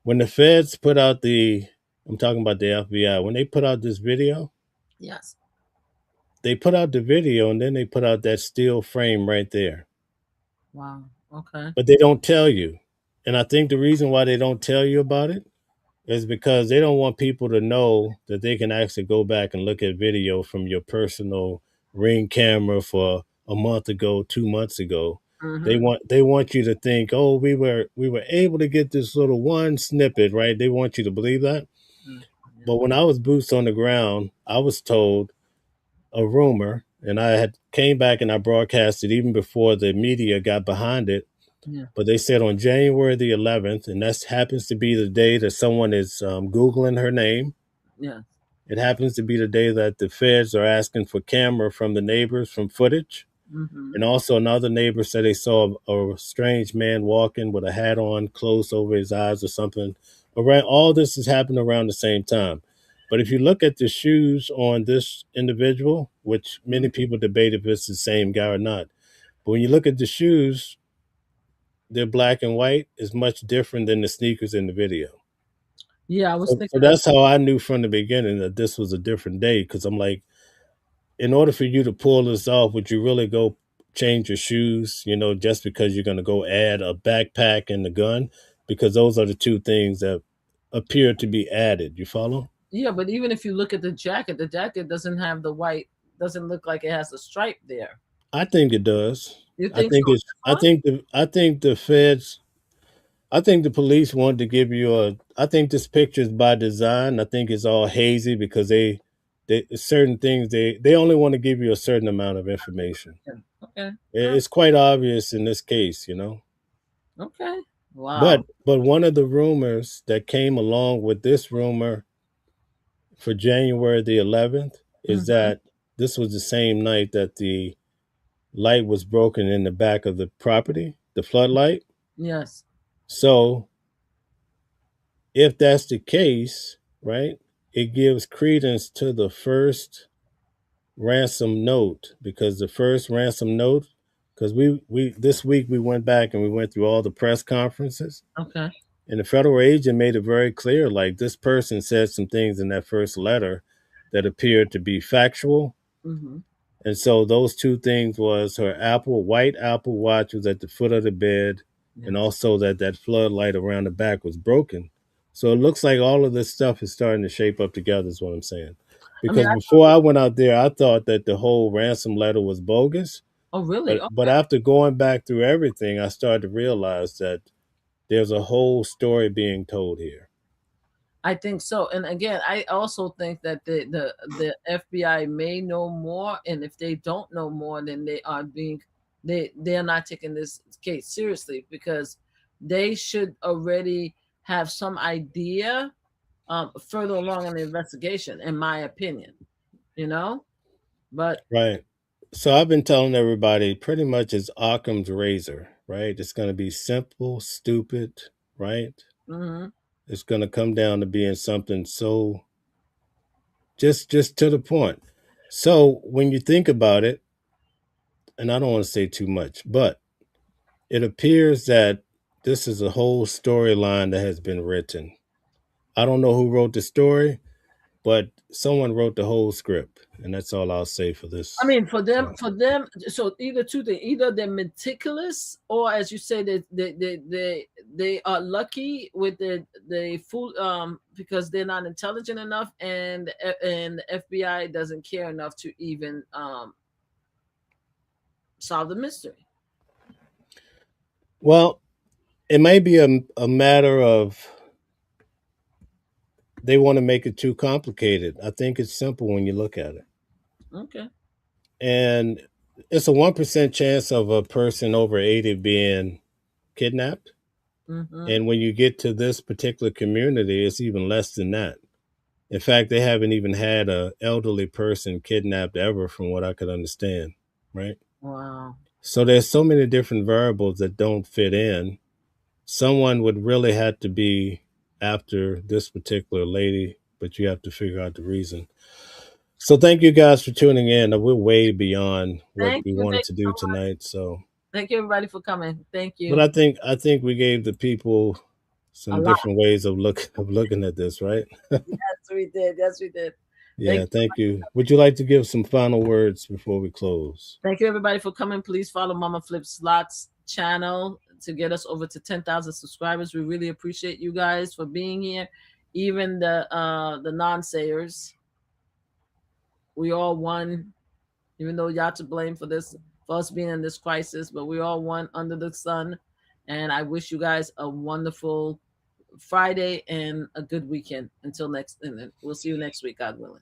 When the feds put out I'm talking about the FBI, when they put out this video, Yes. they put out the video and then they put out that steel frame right there. Wow. Okay. But they don't tell you. And I think the reason why they don't tell you about it is because they don't want people to know that they can actually go back and look at video from your personal Ring camera for a month ago, 2 months ago. They Mm-hmm. want you to think, oh, we were able to get this little one snippet, right? They want you to believe that. But when I was boots on the ground, I was told a rumor, and I had came back and I broadcasted even before the media got behind it. Yeah. But they said on January the 11th, and that happens to be the day that someone is Googling her name. Yeah. It happens to be the day that the feds are asking for camera from the neighbors from footage. Mm-hmm. And also another neighbor said they saw a strange man walking with a hat on, close over his eyes or something. Around all this is happening around the same time. But if you look at the shoes on this individual, which many people debate if it's the same guy or not, but when you look at the shoes, they're black and white, is much different than the sneakers in the video. Yeah, I was So thinking. that's how I knew from the beginning that this was a different day, because I'm like, in order for you to pull this off, would you really go change your shoes, just because you're going to go add a backpack and the gun? Because those are the two things that appear to be added. You follow? Yeah, but even if you look at the jacket doesn't have the white. Doesn't look like it has a stripe there. I think it does. You I think think so? it's. I think the feds. I think the police want to give you I think this picture is by design. I think it's all hazy because they certain things they only want to give you a certain amount of information. Yeah. Okay. It's quite obvious in this case. Okay. Wow. But one of the rumors that came along with this rumor for January the 11th is Mm-hmm. that this was the same night that the light was broken in the back of the property, the floodlight. Yes. So if that's the case, right, it gives credence to the first ransom note, because the first ransom note, because we this week we went back and we went through all the press conferences, Okay. and the federal agent made it very clear, like, this person said some things in that first letter that appeared to be factual. Mm-hmm. And so those two things was her white Apple Watch was at the foot of the bed, and Yes. also that floodlight around the back was broken. So it looks like all of this stuff is starting to shape up together, is what I'm saying. Because before I went out there, I thought that the whole ransom letter was bogus. Oh, really? But after going back through everything, I started to realize that there's a whole story being told here. I think so. And again, I also think that the FBI may know more, and if they don't know more, then they're not taking this case seriously, because they should already have some idea further along in the investigation, in my opinion. But Right. So I've been telling everybody pretty much it's Occam's razor, right? It's going to be simple, stupid, right? mm-hmm. It's going to come down to being something so just to the point. So when you think about it, and I don't want to say too much, but it appears that this is a whole storyline that has been written. I don't know who wrote the story, but someone wrote the whole script, and that's all I'll say for this. I mean, for them, so either two things: either they're meticulous, or as you say, they are lucky with the full because they're not intelligent enough, and the FBI doesn't care enough to even solve the mystery. Well, it may be a matter of they want to make it too complicated. I think it's simple when you look at it. Okay. And it's a 1% chance of a person over 80 being kidnapped. Mm-hmm. And when you get to this particular community, it's even less than that. In fact, they haven't even had an elderly person kidnapped ever, from what I could understand, right? Wow. So there's so many different variables that don't fit in. Someone would really have to be after this particular lady, but you have to figure out the reason. So thank you guys for tuning in. We're way beyond what we wanted to do tonight. So thank you everybody for coming. Thank you. But I think we gave the people some different ways of looking at this, right? Yes, we did. Yes, we did. Yeah, thank you. Would you like to give some final words before we close? Thank you everybody for coming. Please follow Mama Flip Slots channel to get us over to 10,000 subscribers. We really appreciate you guys for being here. Even the non-sayers. We all won, even though y'all to blame for this, for us being in this crisis, but we all won under the sun. And I wish you guys a wonderful Friday and a good weekend until next, and we'll see you next week, God willing.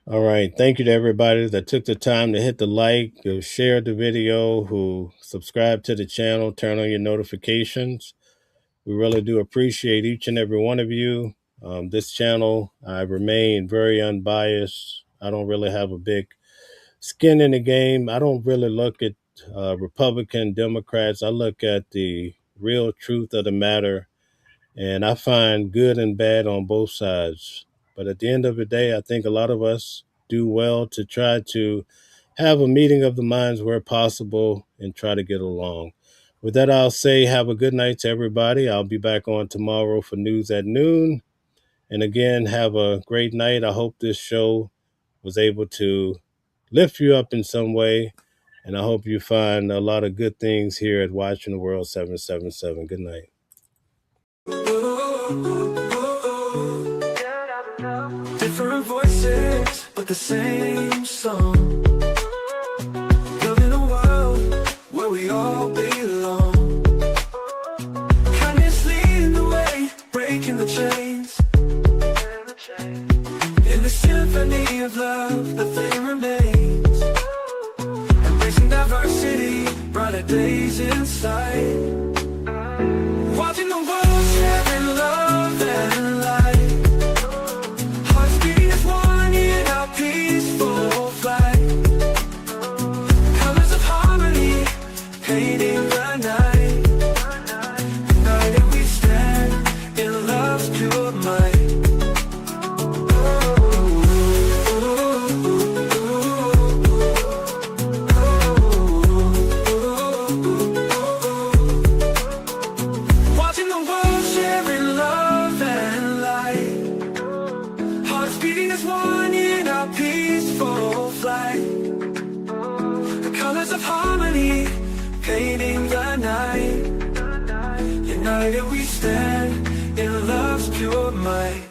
All right. Thank you to everybody that took the time to hit the like, who shared the video, who subscribed to the channel, turn on your notifications. We really do appreciate each and every one of you. This channel, I remain very unbiased. I don't really have a big skin in the game. I don't really look at Republican, Democrats. I look at the real truth of the matter, and I find good and bad on both sides. But at the end of the day, I think a lot of us do well to try to have a meeting of the minds where possible and try to get along. With that, I'll say have a good night to everybody. I'll be back on tomorrow for news at noon. And again, have a great night. I hope this show was able to lift you up in some way. And I hope you find a lot of good things here at Watching the World 777. Good night. Different voices, but the same song. Living a world where we all belong. Kindness leading the way, breaking the chains. In the symphony of love, the flame remains. Embracing diversity, brighter days inside. Watching the world sharing love and light. Hearts beating as one in our peaceful flight. Colors of harmony, painting the night. United we stand in love's pure might. Watching the world sharing love and light. Hearts beating as one in our peaceful flight. The colors of harmony, painting the night. United we stand in love's pure might.